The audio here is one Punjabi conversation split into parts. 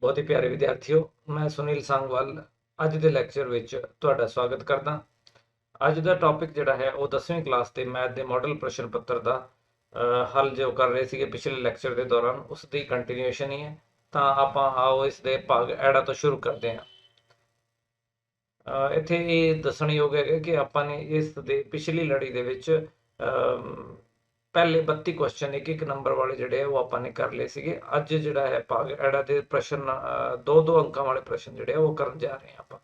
बहुत ही प्यारे विद्यार्थियों, मैं सुनील सांगवाल ਅੱਜ ਦੇ ਲੈਕਚਰ ਵਿੱਚ ਤੁਹਾਡਾ ਸਵਾਗਤ ਕਰਦਾ। ਅੱਜ ਦਾ ਟੌਪਿਕ ਜਿਹੜਾ ਹੈ ਉਹ 10ਵੀਂ ਕਲਾਸ ਦੇ ਮੈਥ ਦੇ ਮਾਡਲ ਪ੍ਰਸ਼ਨ ਪੱਤਰ ਦਾ ਹੱਲ ਜੋ ਕਰ ਰਹੇ ਸੀਗੇ ਪਿਛਲੇ ਲੈਕਚਰ ਦੇ ਦੌਰਾਨ, ਉਸ ਦੀ ਕੰਟੀਨਿਊਏਸ਼ਨ ਹੀ ਹੈ। ਤਾਂ ਆਪਾਂ ਆਓ ਇਸ ਦੇ ਭਾਗ ਐੜਾ ਤੋਂ ਸ਼ੁਰੂ ਕਰਦੇ ਹਾਂ। ਇੱਥੇ ਇਹ ਦੱਸਣਯੋਗ ਹੈ ਕਿ ਆਪਾਂ ਨੇ ਇਸ ਦੇ ਪਿਛਲੀ ਲੜੀ ਦੇ ਵਿੱਚ ਪਹਿਲੇ 32 ਕੁਐਸਚਨ ਇੱਕ ਇੱਕ ਨੰਬਰ ਵਾਲੇ ਜਿਹੜੇ ਉਹ ਆਪਾਂ ਨੇ ਕਰ ਲਏ ਸੀਗੇ। ਅੱਜ ਜਿਹੜਾ ਹੈ ਭਾਗ ਐੜਾ ਦੇ ਪ੍ਰਸ਼ਨ 2-2 ਅੰਕਾਂ ਵਾਲੇ ਪ੍ਰਸ਼ਨ ਜਿਹੜੇ ਉਹ ਕਰਨ ਜਾ ਰਹੇ ਹਾਂ ਆਪਾਂ।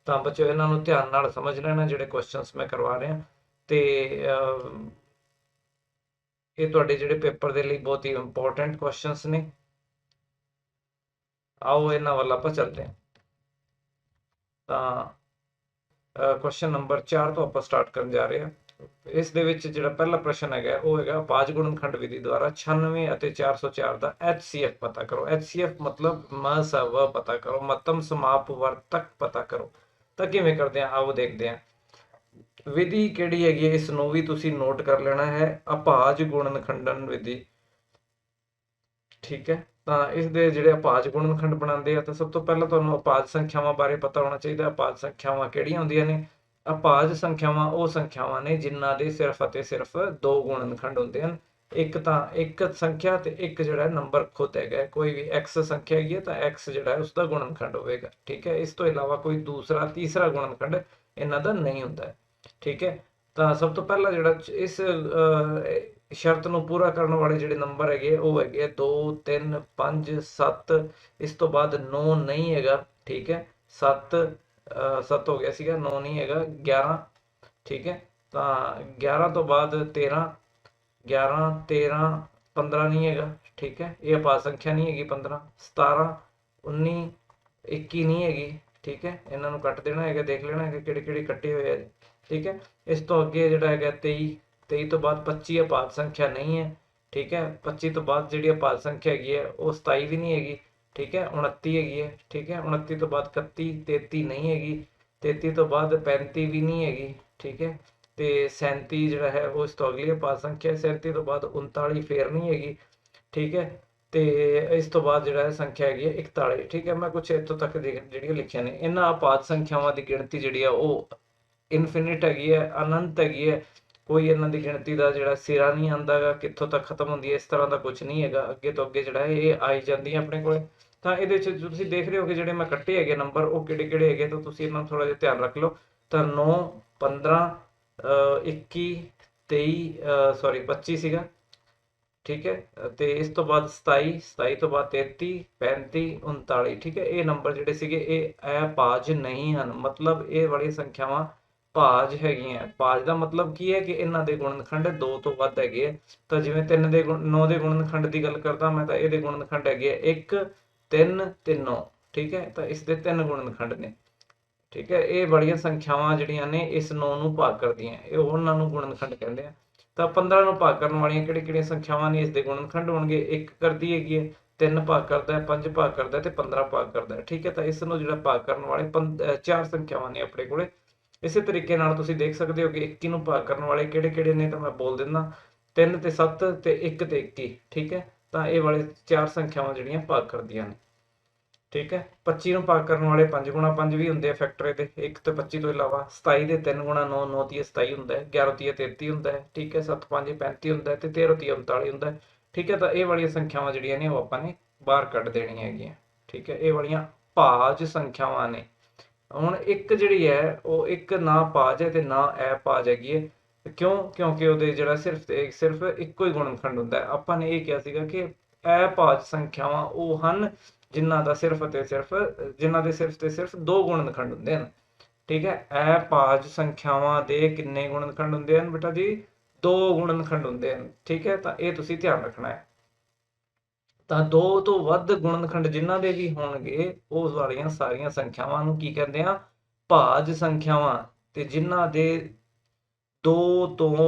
ਤਾਂ ਬੱਚਿਓ ਇਹਨਾਂ ਨੂੰ ਧਿਆਨ ਨਾਲ ਸਮਝ ਲੈਣਾ ਜਿਹੜੇ ਕੁਐਸਚਨਸ ਮੈਂ ਕਰਵਾ ਰਿਹਾ, ਤੇ ਇਹ ਤੁਹਾਡੇ ਜਿਹੜੇ ਪੇਪਰ ਦੇ ਲਈ ਬਹੁਤ ਹੀ ਇੰਪੋਰਟੈਂਟ ਕੁਐਸਚਨਸ ਨੇ। ਆਓ ਇਹਨਾਂ ਵੱਲ ਆਪਾਂ ਚੱਲਦੇ ਹਾਂ। ਤਾਂ ਕੁਐਸਚਨ ਨੰਬਰ 4 ਤੋਂ ਆਪਾਂ ਸਟਾਰਟ ਕਰਨ ਜਾ ਰਹੇ ਹਾਂ। ਇਸ ਦੇ ਵਿੱਚ ਜਿਹੜਾ ਪਹਿਲਾ ਪ੍ਰਸ਼ਨ ਹੈਗਾ ਉਹ ਹੈਗਾ ਅਪਾਜ ਗੁਣਨਖੰਡ ਵਿਧੀ ਦੁਆਰਾ 96 ਅਤੇ 404 ਦਾ HCF ਪਤਾ ਕਰੋ। HCF ਮਤਲਬ ਮਸਵ ਪਤਾ ਕਰੋ, ਮੱਤਮ ਸਮਾਪ ਵਰਤਕ ਪਤਾ ਕਰੋ। ਤਾਂ ਕਿਵੇਂ ਕਰਦੇ ਆ ਆਓ ਦੇਖਦੇ ਹਾਂ। ਵਿਧੀ ਕਿਹੜੀ ਹੈਗੀ ਹੈ ਇਸ ਨੂੰ ਵੀ ਤੁਸੀਂ ਨੋਟ ਕਰ ਲੈਣਾ ਹੈ, ਅਪਾਜ ਗੁਣਨਖੰਡਨ ਵਿਧੀ। ਠੀਕ ਹੈ, ਤਾਂ ਇਸ ਦੇ ਜਿਹੜੇ ਅਪਾਜ ਗੁਣਨਖੰਡ ਬਣਾਉਂਦੇ ਆ ਤਾਂ ਸਭ ਤੋਂ ਪਹਿਲਾਂ ਤੁਹਾਨੂੰ ਅਪਾਜ ਸੰਖਿਆਵਾਂ ਬਾਰੇ ਪਤਾ ਹੋਣਾ ਚਾਹੀਦਾ। ਅਪਾਜ ਸੰਖਿਆਵਾਂ ਕਿਹੜੀਆਂ ਹੁੰਦੀਆਂ ਨੇ? ਅਪਾਜ ਸੰਖਿਆਵਾਂ ਉਹ ਸੰਖਿਆਵਾਂ ਨੇ ਜਿਨ੍ਹਾਂ ਦੇ ਸਿਰਫ ਅਤੇ ਸਿਰਫ ਦੋ ਗੁਣਨਖੰਡ ਹੁੰਦੇ ਹਨ। ਇੱਕ ਤਾਂ ਇੱਕ ਸੰਖਿਆ ਤੇ ਇੱਕ ਜਿਹੜਾ ਨੰਬਰ ਖੁਦ ਹੈਗਾ। ਕੋਈ ਵੀ x ਸੰਖਿਆ ਹੈਗੀ ਹੈ ਤਾਂ x ਜਿਹੜਾ ਹੈ ਉਸਦਾ ਗੁਣਨਖੰਡ ਹੋਵੇਗਾ। ਠੀਕ ਹੈ, ਇਸ ਤੋਂ ਇਲਾਵਾ ਕੋਈ ਦੂਸਰਾ ਤੀਸਰਾ ਗੁਣਨਖੰਡ ਇਹਨਾਂ ਦਾ ਨਹੀਂ ਹੁੰਦਾ। ਠੀਕ ਹੈ, ਤਾਂ ਸਭ ਤੋਂ ਪਹਿਲਾਂ ਜਿਹੜਾ ਇਸ ਸ਼ਰਤ ਨੂੰ ਪੂਰਾ ਕਰਨ ਵਾਲੇ ਜਿਹੜੇ ਨੰਬਰ ਹੈਗੇ ਉਹ ਹੈਗੇ 2 3 5 7। ਇਸ ਤੋਂ ਬਾਅਦ 9 ਨਹੀਂ ਹੈਗਾ। ਠੀਕ ਹੈ, 7 ਹੋ ਗਿਆ ਸੀਗਾ, 9 ਨਹੀਂ ਹੈਗਾ, 11। ਠੀਕ ਹੈ, ਤਾਂ 11 ਤੋਂ ਬਾਅਦ 13, 11 13 15 ਨਹੀਂ ਹੈਗਾ। ਠੀਕ ਹੈ, ਇਹ ਅਪਾਜ ਸੰਖਿਆ ਨਹੀਂ ਹੈਗੀ। 15 17 19 21 ਨਹੀਂ ਹੈਗੀ। ਠੀਕ ਹੈ, ਇਹਨਾਂ ਨੂੰ ਕੱਟ ਦੇਣਾ ਹੈਗਾ, ਦੇਖ ਲੈਣਾ ਹੈਗਾ ਕਿਹੜੇ ਕਿਹੜੇ ਕੱਟੇ ਹੋਏ ਆ। ਠੀਕ ਹੈ, ਇਸ ਤੋਂ ਅੱਗੇ ਜਿਹੜਾ ਹੈਗਾ 23 ਤੋਂ ਬਾਅਦ 25 ਅਪਾਜ ਸੰਖਿਆ ਨਹੀਂ ਹੈ। ਠੀਕ ਹੈ, 25 ਤੋਂ ਬਾਅਦ ਜਿਹੜੀ ਅਪਾਜ ਸੰਖਿਆ ਹੈਗੀ ਹੈ ਉਹ 27 ਵੀ ਨਹੀਂ ਹੈਗੀ। ਠੀਕ ਹੈ, 29 ਹੈਗੀ ਹੈ। ਠੀਕ ਹੈ, 29 ਤੋਂ ਬਾਅਦ 31 33 ਨਹੀਂ ਹੈਗੀ। 33 ਤੋਂ ਬਾਅਦ 35 ਵੀ ਨਹੀਂ ਹੈਗੀ। ਠੀਕ ਹੈ, ਤੇ 37 ਜਿਹੜਾ ਹੈ ਉਹ ਇਸ ਤੋਂ ਅਗਲੀ ਅਪਾਜ ਸੰਖਿਆ। 37 ਤੋਂ ਬਾਅਦ 39 ਫੇਰ ਨਹੀਂ ਹੈਗੀ। ਠੀਕ ਹੈ, ਤੇ ਇਸ ਤੋਂ ਬਾਅਦ ਜਿਹੜਾ ਹੈ ਸੰਖਿਆ ਹੈਗੀ ਹੈ 41। ਠੀਕ ਹੈ, ਮੈਂ ਕੁਛ ਇੱਥੋਂ ਤੱਕ ਜਿਹੜੀਆਂ ਲਿਖੀਆਂ ਨੇ, ਇਹਨਾਂ ਅਪਾਜ ਸੰਖਿਆਵਾਂ ਦੀ ਗਿਣਤੀ ਜਿਹੜੀ ਆ ਉਹ ਇਨਫਿਨਿਟ ਹੈਗੀ ਹੈ, ਅਨੰਤ ਹੈਗੀ ਹੈ। ਕੋਈ ਇਹਨਾਂ ਦੀ ਗਿਣਤੀ ਦਾ ਜਿਹੜਾ ਸਿਰਾ ਨਹੀਂ ਆਉਂਦਾ ਗਾ, ਕਿੱਥੋਂ ਤੱਕ ਖਤਮ ਹੁੰਦੀ ਹੈ ਇਸ ਤਰ੍ਹਾਂ ਦਾ ਕੁਝ ਨਹੀਂ ਹੈਗਾ। ਅੱਗੇ ਤੋਂ ਅੱਗੇ ਜਿਹੜਾ ਹੈ ਇਹ ਆਈ ਜਾਂਦੀ ਹੈ ਆਪਣੇ ਕੋਲ। ਤਾਂ ਇਹਦੇ 'ਚ ਤੁਸੀਂ ਦੇਖ ਰਹੇ ਹੋ ਕਿ ਜਿਹੜੇ ਮੈਂ ਕੱਟੇ ਹੈਗੇ ਨੰਬਰ ਉਹ ਕਿਹੜੇ ਕਿਹੜੇ ਹੈਗੇ, ਤਾਂ ਤੁਸੀਂ ਇਹਨਾਂ ਨੂੰ ਥੋੜ੍ਹਾ ਜਿਹਾ ਧਿਆਨ ਰੱਖ ਲਓ। ਤਾਂ 9 15 21 23 ਸੌਰੀ 25 ਸੀਗਾ। ਠੀਕ ਹੈ, ਤੇ ਇਸ ਤੋਂ ਬਾਅਦ 27 ਤੋਂ ਬਾਅਦ 33 35 39। ਠੀਕ ਹੈ, ਇਹ ਨੰਬਰ ਜਿਹੜੇ ਸੀਗੇ ਇਹ ਅਪਾਜ ਨਹੀਂ ਹਨ, ਮਤਲਬ ਇਹ ਵਾਲੀਆਂ ਸੰਖਿਆਵਾਂ ਭਾਜ ਹੈਗੀਆਂ। ਭਾਜ ਦਾ ਮਤਲਬ ਕੀ ਹੈ ਕਿ ਇਹਨਾਂ ਦੇ ਗੁਣਨਖੰਡ 2 ਤੋਂ ਵੱਧ ਹੈਗੇ ਆ। ਤਾਂ ਜਿਵੇਂ 9 ਦੇ ਗੁਣਨਖੰਡ ਦੀ ਗੱਲ ਕਰਦਾ ਮੈਂ, ਤਾਂ ਇਹਦੇ ਗੁਣਨਖੰਡ ਹੈਗੇ 1 3 ਤੇ 9। ਠੀਕ ਹੈ, ਤਾਂ ਇਸ ਦੇ 3 ਗੁਣਨਖੰਡ ਨੇ। ਠੀਕ ਹੈ, ਇਹ ਬੜੀਆਂ ਸੰਖਿਆਵਾਂ ਜਿਹੜੀਆਂ ਨੇ ਇਸ 9 ਨੂੰ ਭਾਗ ਕਰਦੀਆਂ, ਇਹ ਉਹਨਾਂ ਨੂੰ ਗੁਣਨਖੰਡ ਕਹਿੰਦੇ ਆ। ਤਾਂ 15 ਨੂੰ ਭਾਗ ਕਰਨ ਵਾਲੀਆਂ ਕਿਹੜੀ ਕਿਹੜੀਆਂ ਸੰਖਿਆਵਾਂ ਨੇ? ਇਸ ਦੇ ਗੁਣਨਖੰਡ ਹੋਣਗੇ। 1 ਕਰਦੀ ਹੈਗੀ ਹੈ, 3 ਭਾਗ ਕਰਦਾ ਹੈ, 5 ਭਾਗ ਕਰਦਾ ਹੈ ਤੇ 15 ਭਾਗ ਕਰਦਾ ਹੈ। ਠੀਕ ਹੈ, ਤਾਂ ਇਸ ਨੂੰ ਜਿਹੜਾ ਭਾਗ ਕਰਨ ਵਾਲੇ 4 ਸੰਖਿਆਵਾਂ ਨੇ ਆਪਣੇ ਕੋਲੇ। ਇਸੇ ਤਰੀਕੇ ਨਾਲ ਤੁਸੀਂ ਦੇਖ ਸਕਦੇ ਹੋ ਕਿ 21 ਨੂੰ ਭਾਗ ਕਰਨ ਵਾਲੇ ਕਿਹੜੇ ਕਿਹੜੇ ਨੇ, ਤਾਂ ਮੈਂ ਬੋਲ ਦਿੰਦਾ 3 ਤੇ 7 ਤੇ 1 ਤੇ 21। ਠੀਕ ਹੈ, ਤਾਂ ਇਹ ਵਾਲੇ 4 ਸੰਖਿਆਵਾਂ ਜਿਹੜੀਆਂ ਭਾਗ ਕਰਦੀਆਂ ਨੇ। ਠੀਕ ਹੈ, 25 ਨੂੰ ਭਾਗ ਕਰਨ ਵਾਲੇ 5 ਗੁਣਾ 5 ਵੀ ਹੁੰਦੇ ਆ ਫੈਕਟਰ ਇਹਦੇ, 1 ਤੇ 25 ਤੋਂ ਇਲਾਵਾ। 27 ਦੇ 3 ਗੁਣਾ 9, 9 ਤੀਏ 27 ਹੁੰਦਾ ਹੈ। 11 ਤੀਏ 33 ਹੁੰਦਾ ਹੈ। ਠੀਕ ਹੈ, 7 5 35 ਹੁੰਦਾ ਹੈ ਤੇ 13 ਤੀਏ 39 ਹੁੰਦਾ ਹੈ। ਠੀਕ ਹੈ, ਤਾਂ ਇਹ ਵਾਲੀਆਂ ਸੰਖਿਆਵਾਂ ਜਿਹੜੀਆਂ ਨੇ ਉਹ ਆਪਾਂ ਨੇ ਬਾਹਰ ਕੱਢ ਦੇਣੀਆਂ ਹੈਗੀਆਂ। ਠੀਕ ਹੈ, ਇਹ ਵਾਲੀਆਂ ਭਾਜ ਸੰਖਿਆਵਾਂ ਨੇ। ਹੁਣ ਇੱਕ ਜਿਹੜੀ ਹੈ ਉਹ ਇੱਕ ਨਾ ਭਾਜ ਹੈ ਤੇ ਨਾ ਅਪਾਜ ਹੈਗੀ ਹੈ। ਕਿਉਂ? ਕਿਉਂਕਿ ਉਹਦੇ ਜਿਹੜਾ ਸਿਰਫ ਇੱਕੋ ਹੀ ਗੁਣਨਖੰਡ ਹੁੰਦਾ ਹੈ। ਆਪਾਂ ਨੇ ਇਹ ਕਿਹਾ ਸੀਗਾ ਕਿ ਅਪਾਜ ਸੰਖਿਆਵਾਂ ਉਹ ਹਨ ਜਿਨ੍ਹਾਂ ਦੇ ਸਿਰਫ ਤੇ ਸਿਰਫ ਦੋ ਗੁਣਨਖੰਡ ਹੁੰਦੇ ਹਨ। ਠੀਕ ਹੈ, ਅਪਾਜ ਸੰਖਿਆਵਾਂ ਦੇ ਕਿੰਨੇ ਗੁਣਨਖੰਡ ਹੁੰਦੇ ਹਨ ਬੇਟਾ ਜੀ? 2 ਗੁਣਨਖੰਡ ਹੁੰਦੇ ਹਨ। ਠੀਕ ਹੈ, ਤਾਂ ਇਹ ਤੁਸੀਂ ਧਿਆਨ ਰੱਖਣਾ ਹੈ। ਤਾਂ 2 ਤੋਂ ਵੱਧ ਗੁਣਨਖੰਡ ਜਿਨ੍ਹਾਂ ਦੇ ਵੀ ਹੋਣਗੇ ਉਸ ਵਾਲੀਆਂ ਸਾਰੀਆਂ ਸੰਖਿਆਵਾਂ ਨੂੰ ਕੀ ਕਹਿੰਦੇ ਆ? ਭਾਜ ਸੰਖਿਆਵਾਂ। ਤੇ ਜਿਨ੍ਹਾਂ ਦੇ 2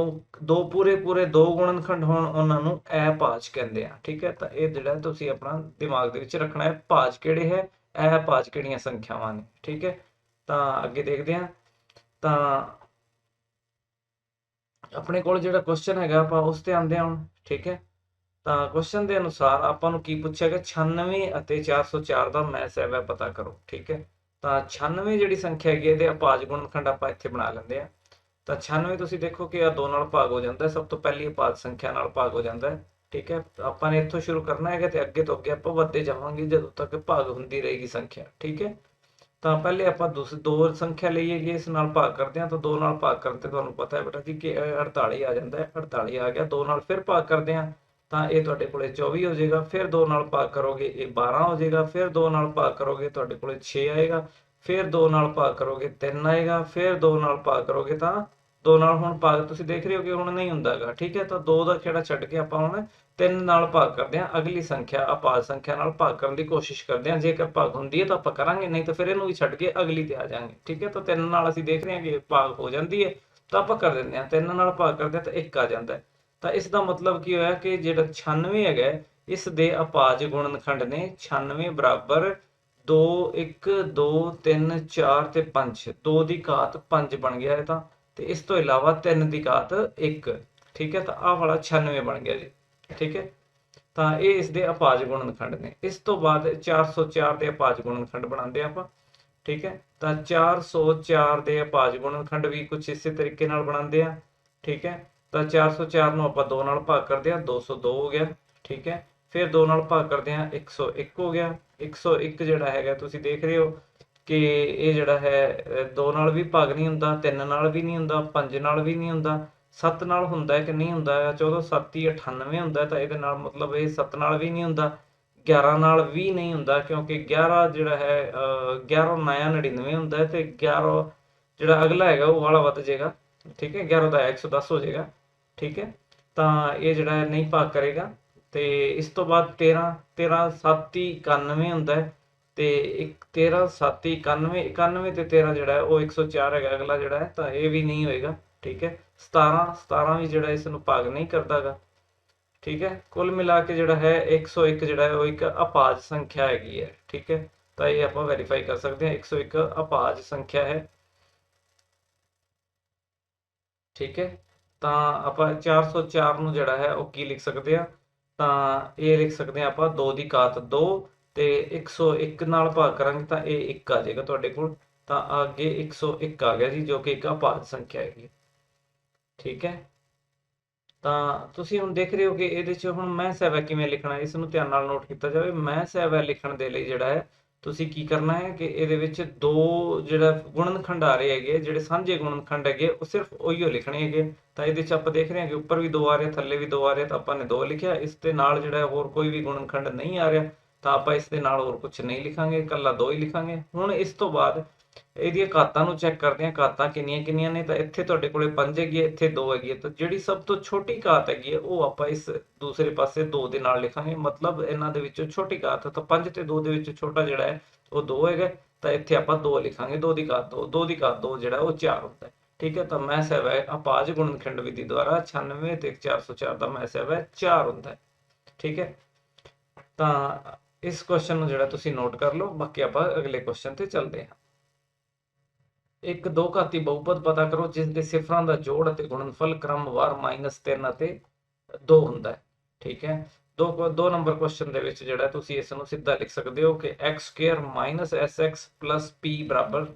ਪੂਰੇ 2 ਗੁਣਨਖੰਡ ਹੋਣ ਉਹਨਾਂ ਨੂੰ ਅਪਾਜ ਕਹਿੰਦੇ ਆ। ਠੀਕ ਹੈ, ਤਾਂ ਇਹ ਜਿਹੜਾ ਤੁਸੀਂ ਆਪਣਾ ਦਿਮਾਗ ਦੇ ਵਿੱਚ ਰੱਖਣਾ ਹੈ, ਭਾਜ ਕਿਹੜੇ ਹੈ, ਅਪਾਜ ਕਿਹੜੀਆਂ ਸੰਖਿਆਵਾਂ ਨੇ। ਠੀਕ ਹੈ, ਤਾਂ ਅੱਗੇ ਦੇਖਦੇ ਹਾਂ। ਤਾਂ ਆਪਣੇ ਕੋਲ ਜਿਹੜਾ ਕੁਐਸਚਨ ਹੈਗਾ ਆਪਾਂ ਉਸ ਤੇ ਆਉਂਦੇ ਹਾਂ ਹੁਣ। ਠੀਕ ਹੈ, ਤਾਂ ਕੁਐਸਚਨ ਦੇ ਅਨੁਸਾਰ ਆਪਾਂ ਨੂੰ ਕੀ ਪੁੱਛਿਆ ਗਿਆ, 96 ਅਤੇ 404 ਦਾ ਮੈਸੇਵ ਹੈ ਪਤਾ ਕਰੋ। ਠੀਕ ਹੈ, ਤਾਂ 96 ਜਿਹੜੀ ਸੰਖਿਆ ਹੈਗੀ ਇਹਦੇ ਅਪਾਜ ਗੁਣਨਖੰਡ ਆਪਾਂ ਇੱਥੇ ਬਣਾ ਲੈਂਦੇ ਆ। ਤਾਂ 96 ਤੁਸੀਂ ਦੇਖੋ ਕਿ ਆ 2 ਨਾਲ ਭਾਗ ਹੋ ਜਾਂਦਾ, ਸਭ ਤੋਂ ਪਹਿਲੀ ਅਪਾਜ ਸੰਖਿਆ ਨਾਲ ਭਾਗ ਹੋ ਜਾਂਦਾ ਹੈ। ਠੀਕ ਹੈ, ਆਪਾਂ ਨੇ ਇੱਥੋਂ ਸ਼ੁਰੂ ਕਰਨਾ ਹੈਗਾ ਤੇ ਅੱਗੇ ਤੋਂ ਅੱਗੇ ਆਪਾਂ ਵੱਧਦੇ ਜਾਵਾਂਗੇ ਜਦੋਂ ਤੱਕ ਭਾਗ ਹੁੰਦੀ ਰਹੇਗੀ ਸੰਖਿਆ। ਠੀਕ ਹੈ, ਤਾਂ ਪਹਿਲੇ ਆਪਾਂ ਦੋ ਸੰਖਿਆ ਲਈਏ ਕਿ ਇਸ ਨਾਲ ਭਾਗ ਕਰਦੇ ਹਾਂ, ਤਾਂ 2 ਨਾਲ ਭਾਗ ਕਰਦੇ ਤੁਹਾਨੂੰ ਪਤਾ ਹੈ ਬੇਟਾ ਜੀ ਕਿ 48 ਆ ਜਾਂਦਾ ਹੈ। 48 ਆ ਗਿਆ, 2 ਨਾਲ ਫਿਰ ਭਾਗ ਕਰਦੇ ਹਾਂ ਤਾਂ ਇਹ ਤੁਹਾਡੇ ਕੋਲੇ 24 ਹੋ ਜਾਏਗਾ। ਫਿਰ 2 ਨਾਲ ਭਾਗ ਕਰੋਗੇ ਇਹ 12 ਹੋ ਜਾਏਗਾ। ਫਿਰ 2 ਨਾਲ ਭਾਗ ਕਰੋਗੇ ਤੁਹਾਡੇ ਕੋਲੇ 6 ਆਏਗਾ। ਫਿਰ 2 ਨਾਲ ਭਾਗ ਕਰੋਗੇ 3 ਆਏਗਾ। ਫਿਰ 2 ਨਾਲ ਭਾਗ ਕਰੋਗੇ ਤਾਂ 2 ਨਾਲ ਹੁਣ ਭਾਗ ਤੁਸੀਂ ਦੇਖ ਰਹੇ ਹੋ ਕਿ ਹੁਣ ਨਹੀਂ ਹੁੰਦਾਗਾ। ਠੀਕ ਹੈ, ਤਾਂ 2 ਦਾ ਖੇੜਾ ਛੱਡ ਕੇ ਆਪਾਂ ਹੁਣ 3 ਨਾਲ ਭਾਗ ਕਰਦੇ ਹਾਂ। ਅਗਲੀ ਸੰਖਿਆ ਅਪਾਜ ਸੰਖਿਆ ਨਾਲ ਭਾਗ ਕਰਨ ਦੀ ਕੋਸ਼ਿਸ਼ ਕਰਦੇ ਹਾਂ। ਜੇਕਰ ਭਾਗ ਹੁੰਦੀ ਹੈ ਤਾਂ ਆਪਾਂ ਕਰਾਂਗੇ, ਨਹੀਂ ਤਾਂ ਫਿਰ ਇਹਨੂੰ ਵੀ ਛੱਡ ਕੇ ਅਗਲੀ ਤੇ ਆ ਜਾਾਂਗੇ। ਠੀਕ ਹੈ, ਤਾਂ 3 ਨਾਲ ਅਸੀਂ ਦੇਖ ਰਹੇ ਹਾਂ ਕਿ ਭਾਗ ਹੋ ਜਾਂਦੀ ਹੈ ਤਾਂ ਆਪਾਂ ਕਰ ਦਿੰਦੇ ਹਾਂ। 3 ਨਾਲ ਭਾਗ ਕਰਦੇ ਹਾਂ ਤਾਂ 1 ਆ ਜਾਂਦਾ ਹੈ। ਤਾਂ ਇਸ ਦਾ ਮਤਲਬ ਕੀ ਹੋਇਆ ਕਿ ਜਿਹੜਾ 96 ਹੈਗਾ ਇਸ ਦੇ ਅਪਾਜ ਗੁਣਨਖੰਡ ਨੇ 96 ਬਰਾਬਰ 2 1 2 3 4 ਤੇ 5, 2 ਦੀ ਘਾਤ 5 ਬਣ ਗਿਆ ਹੈ। ਤਾਂ ਤੇ ਇਸ ਤੋਂ ਇਲਾਵਾ 3 ਦੀ ਘਾਤ 1। ਠੀਕ ਹੈ, ਤਾਂ ਆਹ ਵਾਲਾ 96 ਬਣ ਗਿਆ ਜੀ। ਠੀਕ ਹੈ, ਤਾਂ ਇਹ ਇਸ ਦੇ ਅਪਾਜ ਗੁਣਨਖੰਡ ਨੇ। ਇਸ ਤੋਂ ਬਾਅਦ 404 ਦੇ ਅਪਾਜ ਗੁਣਨਖੰਡ ਬਣਾਉਂਦੇ ਆਪਾਂ। ਠੀਕ ਹੈ, ਤਾਂ 404 ਦੇ ਅਪਾਜ ਗੁਣਨਖੰਡ ਵੀ ਕੁਝ ਇਸੇ ਤਰੀਕੇ ਨਾਲ ਬਣਾਉਂਦੇ ਆ। ਠੀਕ ਹੈ, ਤਾਂ 404 ਨੂੰ ਆਪਾਂ 2 ਨਾਲ ਭਾਗ ਕਰਦੇ ਹਾਂ, 202 ਹੋ ਗਿਆ। ਠੀਕ ਹੈ, ਫਿਰ 2 ਨਾਲ ਭਾਗ ਕਰਦੇ ਹਾਂ 101 ਹੋ ਗਿਆ। 101 ਜਿਹੜਾ ਹੈਗਾ ਤੁਸੀਂ ਦੇਖ ਰਹੇ ਹੋ ਕਿ ਇਹ ਜਿਹੜਾ ਹੈ 2 ਨਾਲ ਵੀ ਭਾਗ ਨਹੀਂ ਹੁੰਦਾ, 3 ਨਾਲ ਵੀ ਨਹੀਂ ਹੁੰਦਾ, 5 ਨਾਲ ਵੀ ਨਹੀਂ ਹੁੰਦਾ, 7 ਨਾਲ ਹੁੰਦਾ ਹੈ ਕਿ ਨਹੀਂ ਹੁੰਦਾ ਹੈ। 14 7 98 ਹੁੰਦਾ, ਤਾਂ ਇਹਦੇ ਨਾਲ ਮਤਲਬ ਇਹ 7 ਨਾਲ ਵੀ ਨਹੀਂ ਹੁੰਦਾ, 11 ਨਾਲ ਵੀ ਨਹੀਂ ਹੁੰਦਾ ਕਿਉਂਕਿ 11 ਜਿਹੜਾ ਹੈ 11 ਨਇਆ 99 ਹੁੰਦਾ ਹੈ ਤੇ 11 ਜਿਹੜਾ ਅਗਲਾ ਹੈਗਾ ਉਹ ਵਾਲਾ ਵੱਧ ਜਾਏਗਾ। ਠੀਕ ਹੈ, 11 ਦਾ 110 ਹੋ ਜਾਏਗਾ। ਠੀਕ ਹੈ, ਤਾਂ ਇਹ ਜਿਹੜਾ ਹੈ ਨਹੀਂ ਭਾਗ ਕਰੇਗਾ। ਤੇ ਇਸ ਤੋਂ ਬਾਅਦ 13 13 7 91 ਹੁੰਦਾ ਹੈ ਤੇ 13 7 91 91 ਤੇ 13 ਜਿਹੜਾ ਹੈ ਉਹ 104 ਹੈਗਾ ਅਗਲਾ ਜਿਹੜਾ ਹੈ, ਤਾਂ ਇਹ ਵੀ ਨਹੀਂ ਹੋਏਗਾ। ਠੀਕ ਹੈ, 17 17 ਵੀ ਜਿਹੜਾ ਇਸ ਨੂੰ ਭਾਗ ਨਹੀਂ ਕਰਦਾਗਾ। ਠੀਕ ਹੈ, ਕੁੱਲ ਮਿਲਾ ਕੇ ਜਿਹੜਾ ਹੈ 101 ਜਿਹੜਾ ਹੈ ਉਹ ਇੱਕ ਅਪਾਜ ਸੰਖਿਆ ਹੈਗੀ ਹੈ। ਠੀਕ ਹੈ, ਤਾਂ ਇਹ ਆਪਾਂ ਵੈਰੀਫਾਈ ਕਰ ਸਕਦੇ ਹਾਂ 101 ਅਪਾਜ ਸੰਖਿਆ ਹੈ। ਠੀਕ ਹੈ, ਤਾਂ ਆਪਾਂ 404 ਨੂੰ ਜਿਹੜਾ ਹੈ ਉਹ ਕੀ ਲਿਖ ਸਕਦੇ ਆ, ਤਾਂ ਇਹ ਲਿਖ ਸਕਦੇ ਆ ਆਪਾਂ 2 ਦੀ ਘਾਤ 2 ਤੇ 101 ਨਾਲ ਭਾਗ ਕਰਾਂਗੇ ਤਾਂ ਇਹ 1 ਆ ਜਾਏਗਾ ਤੁਹਾਡੇ ਕੋਲ। ਤਾਂ ਅੱਗੇ 101 ਆ ਗਿਆ ਜੀ ਜੋ ਕਿ ਇੱਕ ਅਪਾਜ ਸੰਖਿਆ ਹੈਗੀ। ਠੀਕ ਹੈ, ਤਾਂ ਤੁਸੀਂ ਹੁਣ ਦੇਖ ਰਹੇ ਹੋ ਕਿ ਇਹਦੇ 'ਚ ਹੁਣ ਮੈਂ ਸਹਿਬਾ ਕਿਵੇਂ ਲਿਖਣਾ ਹੈ, ਇਸ ਨੂੰ ਧਿਆਨ ਨਾਲ ਨੋਟ ਕੀਤਾ ਜਾਵੇ। ਮੈਂ ਸਹਿਬਾ ਲਿਖਣ ਦੇ ਲਈ ਜਿਹੜਾ ਹੈ ਤੁਸੀਂ ਕੀ ਕਰਨਾ ਹੈ ਕਿ ਇਹਦੇ ਵਿੱਚ 2 ਜਿਹੜਾ ਗੁਣਨਖੰਡ ਆ ਰਹੇ ਹੈਗੇ, ਜਿਹੜੇ ਸਾਂਝੇ ਗੁਣਨਖੰਡ ਹੈਗੇ ਉਹ ਸਿਰਫ ਉਹੀਓ ਲਿਖਣੇ ਹੈਗੇ। ਤਾਂ ਇਹਦੇ 'ਚ ਆਪਾਂ ਦੇਖ ਰਹੇ ਹਾਂ ਕਿ ਉੱਪਰ ਵੀ 2 ਆ ਰਹੇ, ਥੱਲੇ ਵੀ 2 ਆ ਰਹੇ, ਤਾਂ ਆਪਾਂ ਨੇ 2 ਲਿਖਿਆ। ਇਸ ਦੇ ਨਾਲ ਜਿਹੜਾ ਹੋਰ ਕੋਈ ਵੀ ਗੁਣਨਖੰਡ ਨਹੀਂ ਆ ਰਿਹਾ ਤਾਂ ਆਪਾਂ ਇਸ ਦੇ ਨਾਲ ਹੋਰ ਕੁਝ ਨਹੀਂ ਲਿਖਾਂਗੇ, ਇਕੱਲਾ 2 ਹੀ ਲਿਖਾਂਗੇ। ਹੁਣ ਇਸ ਤੋਂ ਬਾਅਦ ਇਹਦੀਆਂ ਘਾਤਾਂ ਨੂੰ ਚੈੱਕ ਕਰਦੇ ਹਾਂ, ਘਾਤਾਂ ਕਿੰਨੀਆਂ ਕਿੰਨੀਆਂ ਨੇ। ਤਾਂ ਇੱਥੇ ਤੁਹਾਡੇ ਕੋਲੇ 5 ਹੈਗੀ ਹੈ, ਇੱਥੇ 2 ਹੈਗੀ ਹੈ, ਤਾਂ ਜਿਹੜੀ ਸਭ ਤੋਂ ਛੋਟੀ ਘਾਤ ਹੈਗੀ ਹੈ ਉਹ ਆਪਾਂ ਇਸ ਦੂਸਰੇ ਪਾਸੇ 2 ਦੇ ਨਾਲ ਲਿਖਾਂਗੇ। ਮਤਲਬ ਇਹਨਾਂ ਦੇ ਵਿੱਚੋਂ ਛੋਟੀ ਘਾਤ, ਤਾਂ 5 ਤੇ 2 ਦੇ ਵਿੱਚ ਛੋਟਾ ਜਿਹੜਾ ਹੈ ਉਹ 2 ਹੈਗਾ, ਤਾਂ ਇੱਥੇ ਆਪਾਂ 2 ਲਿਖਾਂਗੇ। 2 ਦੀ ਘਾਤ 2, 2 ਦੀ ਘਾਤ 2 ਜਿਹੜਾ ਉਹ 4 ਹੁੰਦਾ ਹੈ। ਠੀਕ ਹੈ, ਤਾਂ ਮੈਂ ਸਹਿਬ ਹੈ ਅਪਾਜ ਗੁਣਨਖੰਡ ਵਿਧੀ ਦੁਆਰਾ 96 ਤੇ 404 ਦਾ ਮੈਂ ਸਹਿਬ ਹੈ 4 ਹੁੰਦਾ ਹੈ। ਠੀਕ ਹੈ, ਤਾਂ ਇਸ ਕੁਐਸਚਨ ਨੂੰ ਜਿਹੜਾ ਤੁਸੀਂ ਨੋਟ ਕਰ ਲਓ, ਬਾਕੀ ਆਪਾਂ ਅਗਲੇ ਕੁਐਸਚਨ ਤੇ ਚੱਲਦੇ ਹਾਂ। ਇੱਕ ਦੋ ਘਾਤੀ ਬਹੁਪਦ ਪਤਾ ਕਰੋ ਜਿਸ ਦੇ ਸਿਫਰਾਂ ਦਾ ਜੋੜ ਅਤੇ ਗੁਣਨਫਲ ਕ੍ਰਮਵਾਰ -3 ਅਤੇ 2 ਹੁੰਦਾ ਹੈ। ਠੀਕ ਹੈ, ਦੋ ਨੰਬਰ ਕੁਐਸਚਨ ਦੇ ਵਿੱਚ ਜਿਹੜਾ ਤੁਸੀਂ ਇਸ ਨੂੰ ਸਿੱਧਾ ਲਿਖ ਸਕਦੇ ਹੋ ਕਿ x² - sx + p ਬਰਾਬਰ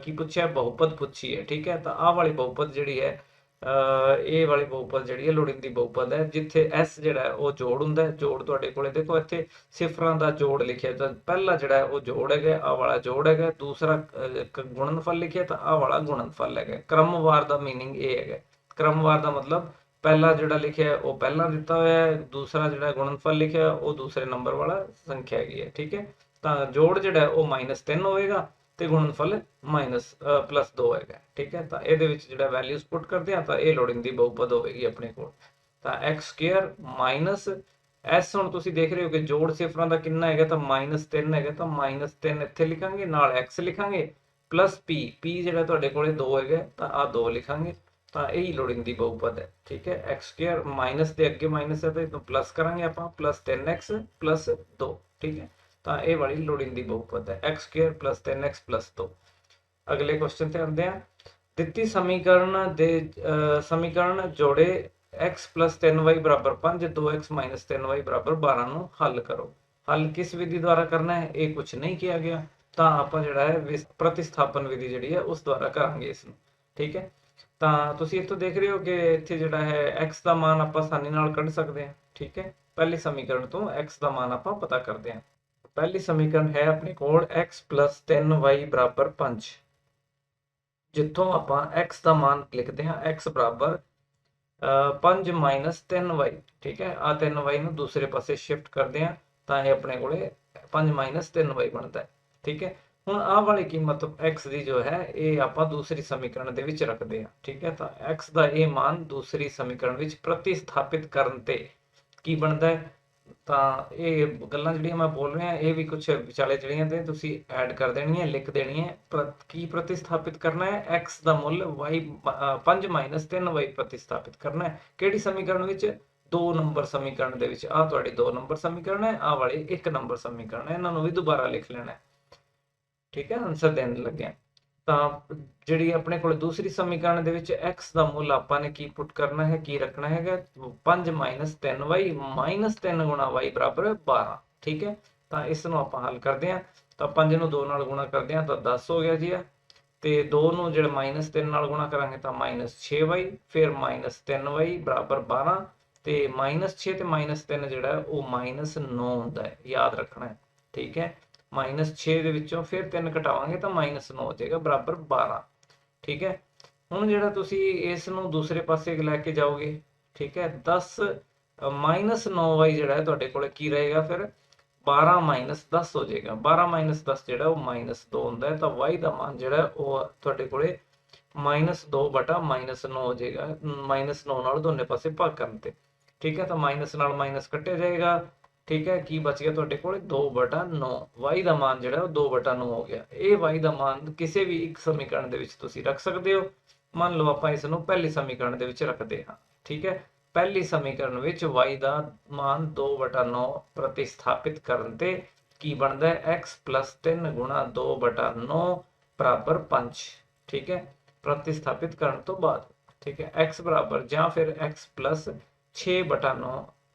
ਕੀ ਪੁੱਛਿਆ, ਬਹੁਪਦ ਪੁੱਛੀ ਹੈ। ਠੀਕ ਹੈ, ਤਾਂ ਆਹ ਵਾਲੀ ਬਹੁਪਦ ਜਿਹੜੀ ਹੈ ਇਹ ਵਾਲੀ ਬਹੁਪਦ ਜਿਹੜੀ ਹੈ ਲੋੜੀਂਦੀ ਬਹੁਪਦ ਹੈ ਜਿੱਥੇ s ਜਿਹੜਾ ਹੈ ਉਹ ਜੋੜ ਹੁੰਦਾ ਹੈ। ਜੋੜ ਤੁਹਾਡੇ ਕੋਲੇ ਦੇਖੋ ਇੱਥੇ ਸਿਫਰਾਂ ਦਾ ਜੋੜ ਲਿਖਿਆ, ਤਾਂ ਪਹਿਲਾ ਜਿਹੜਾ ਹੈ ਉਹ ਜੋੜ ਹੈਗਾ, ਆਹ ਵਾਲਾ ਜੋੜ ਹੈਗਾ। ਦੂਸਰਾ ਗੁਣਨਫਲ ਲਿਖਿਆ ਤਾਂ ਆਹ ਵਾਲਾ ਗੁਣਨਫਲ ਹੈਗਾ। ਕ੍ਰਮਵਾਰ ਦਾ ਮੀਨਿੰਗ ਇਹ ਹੈਗਾ, ਕ੍ਰਮਵਾਰ ਦਾ ਮਤਲਬ ਪਹਿਲਾ ਜਿਹੜਾ ਲਿਖਿਆ ਉਹ ਪਹਿਲਾਂ ਦਿੱਤਾ ਹੋਇਆ ਹੈ, ਦੂਸਰਾ ਜਿਹੜਾ ਗੁਣਨਫਲ ਲਿਖਿਆ ਉਹ ਦੂਸਰੇ ਨੰਬਰ ਵਾਲਾ ਸੰਖਿਆ ਹੈਗੀ ਹੈ। ਠੀਕ ਹੈ, ਤਾਂ ਜੋੜ ਜਿਹੜਾ ਉਹ -3 ਹੋਏਗਾ ਤੇ ਗੁਣਨਫਲ +2 ਹੈਗਾ। ਠੀਕ ਹੈ, ਤਾਂ ਇਹਦੇ ਵਿੱਚ ਜਿਹੜਾ ਵੈਲਿਊਜ਼ ਪੁੱਟ ਕਰਦੇ ਆ ਤਾਂ ਇਹ ਲੋੜੀਂਦੀ ਬਹੁਪਦ ਹੋਵੇਗੀ ਆਪਣੇ ਕੋਲ। ਤਾਂ x² - s ਹੁਣ ਤੁਸੀਂ ਦੇਖ ਰਹੇ ਹੋ ਕਿ ਜੋੜ ਸਿਫਰਾਂ ਦਾ ਕਿੰਨਾ ਹੈਗਾ, ਤਾਂ -3 ਹੈਗਾ, ਤਾਂ -3 ਇੱਥੇ ਲਿਖਾਂਗੇ, ਨਾਲ x ਲਿਖਾਂਗੇ +p ਜਿਹੜਾ ਤੁਹਾਡੇ ਕੋਲੇ 2 ਹੈਗਾ ਤਾਂ ਆਹ 2 ਲਿਖਾਂਗੇ। ਤਾਂ ਇਹੀ ਲੋੜੀਂਦੀ ਬਹੁਪਦ ਹੈ। ਠੀਕ ਹੈ, x² ਮਾਈਨਸ ਦੇ ਅੱਗੇ ਮਾਈਨਸ ਹੈ ਤਾਂ ਇਹਨੂੰ ਪਲੱਸ ਕਰਾਂਗੇ ਆਪਾਂ, +3x +2। ਠੀਕ ਹੈ, ਤਾਂ ਇਹ ਵਾਲੀ ਲੋੜੀਂਦੀ ਬਹੁਪਦ ਹੈ x² +3x +2। ਅਗਲੇ ਕੁਐਸਚਨ ਤੇ ਆਉਂਦੇ ਆ। ਦਿੱਤੀ ਸਮੀਕਰਨ ਦੇ ਸਮੀਕਰਨ ਜੋੜੇ x प्लस 3y बराबर 5 2x माइनस 3y बराबर 12 ਨੂੰ ਹੱਲ ਕਰੋ। ਹੱਲ ਕਿਸ ਵਿਧੀ ਦੁਆਰਾ ਕਰਨਾ ਹੈ, ਇਹ ਕੁਝ ਨਹੀਂ ਕਿਹਾ ਗਿਆ, ਤਾਂ ਆਪਾਂ ਜਿਹੜਾ ਹੈ ਪ੍ਰਤਿਸਥਾਪਨ ਵਿਧੀ ਜਿਹੜੀ ਹੈ ਉਸ ਦੁਆਰਾ ਕਰਾਂਗੇ ਇਸ ਨੂੰ। ਠੀਕ ਹੈ, ਤਾਂ ਤੁਸੀਂ ਇੱਥੋਂ ਦੇਖ ਰਹੇ ਹੋ ਕਿ ਇੱਥੇ ਜਿਹੜਾ ਹੈ x ਦਾ ਮਾਨ ਆਪਾਂ ਆਸਾਨੀ ਨਾਲ ਕੱਢ ਸਕਦੇ ਹਾਂ। ਠੀਕ ਹੈ, ਪਹਿਲੇ ਸਮੀਕਰਨ ਤੋਂ x ਦਾ ਮਾਨ ਆਪਾਂ ਪਤਾ ਕਰਦੇ ਹਾਂ। ਪਹਿਲੀ ਸਮੀਕਰਨ ਹੈ ਆਪਣੇ ਕੋਲ x plus 3y ਬਰਾਬਰ 5, ਜਿੱਥੋਂ ਆਪਾਂ x ਦਾ ਮਾਨ ਲਿਖਦੇ ਹਾਂ x ਬਰਾਬਰ 5 ਮਾਈਨਸ 3y। ਠੀਕ ਹੈ, ਆ 3y ਨੂੰ ਦੂਸਰੇ ਪਾਸੇ ਸ਼ਿਫਟ ਕਰਦੇ ਹਾਂ ਤਾਂ ਇਹ ਆਪਣੇ ਕੋਲੇ 5 ਮਾਈਨਸ 3y ਬਣਦਾ ਹੈ। ਠੀਕ ਹੈ, ਹੁਣ ਆਹ ਵਾਲੀ ਕੀਮਤ x ਦੀ ਜੋ ਹੈ ਇਹ ਆਪਾਂ ਦੂਸਰੀ ਸਮੀਕਰਨ ਦੇ ਵਿੱਚ ਰੱਖਦੇ ਹਾਂ। ਠੀਕ ਹੈ, ਤਾਂ x ਦਾ ਇਹ ਮਾਨ ਦੂਸਰੀ ਸਮੀਕਰਨ ਵਿੱਚ ਪ੍ਰਤਿਸਥਾਪਿਤ ਕਰਨ ਤੇ ਕੀ ਬਣਦਾ ਹੈ, ਤਾਂ ਇਹ ਗੱਲਾਂ ਜਿਹੜੀਆਂ ਮੈਂ ਬੋਲ ਰਿਹਾ ਇਹ ਵੀ ਕੁਝ ਵਿਚਾਲੇ ਜਿਹੜੀਆਂ ਤੇ ਤੁਸੀਂ ਐਡ ਕਰ ਦੇਣੀ ਹੈ, ਲਿਖ ਦੇਣੀ ਹੈ। ਕੀ ਪ੍ਰਤਿਸਥਾਪਿਤ ਕਰਨਾ ਹੈ, x ਦਾ ਮੁੱਲ y 5 ਮਾਈਨਸ 3y ਪ੍ਰਤਿਸਥਾਪਿਤ ਕਰਨਾ ਹੈ। ਕਿਹੜੀ ਸਮੀਕਰਨ ਵਿੱਚ, 2 ਨੰਬਰ ਸਮੀਕਰਨ ਦੇ ਵਿੱਚ। ਆਹ ਤੁਹਾਡੀ 2 ਨੰਬਰ ਸਮੀਕਰਨ ਹੈ, ਆਹ ਵਾਲੀ 1 ਨੰਬਰ ਸਮੀਕਰਨ ਹੈ, ਇਹਨਾਂ ਨੂੰ ਵੀ ਦੁਬਾਰਾ ਲਿਖ ਲੈਣਾ ਹੈ। ਠੀਕ ਹੈ, ਆਨਸਰ ਦੇਣ ਲੱਗਿਆ ਤਾਂ ਜਿਹੜੀ ਆਪਣੇ ਕੋਲ ਦੂਸਰੀ ਸਮੀਕਰਨ ਦੇ ਵਿੱਚ x ਦਾ ਮੁੱਲ ਆਪਾਂ ਨੇ ਕੀ ਪੁੱਟ ਕਰਨਾ ਹੈ, ਕੀ ਰੱਖਣਾ ਹੈਗਾ, 5 ਮਾਈਨਸ 3y ਮਾਈਨਸ 3 ਗੁਣਾ y ਬਰਾਬਰ 12। ਠੀਕ ਹੈ, ਤਾਂ ਇਸ ਨੂੰ ਆਪਾਂ ਹੱਲ ਕਰਦੇ ਹਾਂ ਤਾਂ 5 ਨੂੰ 2 ਨਾਲ ਗੁਣਾ ਕਰਦੇ ਹਾਂ ਤਾਂ 10 ਹੋ ਗਿਆ ਜੀ ਆ, ਤੇ 2 ਨੂੰ ਜਿਹੜਾ ਮਾਈਨਸ 3 ਨਾਲ ਗੁਣਾ ਕਰਾਂਗੇ ਤਾਂ ਮਾਈਨਸ 6y, ਫਿਰ ਮਾਈਨਸ 3y ਬਰਾਬਰ 12, ਤੇ ਮਾਈਨਸ 6 ਤੇ ਮਾਈਨਸ 3 ਜਿਹੜਾ ਉਹ ਮਾਈਨਸ 9 ਹੁੰਦਾ ਹੈ, ਯਾਦ ਰੱਖਣਾ ਹੈ। ਠੀਕ ਹੈ, ਮਾਈਨਸ 6 ਦੇ ਵਿੱਚੋਂ ਫਿਰ 3 ਘਟਾਵਾਂਗੇ ਤਾਂ ਮਾਈਨਸ 9 ਹੋ ਜਾਏਗਾ ਬਰਾਬਰ 12। ਠੀਕ ਹੈ, ਹੁਣ ਜਿਹੜਾ ਤੁਸੀਂ ਇਸ ਨੂੰ ਦੂਸਰੇ ਪਾਸੇ ਲੈ ਕੇ ਜਾਓਗੇ, ਠੀਕ ਹੈ, 10 ਮਾਈਨਸ 9y ਜਿਹੜਾ ਹੈ ਤੁਹਾਡੇ ਕੋਲ ਕੀ ਰਹੇਗਾ, ਫਿਰ 12 ਮਾਈਨਸ 10 ਹੋ ਜਾਏਗਾ। 12 ਮਾਈਨਸ 10 ਜਿਹੜਾ ਉਹ ਮਾਈਨਸ 2 ਹੁੰਦਾ ਹੈ, ਤਾਂ y ਦਾ ਮਾਨ ਜਿਹੜਾ ਉਹ ਤੁਹਾਡੇ ਕੋਲੇ ਮਾਈਨਸ 2 ਬਟਾ ਮਾਈਨਸ 9 ਹੋ ਜਾਏਗਾ, ਮਾਈਨਸ 9 ਨਾਲ ਦੋਨੇ ਪਾਸੇ ਭਾਗ ਕਰਨ ਤੇ। ਠੀਕ ਹੈ, ਤਾਂ ਮਾਈਨਸ ਨਾਲ ਮਾਈਨਸ ਕੱਟਿਆ ਜਾਏਗਾ। ਠੀਕ ਹੈ, ਕੀ ਬਚ ਗਿਆ ਤੁਹਾਡੇ ਕੋਲ 2/9, y ਦਾ ਮਾਨ ਜਿਹੜਾ ਉਹ 2/9 ਹੋ ਗਿਆ। ਇਹ y ਦਾ ਮਾਨ ਕਿਸੇ ਵੀ ਇੱਕ ਸਮੀਕਰਨ ਦੇ ਵਿੱਚ ਤੁਸੀਂ ਰੱਖ ਸਕਦੇ ਹੋ। ਮੰਨ ਲਓ ਆਪਾਂ ਇਸ ਨੂੰ ਪਹਿਲੀ ਸਮੀਕਰਨ ਦੇ ਵਿੱਚ ਰੱਖਦੇ ਹਾਂ। ਠੀਕ ਹੈ, ਪਹਿਲੀ ਸਮੀਕਰਨ ਵਿੱਚ y ਦਾ ਮਾਨ 2/9 ਪ੍ਰਤਿਸਥਾਪਿਤ ਕਰਨ ਤੇ ਕੀ ਬਣਦਾ ਹੈ, x plus 3 ਗੁਣਾ 2/9 ਬਰਾਬਰ 5। ਠੀਕ ਹੈ, ਪ੍ਰਤਿਸਥਾਪਿਤ ਕਰਨ ਤੋਂ ਬਾਅਦ। ਠੀਕ ਹੈ, x ਬਰਾਬਰ ਜਾਂ ਫਿਰ x plus 6/9,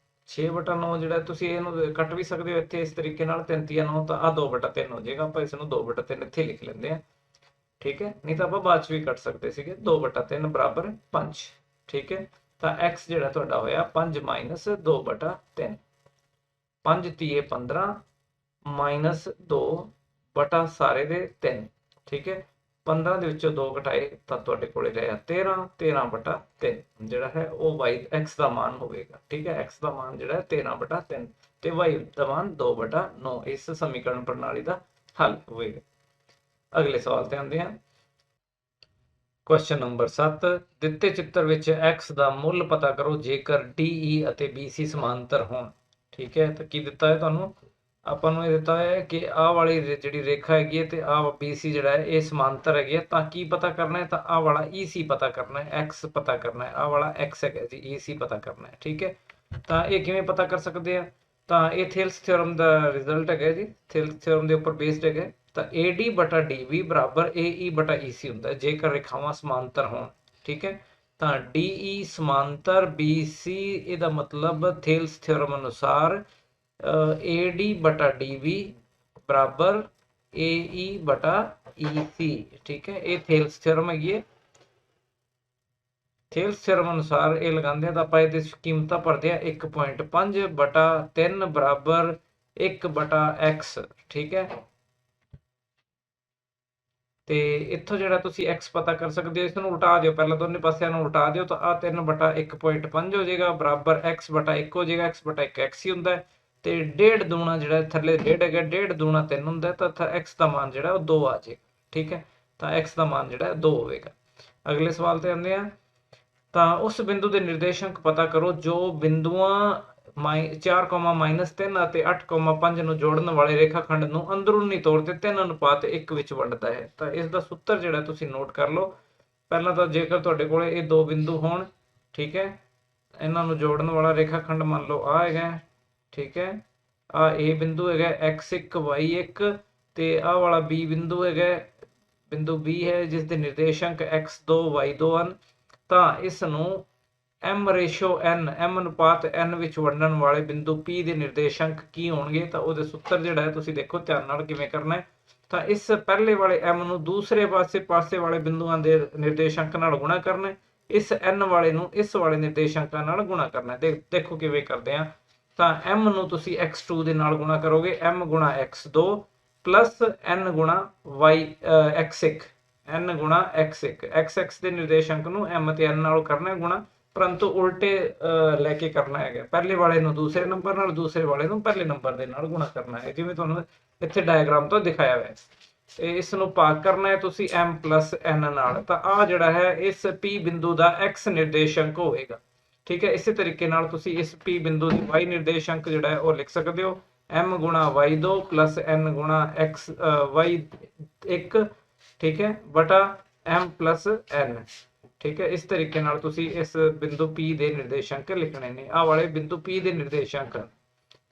6/9 ਜਿਹੜਾ ਤੁਸੀਂ ਇਹਨੂੰ ਕੱਟ ਵੀ ਸਕਦੇ ਹੋ ਇੱਥੇ ਇਸ ਤਰੀਕੇ ਨਾਲ, 3×9 ਤਾਂ ਆ 2/3 ਹੋ ਜਾਏਗਾ। ਆਪਾਂ ਇਸ ਨੂੰ 2/3 ਇੱਥੇ ਲਿਖ ਲੈਂਦੇ ਹਾਂ। ਠੀਕ ਹੈ, ਨਹੀਂ ਤਾਂ ਆਪਾਂ ਬਾਅਦ ਚ ਵੀ ਕੱਟ ਸਕਦੇ ਸੀਗੇ। 2/3 ਬਰਾਬਰ 5। ਠੀਕ ਹੈ, ਤਾਂ x ਜਿਹੜਾ ਤੁਹਾਡਾ ਹੋਇਆ 5 ਮਾਈਨਸ 2/3, 5 ਤੀਏ 15 ਮਾਈਨਸ 2 ਬਟਾ ਸਾਰੇ ਦੇ 3। ਠੀਕ ਹੈ, 15 ਦੇ ਵਿੱਚੋਂ 2 ਘਟਾਏ ਤਾਂ ਤੁਹਾਡੇ ਕੋਲੇ ਰਿਹਾ 13, 13/3 ਜਿਹੜਾ ਹੈ ਉਹ y x ਦਾ ਮਾਨ ਹੋਵੇਗਾ। ਠੀਕ ਹੈ, x ਦਾ ਮਾਨ ਜਿਹੜਾ 13/3 ਤੇ y ਦਾ ਮਾਨ 2/9 ਇਸ ਸਮੀਕਰਨ ਪ੍ਰਣਾਲੀ ਦਾ ਹੱਲ ਹੋਵੇਗਾ। ਅਗਲੇ ਸਵਾਲ ਤੇ ਆਉਂਦੇ ਹਾਂ। ਕੁਐਸਚਨ ਨੰਬਰ 7, ਦਿੱਤੇ ਚਿੱਤਰ ਵਿੱਚ x ਦਾ ਮੁੱਲ ਪਤਾ ਕਰੋ ਜੇਕਰ DE ਅਤੇ BC ਸਮਾਂਤਰ ਹੋਣ। ਠੀਕ ਹੈ, ਤਾਂ ਕੀ ਦਿੱਤਾ ਹੈ ਤੁਹਾਨੂੰ, ਆਪਾਂ ਨੂੰ ਇਹ ਦਿੱਤਾ ਹੈ ਕਿ ਆਹ ਵਾਲੀ ਜਿਹੜੀ ਰੇਖਾ ਹੈਗੀ ਹੈ ਤੇ ਆਹ BC ਜਿਹੜਾ ਹੈ ਇਹ ਸਮਾਂਤਰ ਹੈਗੀ ਹੈ। ਤਾਂ ਕੀ ਪਤਾ ਕਰਨਾ ਹੈ, ਤਾਂ ਆਹ ਵਾਲਾ EC ਪਤਾ ਕਰਨਾ ਹੈ, x ਪਤਾ ਕਰਨਾ ਹੈ, ਆਹ ਵਾਲਾ x ਹੈਗਾ ਜੀ, EC ਪਤਾ ਕਰਨਾ ਹੈ। ਠੀਕ ਹੈ, ਤਾਂ ਇਹ ਕਿਵੇਂ ਪਤਾ ਕਰ ਸਕਦੇ ਆ, ਤਾਂ ਇਹ ਥੇਲਸ ਥਿਓਰਮ ਦਾ ਰਿਜ਼ਲਟ ਹੈਗਾ ਜੀ, ਥੇਲਸ ਥਿਓਰਮ ਦੇ ਉੱਪਰ ਬੇਸਡ ਹੈਗਾ। ਤਾਂ AD ਬਟਾ DB ਬਰਾਬਰ AE ਬਟਾ EC ਹੁੰਦਾ ਜੇਕਰ ਰੇਖਾਵਾਂ ਸਮਾਂਤਰ ਹੋਣ। ਠੀਕ ਹੈ, ਤਾਂ DE ਸਮਾਂਤਰ BC, ਇਹਦਾ ਮਤਲਬ ਥੇਲਸ ਥਿਓਰਮ ਅਨੁਸਾਰ AD ਬਟਾ DB ਬਰਾਬਰ AE ਬਟਾ EC। ਠੀਕ ਹੈ, ਇਹ ਥੇਲਸ ਥਿਓਰਮ ਹੈਗੀ ਹੈ। ਥੇਲਸ ਥਿਓਰਮ ਅਨੁਸਾਰ ਇਹ ਲਗਾਉਂਦੇ ਆ ਤਾਂ ਆਪਾਂ ਇਹਦੇ ਕੀਮਤਾਂ ਭਰਦੇ ਆ 1.5/3 ਬਰਾਬਰ 1/x। ਠੀਕ ਹੈ, ਤੇ ਇੱਥੋਂ ਜਿਹੜਾ ਤੁਸੀਂ x ਪਤਾ ਕਰ ਸਕਦੇ ਹੋ, ਇਸ ਨੂੰ ਉਲਟਾ ਦਿਓ, ਪਹਿਲਾਂ ਦੋਨੇ ਪਾਸਿਆਂ ਨੂੰ ਉਲਟਾ ਦਿਓ ਤਾਂ ਆ 3/1.5 ਹੋ ਜਾਏਗਾ ਬਰਾਬਰ x/1 ਹੋ ਜਾਏਗਾ। x/1 x ਹੀ ਹੁੰਦਾ ਹੈ, ਤੇ 1.5 ਦੂਣਾ ਜਿਹੜਾ ਥੱਲੇ 1.5 ਹੈਗਾ, 1.5 ਦੂਣਾ 3 ਹੁੰਦਾ ਤਾਂ x ਦਾ ਮਾਨ ਜਿਹੜਾ ਉਹ 2 ਆ ਜਾਏਗਾ। ਠੀਕ ਹੈ, ਤਾਂ x ਦਾ ਮਾਨ ਜਿਹੜਾ 2 ਹੋਵੇਗਾ। ਅਗਲੇ ਸਵਾਲ ਤੇ ਆਉਂਦੇ ਆ। ਤਾਂ ਉਸ ਬਿੰਦੂ ਦੇ ਨਿਰਦੇਸ਼ਾਂਕ ਪਤਾ ਕਰੋ ਜੋ ਬਿੰਦੂਆਂ 4,-3 ਅਤੇ 8,5 ਨੂੰ ਜੋੜਨ ਵਾਲੇ ਰੇਖਾਖੰਡ ਨੂੰ ਅੰਦਰੂਨੀ ਤੌਰ ਤੇ 3:1 ਵਿੱਚ ਵੰਡਦਾ ਹੈ। ਤਾਂ ਇਸ ਦਾ ਸੂਤਰ ਜਿਹੜਾ ਤੁਸੀਂ ਨੋਟ ਕਰ ਲਓ। ਪਹਿਲਾਂ ਤਾਂ ਜੇਕਰ ਤੁਹਾਡੇ ਕੋਲੇ ਇਹ ਦੋ ਬਿੰਦੂ ਹੋਣ, ਠੀਕ ਹੈ, ਇਹਨਾਂ ਨੂੰ ਜੋੜਨ ਵਾਲਾ ਰੇਖਾਖੰਡ ਮੰਨ ਲਓ ਆ ਹੈਗਾ। ਠੀਕ ਹੈ, ਆ A ਬਿੰਦੂ ਹੈਗਾ x1 y1 ਤੇ ਆਹ ਵਾਲਾ B ਬਿੰਦੂ ਹੈਗਾ, ਬਿੰਦੂ B ਹੈ ਜਿਸ ਦੇ ਨਿਰਦੇਸ਼ਾਂਕ x2 y2 ਹਨ। ਤਾਂ ਇਸ ਨੂੰ m ਰੇਸ਼ੋ n, m ਅਨੁਪਾਤ n ਵਿੱਚ ਵੰਡਣ ਵਾਲੇ ਬਿੰਦੂ P ਦੇ ਨਿਰਦੇਸ਼ਾਂਕ ਕੀ ਹੋਣਗੇ? ਤਾਂ ਉਹਦੇ ਸੂਤਰ ਜਿਹੜਾ ਹੈ ਤੁਸੀਂ ਦੇਖੋ ਧਿਆਨ ਨਾਲ ਕਿਵੇਂ ਕਰਨਾ ਹੈ। ਤਾਂ ਇਸ ਪਹਿਲੇ ਵਾਲੇ m ਨੂੰ ਦੂਸਰੇ ਪਾਸੇ ਵਾਲੇ ਬਿੰਦੂਆਂ ਦੇ ਨਿਰਦੇਸ਼ਾਂਕ ਨਾਲ ਗੁਣਾ ਕਰਨਾ ਹੈ। ਇਸ n ਵਾਲੇ ਨੂੰ ਇਸ ਵਾਲੇ ਨਿਰਦੇਸ਼ਾਂਕਾਂ ਨਾਲ ਗੁਣਾ ਕਰਨਾ ਹੈ। ਦੇਖੋ ਕਿਵੇਂ ਕਰਦੇ ਆ। ਤਾਂ m ਨੂੰ ਤੁਸੀਂ x2 ਦੇ ਨਾਲ ਗੁਣਾ ਕਰੋਗੇ, m ਗੁਣਾ x2 ਪਲੱਸ n ਗੁਣਾ x1, n ਗੁਣਾ x1, x ਦੇ ਨਿਰਦੇਸ਼ਾਂਕ ਨੂੰ m ਤੇ n ਨਾਲ ਕਰਨਾ ਹੈ ਗੁਣਾ, परंतु उल्टे लेके करना है। पहले वाले ਨੂੰ दूसरे नंबर ਨਾਲ, दूसरे वाले ਨੂੰ पहले नंबर ਦੇ ਨਾਲ ਗੁਣਾ ਕਰਨਾ ਹੈ, ਜਿਵੇਂ ਤੁਹਾਨੂੰ ਇੱਥੇ ਡਾਇਗਰਾਮ ਤੋਂ ਦਿਖਾਇਆ ਹੋਇਆ ਹੈ। ਤੇ ਇਸ ਨੂੰ ਭਾਗ ਕਰਨਾ ਹੈ ਤੁਸੀਂ m + n ਨਾਲ। ਤਾਂ ਆ ਜਿਹੜਾ ਹੈ ਇਸ p ਬਿੰਦੂ ਦਾ x ਨਿਰਦੇਸ਼ਾਂਕ ਹੋਵੇਗਾ। ਠੀਕ ਹੈ, ਇਸੇ ਤਰੀਕੇ ਨਾਲ ਤੁਸੀਂ ਇਸ p ਬਿੰਦੂ ਦੀ y ਨਿਰਦੇਸ਼ਾਂਕ ਜਿਹੜਾ ਹੈ ਉਹ ਲਿਖ ਸਕਦੇ ਹੋ, m ਗੁਣਾ y2 + n ਗੁਣਾ y1, ਠੀਕ ਹੈ, ਬਟਾ m + n। ठीक है, इस तरीके नाल तुसी इस बिंदु P ਦੇ निर्देशांक लिखने ने, आ वाले बिंदु P ਦੇ निर्देशांक।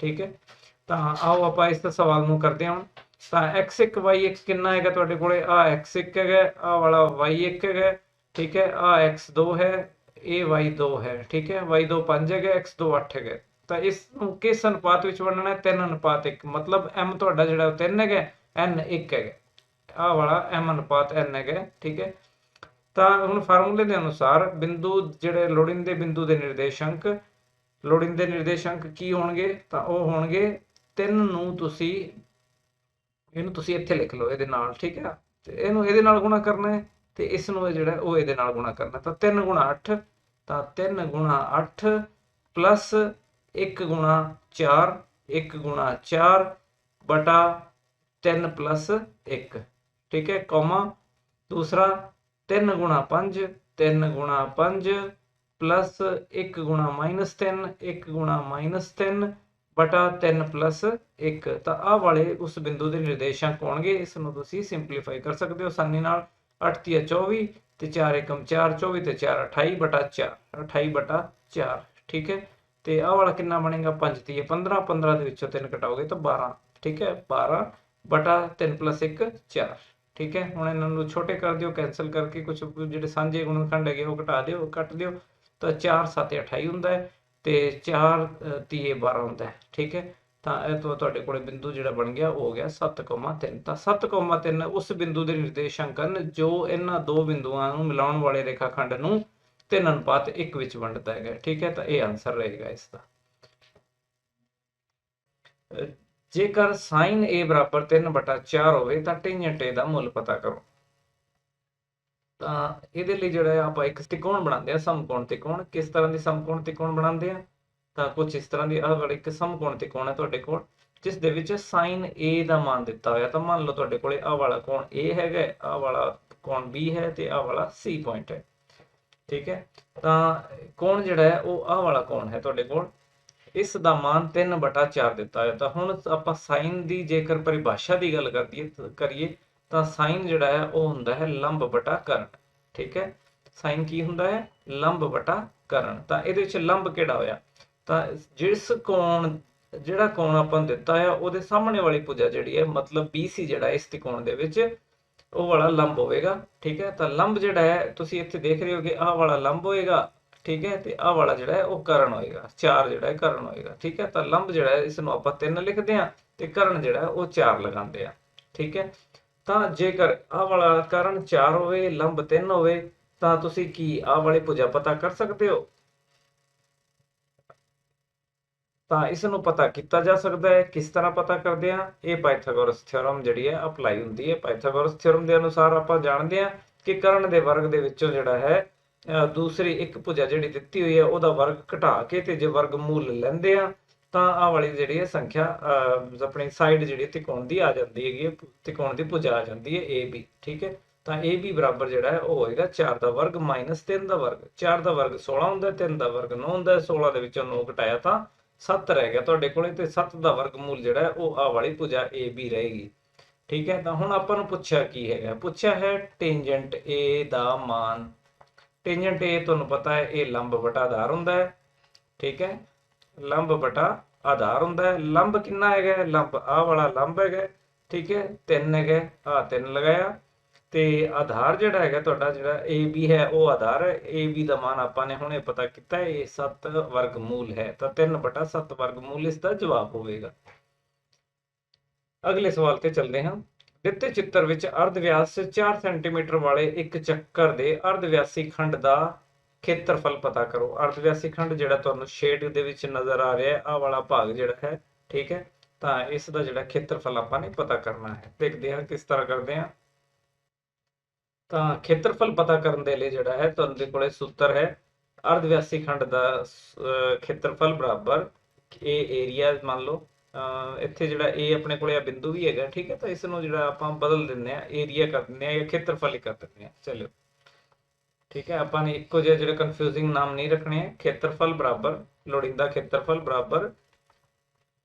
ठीक है, ਤਾਂ आओ ਆਪਾਂ ਇਸ ਸਵਾਲ ਨੂੰ ਕਰਦੇ ਹਾਂ। ਤਾਂ x1 y1 ਕਿੰਨਾ ਹੈਗਾ ਤੁਹਾਡੇ ਕੋਲੇ? ਆ x1 ਹੈਗਾ, ਆ ਵਾਲਾ y1 ਹੈਗਾ, ਠੀਕ ਹੈ, ਆ x2 ਹੈ, ਇਹ y2 ਹੈ, ਠੀਕ ਹੈ, y2 5 ਹੈਗਾ, x2 8 ਹੈਗਾ। ਤਾਂ ਇਸ ਨੂੰ ਕਿਸ ਅਨੁਪਾਤ ਵਿੱਚ ਵੰਡਣਾ ਹੈ? 3:1, ਮਤਲਬ m ਤੁਹਾਡਾ ਜਿਹੜਾ 3 ਹੈਗਾ, n 1 ਹੈਗਾ, ਆ ਵਾਲਾ m ਅਨੁਪਾਤ n ਹੈਗਾ। ਠੀਕ ਹੈ, ਤਾਂ ਹੁਣ ਫਾਰਮੂਲੇ ਦੇ ਅਨੁਸਾਰ ਬਿੰਦੂ ਜਿਹੜੇ ਲੋੜੀਂਦੇ ਬਿੰਦੂ ਦੇ ਨਿਰਦੇਸ਼ਾਂਕ ਕੀ ਹੋਣਗੇ? ਤਾਂ ਉਹ ਹੋਣਗੇ 3 ਨੂੰ ਤੁਸੀਂ ਇਹਨੂੰ ਤੁਸੀਂ ਇੱਥੇ ਲਿਖ ਲਓ ਇਹਦੇ ਨਾਲ। ਠੀਕ ਹੈ, ਤੇ ਇਹਨੂੰ ਇਹਦੇ ਨਾਲ ਗੁਣਾ ਕਰਨਾ ਹੈ ਤੇ ਇਸ ਨੂੰ ਜਿਹੜਾ ਉਹ ਇਹਦੇ ਨਾਲ ਗੁਣਾ ਕਰਨਾ। ਤਾਂ 3 ਗੁਣਾ 8, ਤਾਂ 3 ਗੁਣਾ 8 ਪਲੱਸ 1 ਗੁਣਾ 4, 1 ਗੁਣਾ 4 ਬਟਾ 3 ਪਲੱਸ 1। ਠੀਕ ਹੈ, ਕੌਮਾ दूसरा 3 गुणा 5, 3 गुणा 5 प्लस 1 गुणा -3, 1 गुणा -3 बटा 3 प्लस 1। ਤਾਂ ਆਹ ਵਾਲੇ ਉਸ ਬਿੰਦੂ ਦੇ ਨਿਰਦੇਸ਼ਾਂਕ ਹੋਣਗੇ। ਇਸ ਨੂੰ ਤੁਸੀਂ ਸਿੰਪਲੀਫਾਈ ਕਰ ਸਕਦੇ ਹੋ ਆਸਾਨੀ ਨਾਲ। 8 × 24 ਤੇ 4 × 4, 24 ਤੇ 4 28 ਬਟਾ 4, 28 ਬਟਾ 4। ਠੀਕ ਹੈ, ਤੇ ਆਹ ਵਾਲਾ ਕਿੰਨਾ ਬਣੇਗਾ? 5 × 15, 15 ਦੇ ਵਿੱਚੋਂ 3 ਘਟਾਓਗੇ ਤਾਂ 12। ਠੀਕ ਹੈ, 12 ਬਟਾ 3 + 1 4। ठीक है, ਹੁਣ ਇਹਨਾਂ ਨੂੰ ਛੋਟੇ ਕਰ ਦਿਓ ਕੈਂਸਲ ਕਰਕੇ, ਕੁਝ ਜਿਹੜੇ ਸਾਂਝੇ ਗੁਣਨਖੰਡ ਹੈਗੇ ਉਹ ਘਟਾ ਦਿਓ, ਕੱਟ ਦਿਓ। ਤਾਂ 4 × 7 = 28 ਹੁੰਦਾ ਹੈ ਤੇ 4 × 3 = 12 ਹੁੰਦਾ ਹੈ। ਠੀਕ ਹੈ, ਤਾਂ ਇਹ ਤੋਂ ਤੁਹਾਡੇ ਕੋਲੇ ਬਿੰਦੂ ਜਿਹੜਾ ਬਣ ਗਿਆ ਉਹ ਹੋ ਗਿਆ 7,3। ਤਾਂ 7,3 ਉਸ ਬਿੰਦੂ ਦੇ ਨਿਰਦੇਸ਼ਾਂਕ ਹਨ ਜੋ ਇਹਨਾਂ ਦੋ ਬਿੰਦੂਆਂ ਨੂੰ ਮਿਲਾਉਣ ਵਾਲੇ ਰੇਖਾਖੰਡ ਨੂੰ 3:1 ਵਿੱਚ ਵੰਡਦਾ ਹੈਗਾ। ਠੀਕ ਹੈ, ਤਾਂ ਇਹ ਆਨਸਰ ਰਹੇਗਾ ਇਸ ਦਾ। ਜੇਕਰ sin a ਬਰਾਬਰ 3/4 ਹੋਵੇ ਤਾਂ ਟੈਂਜੈਂਟ a ਦਾ ਮੁੱਲ ਪਤਾ ਕਰੋ। ਤਾਂ ਇਹਦੇ ਲਈ ਜਿਹੜਾ ਆਪਾਂ ਇੱਕ ਤਿਕੋਣ ਬਣਾਉਂਦੇ ਆ, ਸਮਕੋਣ ਤਿਕੋਣ। ਕਿਸ ਤਰ੍ਹਾਂ ਦੀ ਸਮਕੋਣ ਤਿਕੋਣ ਬਣਾਉਂਦੇ ਆ? ਤਾਂ ਕੁਝ ਇਸ ਤਰ੍ਹਾਂ ਦੀ ਆਹ ਵਾਲੀ ਇੱਕ ਸਮਕੋਣ ਤਿਕੋਣ ਹੈ ਤੁਹਾਡੇ ਕੋਲ, ਜਿਸ ਦੇ ਵਿੱਚ sin a ਦਾ ਮਾਨ ਦਿੱਤਾ ਹੋਇਆ। ਤਾਂ ਮੰਨ ਲਓ ਤੁਹਾਡੇ ਕੋਲੇ ਆਹ ਵਾਲਾ ਕੋਣ a ਹੈਗਾ, ਆਹ ਵਾਲਾ ਕੋਣ b ਹੈ ਤੇ ਆਹ ਵਾਲਾ c ਪੁਆਇੰਟ ਹੈ। ਠੀਕ ਹੈ, ਤਾਂ ਕੋਣ ਜਿਹੜਾ ਹੈ ਉਹ ਆਹ ਵਾਲਾ ਕੋਣ ਹੈ ਤੁਹਾਡੇ ਕੋਲ, ਇਸ ਦਾ ਮਾਨ 3/4 ਦਿੱਤਾ ਹੈ। ਤਾਂ ਹੁਣ ਆਪਾਂ ਸਾਈਨ ਦੀ ਜੇਕਰ ਪਰਿਭਾਸ਼ਾ ਦੀ ਗੱਲ ਕਰੀਏ ਤਾਂ ਸਾਈਨ ਜਿਹੜਾ ਹੈ ਉਹ ਹੁੰਦਾ ਹੈ ਲੰਬ ਬਟਾ ਕਰਨ। ਠੀਕ ਹੈ, ਸਾਈਨ ਕੀ ਹੁੰਦਾ ਹੈ? ਲੰਬ ਬਟਾ ਕਰਨ। ਤਾਂ ਇਹਦੇ ਵਿੱਚ ਲੰਬ ਕਿਹੜਾ ਹੋਇਆ? ਤਾਂ ਜਿਹੜਾ ਕੋਣ ਆਪਾਂ ਨੂੰ ਦਿੱਤਾ ਹੈ ਉਹਦੇ ਸਾਹਮਣੇ ਵਾਲੀ ਭੁਜਾ ਜਿਹੜੀ ਹੈ, ਮਤਲਬ BC ਜਿਹੜਾ ਇਸ ਤਿਕੋਣ ਦੇ ਵਿੱਚ, ਉਹ ਵਾਲਾ ਲੰਬ ਹੋਵੇਗਾ। ਠੀਕ ਹੈ, ਤਾਂ ਲੰਬ ਜਿਹੜਾ ਹੈ ਤੁਸੀਂ ਇੱਥੇ ਦੇਖ ਰਹੇ ਹੋ ਕਿ ਆਹ ਵਾਲਾ ਲੰਬ ਹੋਏਗਾ। ਠੀਕ ਹੈ, ਤੇ ਆਹ ਵਾਲਾ ਜਿਹੜਾ ਹੈ ਉਹ ਕਰਨ ਹੋਏਗਾ, 4 ਜਿਹੜਾ ਹੈ ਕਰਨ ਹੋਏਗਾ। ਠੀਕ ਹੈ, ਤਾਂ ਲੰਬ ਜਿਹੜਾ ਹੈ ਇਸ ਨੂੰ ਆਪਾਂ 3 ਲਿਖਦੇ ਹਾਂ ਤੇ ਕਰਨ ਜਿਹੜਾ ਉਹ 4 ਲਗਾਉਂਦੇ ਆ। ਠੀਕ ਹੈ, ਤਾਂ ਜੇਕਰ ਆਹ ਵਾਲਾ ਕਰਨ 4 ਹੋਵੇ, ਲੰਬ 3 ਹੋਵੇ, ਤਾਂ ਤੁਸੀਂ ਕੀ ਆਹ ਵਾਲੀ ਭੁਜਾ ਪਤਾ ਕਰ ਸਕਦੇ ਹੋ? ਤਾਂ ਇਸ ਨੂੰ ਪਤਾ ਕੀਤਾ ਜਾ ਸਕਦਾ ਹੈ। ਕਿਸ ਤਰ੍ਹਾਂ ਪਤਾ ਕਰਦੇ ਆ? ਇਹ ਪਾਇਥਾਗੋਰਸ ਥਿਓਰਮ ਜਿਹੜੀ ਹੈ ਅਪਲਾਈ ਹੁੰਦੀ ਹੈ। ਪਾਇਥਾਗੋਰਸ ਥਿਓਰਮ ਦੇ ਅਨੁਸਾਰ ਆਪਾਂ ਜਾਣਦੇ ਹਾਂ ਕਿ ਕਰਨ ਦੇ ਵਰਗ ਦੇ ਵਿੱਚੋਂ ਜਿਹੜਾ ਹੈ ਦੂਸਰੀ ਇੱਕ ਭੁਜਾ ਜਿਹੜੀ ਦਿੱਤੀ ਹੋਈ ਹੈ ਉਹਦਾ ਵਰਗ ਘਟਾ ਕੇ ਤੇ ਜੇ ਵਰਗ ਮੂਲ ਲੈਂਦੇ ਆ ਤਾਂ ਆਹ ਵਾਲੀ ਜਿਹੜੀ ਹੈ ਸੰਖਿਆ ਆਪਣੀ ਸਾਈਡ ਜਿਹੜੀ ਤਿਕੋਣ ਦੀ ਆ ਜਾਂਦੀ ਹੈਗੀ, ਤਿਕੋਣ ਦੀ ਭੁਜਾ ਆ ਜਾਂਦੀ ਹੈ AB। ਠੀਕ ਹੈ, ਤਾਂ AB ਬਰਾਬਰ ਜਿਹੜਾ ਹੈ ਉਹ ਹੋਏਗਾ 4 ਦਾ ਵਰਗ -3 ਦਾ ਵਰਗ। 4 ਦਾ ਵਰਗ 16 ਹੁੰਦਾ, 3 ਦਾ ਵਰਗ 9 ਹੁੰਦਾ, 16 ਦੇ ਵਿੱਚੋਂ 9 ਘਟਾਇਆ ਤਾਂ 7 ਰਹਿ ਗਿਆ ਤੁਹਾਡੇ ਕੋਲੇ, ਤੇ 7 ਦਾ ਵਰਗ ਮੂਲ ਜਿਹੜਾ ਹੈ ਉਹ ਆਹ ਵਾਲੀ ਭੁਜਾ AB ਰਹੇਗੀ। ਠੀਕ ਹੈ, ਤਾਂ ਹੁਣ ਆਪਾਂ ਨੂੰ ਪੁੱਛਿਆ ਕੀ ਹੈਗਾ? ਪੁੱਛਿਆ ਹੈ ਟੈਂਜੈਂਟ A ਦਾ ਮਾਨ। ਟੈਂਜੈਂਟ A ਤੁਹਾਨੂੰ ਪਤਾ ਹੈ ਇਹ ਲੰਬ ਬਟਾ ਆਧਾਰ ਹੁੰਦਾ ਹੈ। ਠੀਕ ਹੈ, ਲੰਬ ਬਟਾ ਆਧਾਰ ਹੁੰਦਾ ਹੈ। ਲੰਬ ਕਿੰਨਾ ਹੈਗਾ? ਲੰਬ ਆਹ ਵਾਲਾ ਲੰਬ ਹੈਗਾ। ਠੀਕ ਹੈ, 3 ਹੈਗਾ, ਆਹ 3 ਲਗਾਇਆ ਤੇ ਆਧਾਰ ਜਿਹੜਾ ਹੈਗਾ ਤੁਹਾਡਾ, ਜਿਹੜਾ ਏ ਬੀ ਹੈ ਉਹ ਆਧਾਰ ਹੈ। ਏ ਬੀ ਦਾ ਮਾਨ ਆਪਾਂ ਨੇ ਹੁਣੇ ਪਤਾ ਕੀਤਾ, ਇਹ 7 ਵਰਗਮੂਲ ਹੈ, ਤਾਂ 3/7 ਵਰਗਮੂਲ ਇਸ ਦਾ ਜਵਾਬ ਹੋਵੇਗਾ। ਅਗਲੇ ਸਵਾਲ ਤੇ ਚੱਲਦੇ ਹਾਂ। ਦਿੱਤੇ ਚਿੱਤਰ ਵਿੱਚ ਅਰਧ ਵਿਆਸ 4 ਸੈਂਟੀਮੀਟਰ ਵਾਲੇ ਇੱਕ ਚੱਕਰ ਦੇ ਅਰਧ ਵਿਆਸੀ ਖੰਡ ਦਾ ਖੇਤਰਫਲ ਪਤਾ ਕਰੋ। ਅਰਧ ਵਿਆਸੀ ਖੰਡ ਜਿਹੜਾ ਤੁਹਾਨੂੰ ਸ਼ੇਡ ਦੇ ਵਿੱਚ ਨਜ਼ਰ ਆ ਰਿਹਾ ਹੈ, ਆਹ ਵਾਲਾ ਭਾਗ ਜਿਹੜਾ ਹੈ, ਠੀਕ ਹੈ, ਤਾਂ ਇਸ ਦਾ ਜਿਹੜਾ ਖੇਤਰਫਲ ਆਪਾਂ ਨੇ ਪਤਾ ਕਰਨਾ ਹੈ। ਦੇਖਦੇ ਹਾਂ ਕਿਸ ਤਰ੍ਹਾਂ ਕਰਦੇ ਹਾਂ। ਤਾਂ ਖੇਤਰਫਲ ਪਤਾ ਕਰਨ ਦੇ ਲਈ ਜਿਹੜਾ ਹੈ ਤੁਹਾਡੇ ਕੋਲੇ ਸੂਤਰ ਹੈ, ਅਰਧ ਵਿਆਸੀ ਖੰਡ ਦਾ ਖੇਤਰਫਲ ਬਰਾਬਰ ਇਹ ਏਰੀਆ ਮੰਨ ਲਓ, ਇੱਥੇ ਜਿਹੜਾ ਇਹ ਆਪਣੇ ਕੋਲੇ ਆ ਬਿੰਦੂ ਵੀ ਹੈਗਾ, ਠੀਕ ਹੈ, ਤਾਂ ਇਸ ਨੂੰ ਜਿਹੜਾ ਆਪਾਂ ਬਦਲ ਦਿੰਦੇ ਆ, ਏਰੀਆ ਕਰ ਦਿੰਦੇ ਆ ਜਾਂ ਖੇਤਰਫਲ ਹੀ ਕਰ ਦਿੰਦੇ ਆ। ਚਲੋ ਠੀਕ ਹੈ, ਆਪਾਂ ਨੇ ਇੱਕੋ ਜਿਹੇ ਜਿਹੜੇ ਕਨਫਿਊਜ਼ਿੰਗ ਨਾਮ ਨਹੀਂ ਰੱਖਣੇ ਆ। ਖੇਤਰਫਲ ਬਰਾਬਰ ਲੋੜੀਂਦਾ ਖੇਤਰਫਲ ਬਰਾਬਰ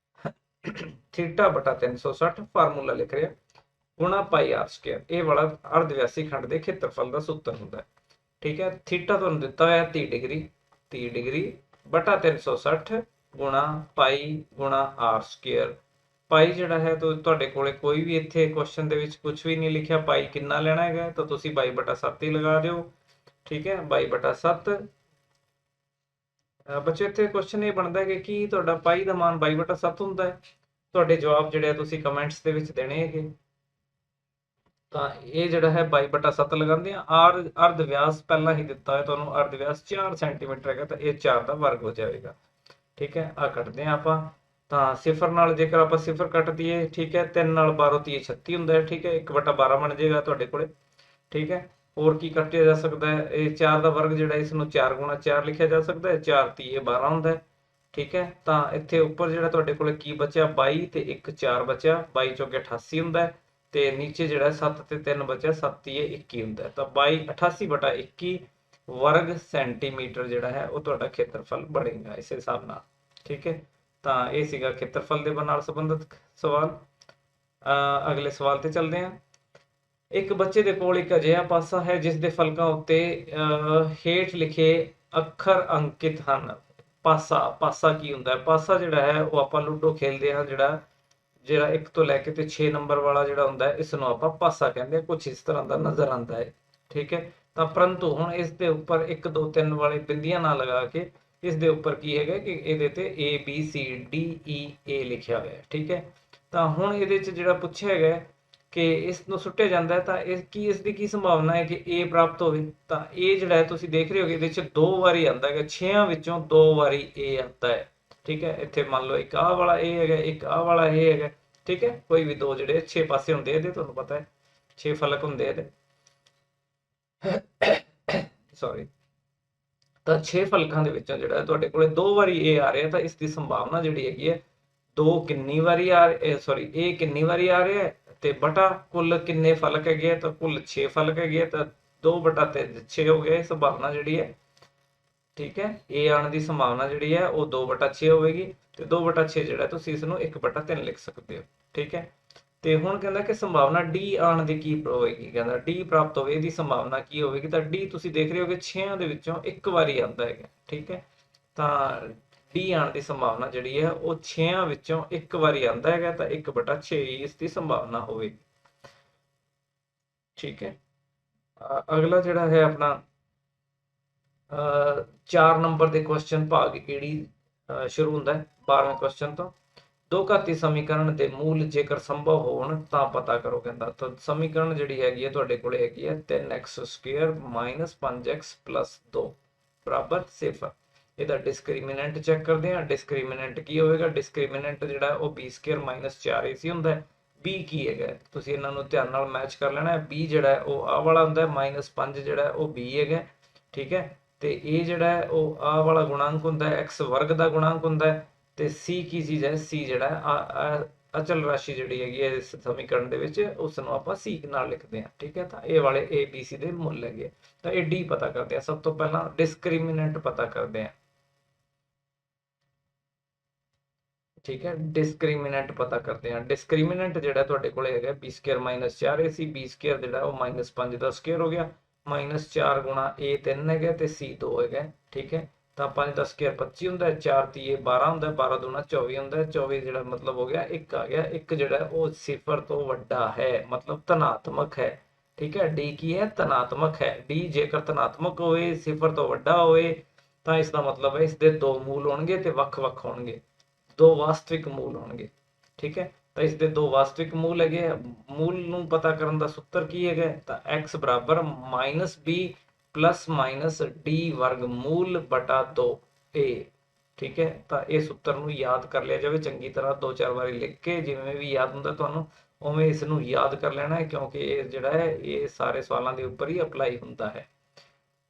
θ/360 ਫਾਰਮੂਲਾ ਲਿਖ ਰਿਹਾ ਗੁਣਾ ਪਾਈ ਆਰ ਸਕੁਅਰ, ਇਹ ਵਾਲਾ ਅਰਧ ਵਿਆਸੀ ਖੰਡ ਦੇ ਖੇਤਰਫਲ ਦਾ ਸੂਤਰ ਹੁੰਦਾ ਹੈ। ਠੀਕ ਹੈ, ਥੀਟਾ ਤੁਹਾਨੂੰ ਦਿੱਤਾ ਹੋਇਆ 30 ਡਿਗਰੀ ਬਟਾ 360 ਗੁਣਾ ਪਾਈ ਗੁਣਾ ਆਰ ਸਕੁਅਰ। ਪਾਈ ਜਿਹੜਾ ਹੈ ਤੁਹਾਡੇ ਕੋਲੇ ਕੋਈ ਵੀ ਇੱਥੇ ਕੁਐਸਚਨ ਦੇ ਵਿੱਚ ਕੁਝ ਵੀ ਨਹੀਂ ਲਿਖਿਆ, ਪਾਈ ਕਿੰਨਾ ਲੈਣਾ ਹੈਗਾ ਤਾਂ ਤੁਸੀਂ 22/7 ਹੀ ਲਗਾ ਦਿਓ। ਠੀਕ ਹੈ, 22/7। ਬੱਚੇ ਇੱਥੇ ਕੁਐਸਚਨ ਇਹ ਬਣਦਾ ਹੈ ਕਿ ਤੁਹਾਡਾ ਪਾਈ ਦਾ ਮਾਨ 22/7 ਹੁੰਦਾ ਹੈ। ਤੁਹਾਡੇ ਜਵਾਬ ਜਿਹੜੇ ਆ ਤੁਸੀਂ ਕਮੈਂਟਸ ਦੇ ਵਿੱਚ ਦੇਣੇ ਹੈਗੇ। ਤਾਂ ਇਹ ਜਿਹੜਾ ਹੈ 22/7 ਲਗਾਉਂਦੇ ਆ। ਅਰਧ ਵਿਆਸ ਪਹਿਲਾਂ ਹੀ ਦਿੱਤਾ ਹੈ ਤੁਹਾਨੂੰ, ਅਰਧ ਵਿਆਸ 4 ਸੈਂਟੀਮੀਟਰ ਹੈਗਾ, ਤਾਂ ਇਹ 4 ਦਾ ਵਰਗ ਹੋ ਜਾਵੇਗਾ। ਠੀਕ ਹੈ, ਆ ਕੱਟਦੇ ਆ ਆਪਾਂ। ਤਾਂ ਸਿਫਰ ਨਾਲ ਜੇਕਰ ਆਪਾਂ ਸਿਫਰ ਕੱਟ ਦਈਏ, ਠੀਕ ਹੈ, 3 ਨਾਲ 12 30 36 ਹੁੰਦਾ ਹੈ। ਠੀਕ ਹੈ, 1/12 ਬਣ ਜਾਏਗਾ ਤੁਹਾਡੇ ਕੋਲੇ। ਠੀਕ ਹੈ, ਹੋਰ ਕੀ ਕੱਟਿਆ ਜਾ ਸਕਦਾ ਹੈ? ਇਹ 4 ਦਾ ਵਰਗ ਜਿਹੜਾ ਇਸ ਨੂੰ 4 ਗੁਣਾ 4 ਲਿਖਿਆ ਜਾ ਸਕਦਾ ਹੈ। 4 30 12 ਹੁੰਦਾ ਹੈ। ਠੀਕ ਹੈ, ਤਾਂ ਇੱਥੇ ਉੱਪਰ ਜਿਹੜਾ ਤੁਹਾਡੇ ਕੋਲੇ ਕੀ ਬਚਿਆ, 22 ਤੇ 1 4 ਬਚਿਆ, 22 ਚੌਕੇ 88 ਹੁੰਦਾ ਹੈ, ਤੇ ਨੀਚੇ ਜਿਹੜਾ 7 ਤੇ 3 ਬਚਿਆ, 7 30 21 ਹੁੰਦਾ ਹੈ। ਤਾਂ 88/21 ਵਰਗ ਸੈਂਟੀਮੀਟਰ ਜਿਹੜਾ ਹੈ ਉਹ ਤੁਹਾਡਾ ਖੇਤਰਫਲ ਬਣੇਗਾ ਇਸ ਹਿਸਾਬ ਨਾਲ। ਠੀਕ ਹੈ, ਤਾਂ ਇਹ ਸੀਗਾ ਖੇਤਰਫਲ ਦੇ ਨਾਲ ਸੰਬੰਧਿਤ ਸਵਾਲ। ਅਗਲੇ ਸਵਾਲ ਤੇ ਚੱਲਦੇ ਹਾਂ। ਇੱਕ ਬੱਚੇ ਦੇ ਕੋਲ ਇੱਕ ਅਜਿਹਾ ਪਾਸਾ ਹੈ ਜਿਸ ਦੇ ਫਲਕਾਂ ਉੱਤੇ ਹੇਠ ਲਿਖੇ ਅੱਖਰ ਅੰਕਿਤ ਹਨ। ਪਾਸਾ ਕੀ ਹੁੰਦਾ ਹੈ? ਪਾਸਾ ਜਿਹੜਾ ਹੈ ਉਹ ਆਪਾਂ ਲੂਡੋ ਖੇਲਦੇ ਹਾਂ, ਜਿਹੜਾ 1 ਤੋਂ ਲੈ ਕੇ ਤੇ 6 ਨੰਬਰ ਵਾਲਾ ਜਿਹੜਾ ਹੁੰਦਾ ਹੈ, ਇਸ ਨੂੰ ਆਪਾਂ ਪਾਸਾ ਕਹਿੰਦੇ ਆ। ਕੁਝ ਇਸ ਤਰ੍ਹਾਂ ਦਾ ਨਜ਼ਰ ਆਉਂਦਾ ਹੈ। ਠੀਕ ਹੈ, ਤਾਂ ਪਰੰਤੂ ਹੁਣ ਇਸ ਦੇ ਉੱਪਰ 1 2 3 ਵਾਲੇ ਬਿੰਦੀਆਂ ਨਾ ਲਗਾ ਕੇ ਇਸ ਦੇ ਉੱਪਰ ਕੀ ਹੈਗਾ ਕਿ ਇਹਦੇ ਤੇ ABCDEA ਲਿਖਿਆ ਹੋਇਆ ਹੈ। ਠੀਕ ਹੈ, ਤਾਂ ਹੁਣ ਇਹਦੇ 'ਚ ਜਿਹੜਾ ਪੁੱਛਿਆ ਹੈਗਾ ਕਿ ਇਸ ਨੂੰ ਸੁੱਟਿਆ ਜਾਂਦਾ ਹੈ, ਤਾਂ ਇਸ ਦੀ ਕੀ ਸੰਭਾਵਨਾ ਹੈ ਕਿ A ਪ੍ਰਾਪਤ ਹੋਵੇ? ਤਾਂ ਇਹ ਜਿਹੜਾ ਹੈ ਤੁਸੀਂ ਦੇਖ ਰਹੇ ਹੋ ਕਿ ਇਹਦੇ 'ਚ 2 ਵਾਰੀ ਆਉਂਦਾ ਹੈਗਾ, 6 ਵਿੱਚੋਂ 2 ਵਾਰੀ A ਆਉਂਦਾ ਹੈ। ਠੀਕ ਹੈ, ਇੱਥੇ ਮੰਨ ਲਓ ਇੱਕ ਆਹ ਵਾਲਾ A ਹੈਗਾ, ਇੱਕ ਆਹ ਵਾਲਾ A ਹੈਗਾ। ਠੀਕ ਹੈ, ਕੋਈ ਵੀ 2 ਜਿਹੜੇ 6 ਪਾਸੇ ਹੁੰਦੇ ਇਹਦੇ, ਤੁਹਾਨੂੰ ਪਤਾ ਹੈ 6 ਫਲਕ ਹੁੰਦੇ ਇਹਦੇ। ਸੌਰੀ, ਤਾਂ 6 ਫਲਕਾਂ ਦੇ ਵਿੱਚੋਂ ਜਿਹੜਾ ਤੁਹਾਡੇ ਕੋਲੇ 2 ਵਾਰੀ A ਆ ਰਿਹਾ, ਤਾਂ ਇਸ ਦੀ ਸੰਭਾਵਨਾ ਜਿਹੜੀ ਹੈਗੀ ਹੈ 2 ਕਿੰਨੀ ਵਾਰੀ ਆ ਸੌਰੀ A ਕਿੰਨੀ ਵਾਰੀ ਆ ਰਿਹਾ ਹੈ, ਤੇ ਬਟਾ ਕੁੱਲ ਕਿੰਨੇ ਫਲਕ ਹੈਗੇ ਆ, ਤਾਂ ਕੁੱਲ 6 ਫਲਕ ਹੈਗੇ ਆ, ਤਾਂ 2/3 6 ਹੋ ਗਿਆ ਸੰਭਾਵਨਾ ਜਿਹੜੀ ਹੈ। ਠੀਕ ਹੈ, A ਆਉਣ ਦੀ ਸੰਭਾਵਨਾ ਜਿਹੜੀ ਹੈ ਉਹ 2/6 ਹੋਵੇਗੀ, ਤੇ 2/6 ਜਿਹੜਾ ਤੁਸੀਂ ਇਸ ਨੂੰ 1/3 ਲਿਖ ਸਕਦੇ ਹੋ। ਠੀਕ ਹੈ, ਤੇ ਹੁਣ ਕਹਿੰਦਾ ਕਿ ਸੰਭਾਵਨਾ D ਆਉਣ ਦੀ ਕੀ ਹੋਵੇਗੀ? ਕਹਿੰਦਾ D ਪ੍ਰਾਪਤ ਹੋਵੇ, ਇਹਦੀ ਸੰਭਾਵਨਾ ਕੀ ਹੋਵੇਗੀ? ਤਾਂ D ਤੁਸੀਂ ਦੇਖ ਰਹੇ ਹੋ ਕਿ 6 ਦੇ ਵਿੱਚੋਂ 1 ਵਾਰੀ ਆਉਂਦਾ ਹੈਗਾ। ਠੀਕ ਹੈ, ਤਾਂ D ਆਉਣ ਦੀ ਸੰਭਾਵਨਾ ਜਿਹੜੀ ਹੈ ਉਹ 6 ਵਿੱਚੋਂ 1 ਵਾਰੀ ਆਉਂਦਾ ਹੈਗਾ, ਤਾਂ 1/6 ਇਸ ਦੀ ਸੰਭਾਵਨਾ ਹੋਵੇਗੀ। ਠੀਕ ਹੈ, ਅਗਲਾ ਜਿਹੜਾ ਹੈ ਆਪਣਾ 4 ਨੰਬਰ ਦੇ ਕੁਐਸਚਨ ਭਾਗ ਈੜੀ ਸ਼ੁਰੂ ਹੁੰਦਾ ਹੈ 12ਵੇਂ ਕੁਐਸਚਨ ਤੋਂ। ਦੋ ਘਾਤੀ ਸਮੀਕਰਨ ਦੇ ਮੂਲ ਜੇਕਰ ਸੰਭਵ ਹੋਣ ਤਾਂ ਪਤਾ ਕਰੋ। ਕਹਿੰਦਾ ਤਾਂ ਸਮੀਕਰਨ ਜਿਹੜੀ ਹੈਗੀ ਹੈ ਤੁਹਾਡੇ ਕੋਲੇ ਹੈਗੀ ਹੈ 3x² - 5x + 2 ਬਰਾਬਰ 0। ਇਹਦਾ ਡਿਸਕ੍ਰਿਮੀਨੈਂਟ ਚੈੱਕ ਕਰਦੇ ਹਾਂ। ਡਿਸਕ੍ਰਿਮੀਨੈਂਟ ਕੀ ਹੋਵੇਗਾ? ਡਿਸਕ੍ਰਿਮੀਨੈਂਟ ਜਿਹੜਾ ਉਹ b² - 4ac ਹੁੰਦਾ ਹੈ। b ਕੀ ਹੈਗਾ ਤੁਸੀਂ ਇਹਨਾਂ ਨੂੰ ਧਿਆਨ ਨਾਲ ਮੈਚ ਕਰ ਲੈਣਾ ਹੈ। b ਜਿਹੜਾ ਹੈ ਉਹ ਆਹ ਵਾਲਾ ਹੁੰਦਾ ਹੈ, -5 ਜਿਹੜਾ ਹੈ ਉਹ b ਹੈਗਾ। ਠੀਕ ਹੈ, ਤੇ ਇਹ ਜਿਹੜਾ ਹੈ ਉਹ ਆਹ ਵਾਲਾ ਗੁਣਾਂਕ ਹੁੰਦਾ ਹੈ, x ਵਰਗ ਦਾ ਗੁਣਾਂਕ ਹੁੰਦਾ ਹੈ। ਤੇ c ਕੀ ਚੀਜ਼ ਹੈ? c ਜਿਹੜਾ ਅਚਲ ਰਾਸ਼ੀ ਜਿਹੜੀ ਹੈਗੀ ਹੈ ਇਸ ਸਮੀਕਰਨ ਦੇ ਵਿੱਚ, ਉਸ ਨੂੰ ਆਪਾਂ c ਨਾਲ ਲਿਖਦੇ ਹਾਂ। ਠੀਕ ਹੈ, ਤਾਂ ਇਹ ਵਾਲੇ a b c ਦੇ ਮੁੱਲ ਹੈਗੇ। ਤਾਂ ਇਹ d ਪਤਾ ਕਰਦੇ ਆ। ਸਭ ਤੋਂ ਪਹਿਲਾਂ ਡਿਸਕ੍ਰਿਮੀਨੈਂਟ ਪਤਾ ਕਰਦੇ ਆ। ਠੀਕ ਹੈ, ਡਿਸਕ੍ਰਿਮੀਨੈਂਟ ਪਤਾ ਕਰਦੇ ਹਾਂ। ਡਿਸਕ੍ਰਿਮੀਨੈਂਟ ਜਿਹੜਾ ਤੁਹਾਡੇ ਕੋਲੇ ਹੈਗਾ b² - 4ac, b² ਜਿਹੜਾ ਉਹ -5 ਦਾ ਸਕੁਅਰ ਹੋ ਗਿਆ, -4 ਗੁਣਾ a 3 ਹੈਗਾ ਤੇ c 2 ਹੈਗਾ। ਠੀਕ ਹੈ, ਤਾਂ 5 ਦਾ ਸਕੁਅਰ 25 ਹੁੰਦਾ ਹੈ, 4 30 12 ਹੁੰਦਾ, 12 ਦੂਣਾ 24 ਹੁੰਦਾ, 24 ਜਿਹੜਾ ਮਤਲਬ ਹੋ ਗਿਆ 1 ਆ ਗਿਆ। 1 ਜਿਹੜਾ ਉਹ 0 ਤੋਂ ਵੱਡਾ ਹੈ, ਮਤਲਬ ਧਨਾਤਮਕ ਹੈ। ठीक है। डी की है धनात्मक है, डी जेकर धनात्मक होवे, 0 ਤੋਂ ਵੱਡਾ ਹੋਵੇ ਤਾਂ ਇਸ ਦਾ ਮਤਲਬ ਹੈ ਇਸ ਦੇ ਦੋ ਮੂਲ ਹੋਣਗੇ ਤੇ ਵੱਖ-ਵੱਖ ਹੋਣਗੇ, ਦੋ ਵਾਸਤਵਿਕ ਮੂਲ ਹੋਣਗੇ। ਠੀਕ ਹੈ, ਤਾਂ ਇਸ ਦੇ ਦੋ ਵਾਸਤਵਿਕ ਮੂਲ ਹੈਗੇ ਆ। ਮੂਲ ਨੂੰ ਪਤਾ ਕਰਨ ਦਾ ਸੂਤਰ ਕੀ ਹੈਗਾ, ਤਾਂ x ਬਰਾਬਰ -b plus minus d ਵਰਗਮੂਲ ਬਟਾ 2a। ਠੀਕ ਹੈ, ਤਾਂ ਇਹ ਸੂਤਰ ਨੂੰ ਯਾਦ ਕਰ ਲਿਆ ਜਾਵੇ ਚੰਗੀ ਤਰ੍ਹਾਂ, 2-4 ਵਾਰੀ ਲਿਖ ਕੇ, ਜਿਵੇਂ ਵੀ ਯਾਦ ਹੁੰਦਾ ਤੁਹਾਨੂੰ ਉਵੇਂ ਇਸ ਨੂੰ ਯਾਦ ਕਰ ਲੈਣਾ ਹੈ, ਕਿਉਂਕਿ ਇਹ ਜਿਹੜਾ ਹੈ ਇਹ ਸਾਰੇ ਸਵਾਲਾਂ ਦੇ ਉੱਪਰ ਹੀ ਅਪਲਾਈ ਹੁੰਦਾ ਹੈ।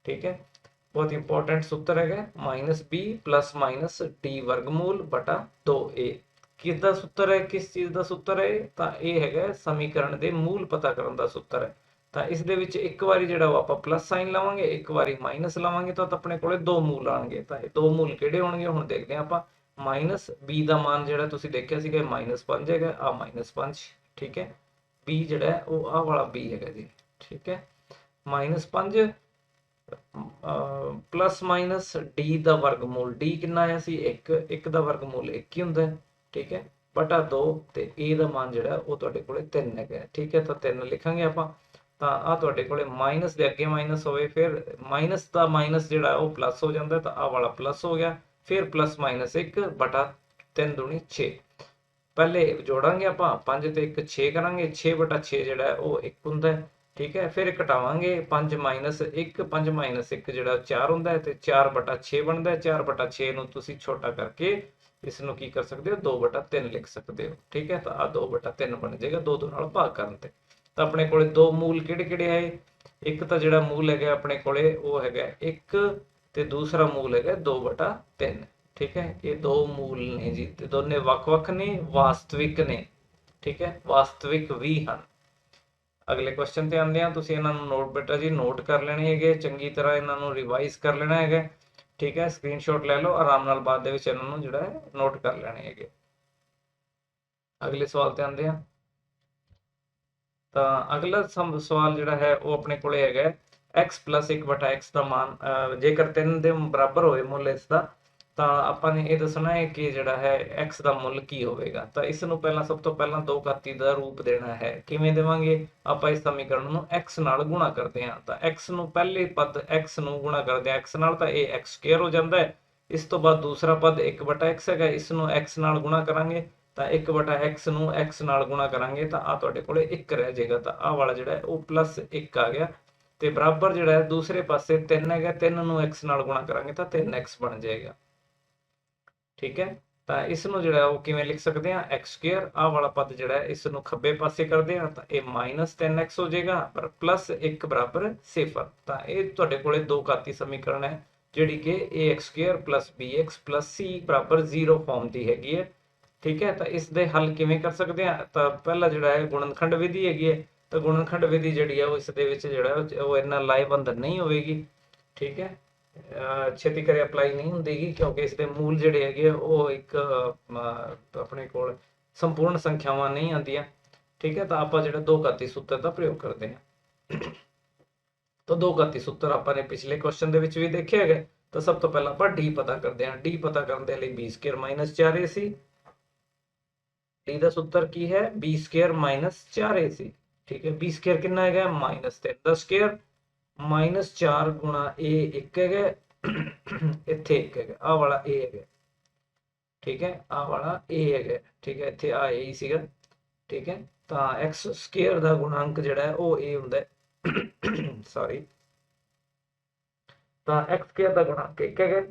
ਠੀਕ ਹੈ, ਬਹੁਤ ਇੰਪੋਰਟੈਂਟ ਸੂਤਰ ਹੈਗਾ, -b plus minus d ਵਰਗਮੂਲ ਬਟਾ 2a। ਕਿਸ ਦਾ ਸੂਤਰ ਹੈ, ਕਿਸ ਚੀਜ਼ ਦਾ ਸੂਤਰ ਹੈ, ਤਾਂ ਇਹ ਹੈਗਾ ਸਮੀਕਰਨ ਦੇ ਮੂਲ ਪਤਾ ਕਰਨ ਦਾ ਸੂਤਰ ਹੈ। ਤਾਂ ਇਸ ਦੇ ਵਿੱਚ ਇੱਕ ਵਾਰੀ ਜਿਹੜਾ ਆਪਾਂ ਪਲੱਸ ਸਾਈਨ ਲਾਵਾਂਗੇ, ਇੱਕ ਵਾਰੀ ਮਾਈਨਸ ਲਾਵਾਂਗੇ, ਤਾਂ ਆਪਣੇ ਕੋਲੇ ਦੋ ਮੂਲ ਆਣਗੇ। ਤਾਂ ਇਹ ਦੋ ਮੂਲ ਕਿਹੜੇ ਹੋਣਗੇ ਹੁਣ ਦੇਖਦੇ ਹਾਂ ਆਪਾਂ। -b ਦਾ ਮਾਨ ਜਿਹੜਾ ਤੁਸੀਂ ਦੇਖਿਆ ਸੀਗਾ -5 ਹੈਗਾ, ਆ -5। ਠੀਕ ਹੈ, b ਜਿਹੜਾ ਹੈ ਉਹ ਆਹ ਵਾਲਾ b ਹੈਗਾ ਜੀ। ਠੀਕ ਹੈ, -5 ਪਲੱਸ ਮਾਈਨਸ d ਦਾ ਵਰਗਮੂਲ, d ਕਿੰਨਾ ਆਇਆ ਸੀ 1, 1 ਦਾ ਵਰਗਮੂਲ 1 ਹੀ ਹੁੰਦਾ ਹੈ। ਠੀਕ ਹੈ, ਬਟਾ 2 ਤੇ a ਦਾ ਮਾਨ ਜਿਹੜਾ ਉਹ ਤੁਹਾਡੇ ਕੋਲੇ 3 ਹੈਗਾ। ਠੀਕ ਹੈ, ਤਾਂ 3 ਲਿਖਾਂਗੇ ਆਪਾਂ। ਤਾਂ ਆ ਤੁਹਾਡੇ ਕੋਲੇ ਮਾਈਨਸ ਦੇ ਅੱਗੇ ਮਾਈਨਸ ਹੋਵੇ, ਫਿਰ ਮਾਈਨਸ ਦਾ ਮਾਈਨਸ ਜਿਹੜਾ ਉਹ ਪਲੱਸ ਹੋ ਜਾਂਦਾ, ਤਾਂ ਆਹ ਵਾਲਾ ਪਲੱਸ ਹੋ ਗਿਆ, ਫਿਰ ਪਲੱਸ ਮਾਈਨਸ 1 ਬਟਾ 3 ਦੂਣੀ 6। ਪਹਿਲੇ ਜੋੜਾਂਗੇ ਆਪਾਂ 5 ਤੇ 1 6 ਕਰਾਂਗੇ, 6 ਬਟਾ 6 ਜਿਹੜਾ ਉਹ 1 ਹੁੰਦਾ ਹੈ। ਠੀਕ ਹੈ, ਫਿਰ ਘਟਾਵਾਂਗੇ 5 ਮਾਈਨਸ 1, 5 ਮਾਈਨਸ 1 ਜਿਹੜਾ 4 ਹੁੰਦਾ ਹੈ, ਤੇ 4 ਬਟਾ 6 ਬਣਦਾ ਹੈ। 4 ਬਟਾ 6 ਨੂੰ ਤੁਸੀਂ ਛੋਟਾ ਕਰਕੇ ਇਸ ਨੂੰ ਕੀ ਕਰ ਸਕਦੇ ਹੋ, 2 ਬਟਾ 3 ਲਿਖ ਸਕਦੇ ਹੋ। ਠੀਕ ਹੈ, ਤਾਂ ਆ 2 ਬਟਾ 3 ਬਣ ਜਾਏਗਾ 2 ਨਾਲ ਭਾਗ ਕਰਨ ਤੇ। ਤਾਂ ਆਪਣੇ ਕੋਲੇ ਦੋ ਮੂਲ ਕਿਹੜੇ ਕਿਹੜੇ ਆਏ, ਇੱਕ ਤਾਂ ਜਿਹੜਾ ਮੂਲ ਹੈਗਾ ਆਪਣੇ ਕੋਲੇ ਉਹ ਹੈਗਾ 1 ਤੇ ਦੂਸਰਾ ਮੂਲ ਹੈਗਾ 2 ਬਟਾ 3। ਠੀਕ ਹੈ, ਇਹ ਦੋ ਮੂਲ ਨੇ ਜੀ, ਤੇ ਦੋਨੇ ਵੱਖ-ਵੱਖ ਨੇ, ਵਾਸਤਵਿਕ ਨੇ। ਠੀਕ ਹੈ, ਵਾਸਤਵਿਕ ਵੀ ਹਨ। ਅਗਲੇ ਕੁਐਸਚਨ ਤੇ ਆਉਂਦੇ ਹਾਂ, ਤੁਸੀਂ ਇਹਨਾਂ ਨੂੰ ਨੋਟ ਬੇਟਾ ਜੀ ਨੋਟ ਕਰ ਲੈਣੇ ਹੈਗੇ, ਚੰਗੀ ਤਰ੍ਹਾਂ ਇਹਨਾਂ ਨੂੰ ਰਿਵਾਈਜ਼ ਕਰ ਲੈਣਾ ਹੈਗਾ। ਠੀਕ ਹੈ, ਸਕਰੀਨਸ਼ਾਟ ਲੈ ਲਓ, ਆਰਾਮ ਨਾਲ ਬਾਅਦ ਦੇ ਵਿੱਚ ਇਹਨਾਂ ਨੂੰ ਜਿਹੜਾ ਹੈ ਨੋਟ ਕਰ ਲੈਣੇ ਹੈਗੇ। ਅਗਲੇ ਸਵਾਲ ਤੇ ਆਉਂਦੇ ਹਾਂ, ਤਾਂ ਅਗਲਾ ਸਵਾਲ ਜਿਹੜਾ ਹੈ ਉਹ ਆਪਣੇ ਕੋਲੇ ਹੈਗਾ x + 1 ਬਟਾ x ਦਾ ਮਾਨ ਜੇਕਰ 3 ਦੇ ਬਰਾਬਰ ਹੋਵੇ ਮੁੱਲ ਇਸ ਦਾ, ਤਾਂ ਆਪਾਂ ਨੇ ਇਹ ਦੱਸਣਾ ਹੈ ਕਿ ਜਿਹੜਾ ਹੈ x ਦਾ ਮੁੱਲ ਕੀ ਹੋਵੇਗਾ। ਤਾਂ ਇਸ ਨੂੰ ਪਹਿਲਾਂ ਸਭ ਤੋਂ ਪਹਿਲਾਂ ਦੋ ਘਾਤੀ ਦਾ ਰੂਪ ਦੇਣਾ ਹੈ। ਕਿਵੇਂ ਦੇਵਾਂਗੇ, ਆਪਾਂ ਇਸ ਸਮੀਕਰਨ ਨੂੰ x ਨਾਲ ਗੁਣਾ ਕਰਦੇ ਹਾਂ। ਤਾਂ x ਨੂੰ ਪਹਿਲੇ ਪਦ x ਨੂੰ ਗੁਣਾ ਕਰਦੇ ਹਾਂ x ਨਾਲ, ਤਾਂ ਇਹ x² ਹੋ ਜਾਂਦਾ ਹੈ। ਇਸ ਤੋਂ ਬਾਅਦ ਦੂਸਰਾ ਪਦ 1 ਬਟਾ x ਹੈਗਾ, ਇਸ ਨੂੰ x ਨਾਲ ਗੁਣਾ ਕਰਾਂਗੇ, ਤਾਂ 1 ਬਟਾ x ਨੂੰ x ਨਾਲ ਗੁਣਾ ਕਰਾਂਗੇ, ਤਾਂ ਆ ਤੁਹਾਡੇ ਕੋਲੇ 1 ਰਹਿ ਜਾਏਗਾ। ਤਾਂ ਆਹ ਵਾਲਾ ਜਿਹੜਾ ਹੈ ਉਹ +1 ਆ ਗਿਆ, ਤੇ ਬਰਾਬਰ ਜਿਹੜਾ ਹੈ ਦੂਸਰੇ ਪਾਸੇ 3 ਹੈਗਾ, 3 ਨੂੰ x ਨਾਲ ਗੁਣਾ ਕਰਾਂਗੇ ਤਾਂ 3x ਬਣ ਜਾਏਗਾ। ਠੀਕ ਹੈ, ਤਾਂ ਇਸ ਨੂੰ ਜਿਹੜਾ ਉਹ ਕਿਵੇਂ ਲਿਖ ਸਕਦੇ ਹਾਂ, x²। ਆਹ ਵਾਲਾ ਪਦ ਜਿਹੜਾ ਹੈ ਇਸ ਨੂੰ ਖੱਬੇ ਪਾਸੇ ਕਰਦੇ ਹਾਂ, ਤਾਂ ਇਹ -3x ਹੋ ਜਾਏਗਾ, ਪਰ +1 ਬਰਾਬਰ 0। ਤਾਂ ਇਹ ਤੁਹਾਡੇ ਕੋਲੇ ਦੋ ਘਾਤੀ ਸਮੀਕਰਨ ਹੈ, ਜਿਹੜੀ ਕਿ ax² + bx + c ਬਰਾਬਰ 0 ਫਾਰਮ ਦੀ ਹੈਗੀ ਹੈ। ਠੀਕ ਹੈ, ਤਾਂ ਇਸ ਦੇ ਹੱਲ ਕਿਵੇਂ ਕਰ ਸਕਦੇ ਹਾਂ, ਤਾਂ ਪਹਿਲਾ ਜਿਹੜਾ ਹੈ ਗੁਣਨਖੰਡ ਵਿਧੀ ਹੈਗੀ ਹੈ। ਤਾਂ ਗੁਣਨਖੰਡ ਵਿਧੀ ਜਿਹੜੀ ਹੈ ਉਹ ਇਸ ਦੇ ਵਿੱਚ ਜਿਹੜਾ ਉਹ ਇੰਨਾ ਲਾਹੇਵੰਦ ਨਹੀਂ ਹੋਵੇਗੀ। ਠੀਕ ਹੈ, ਛੇਤੀ ਕਰੇ ਅਪਲਾਈ ਨਹੀਂ ਹੁੰਦੀਗੀ, ਕਿਉਂਕਿ ਇਸ ਦੇ ਮੂਲ ਜਿਹੜੇ ਹੈਗੇ ਉਹ ਇੱਕ ਆਪਣੇ ਕੋਲ ਸੰਪੂਰਨ ਸੰਖਿਆਵਾਂ ਨਹੀਂ ਆਉਂਦੀਆਂ। ਠੀਕ ਹੈ, ਤਾਂ ਆਪਾਂ ਜਿਹੜਾ ਦੋ ਘਾਤੀ ਸੂਤਰ ਦਾ ਪ੍ਰਯੋਗ ਕਰਦੇ ਹਾਂ। ਤਾਂ ਦੋ ਘਾਤੀ ਸੂਤਰ ਆਪਾਂ ਨੇ ਪਿਛਲੇ ਕੁਐਸਚਨ ਦੇ ਵਿੱਚ ਵੀ ਦੇਖਿਆ ਹੈਗਾ। ਤਾਂ ਸਭ ਤੋਂ ਪਹਿਲਾਂ ਆਪਾਂ d ਪਤਾ ਕਰਦੇ ਹਾਂ। d ਪਤਾ ਕਰਨ ਦੇ ਲਈ b² - 4ac। d ਦਾ ਸੂਤਰ ਕੀ ਹੈ, b² - 4ac। ਠੀਕ ਹੈ, b² ਕਿੰਨਾ ਹੈਗਾ, -3 ਦਾ ਸਕੁਅਰ, -4 ਗੁਣਾ a 1 ਹੈਗਾ, ਇੱਥੇ 1 ਹੈਗਾ, ਆਹ ਵਾਲਾ a ਹੈਗਾ। ਠੀਕ ਹੈ, ਆਹ ਵਾਲਾ a ਹੈਗਾ। ਠੀਕ ਹੈ, ਇੱਥੇ ਆ a ਹੀ ਸੀਗਾ। ਠੀਕ ਹੈ, ਤਾਂ x² ਦਾ ਗੁਣਾਂਕ ਜਿਹੜਾ ਹੈ ਉਹ a ਹੁੰਦਾ ਹੈ। ਸੌਰੀ, ਤਾਂ x² ਦਾ ਗੁਣਾਂਕ 1 ਹੈਗਾ,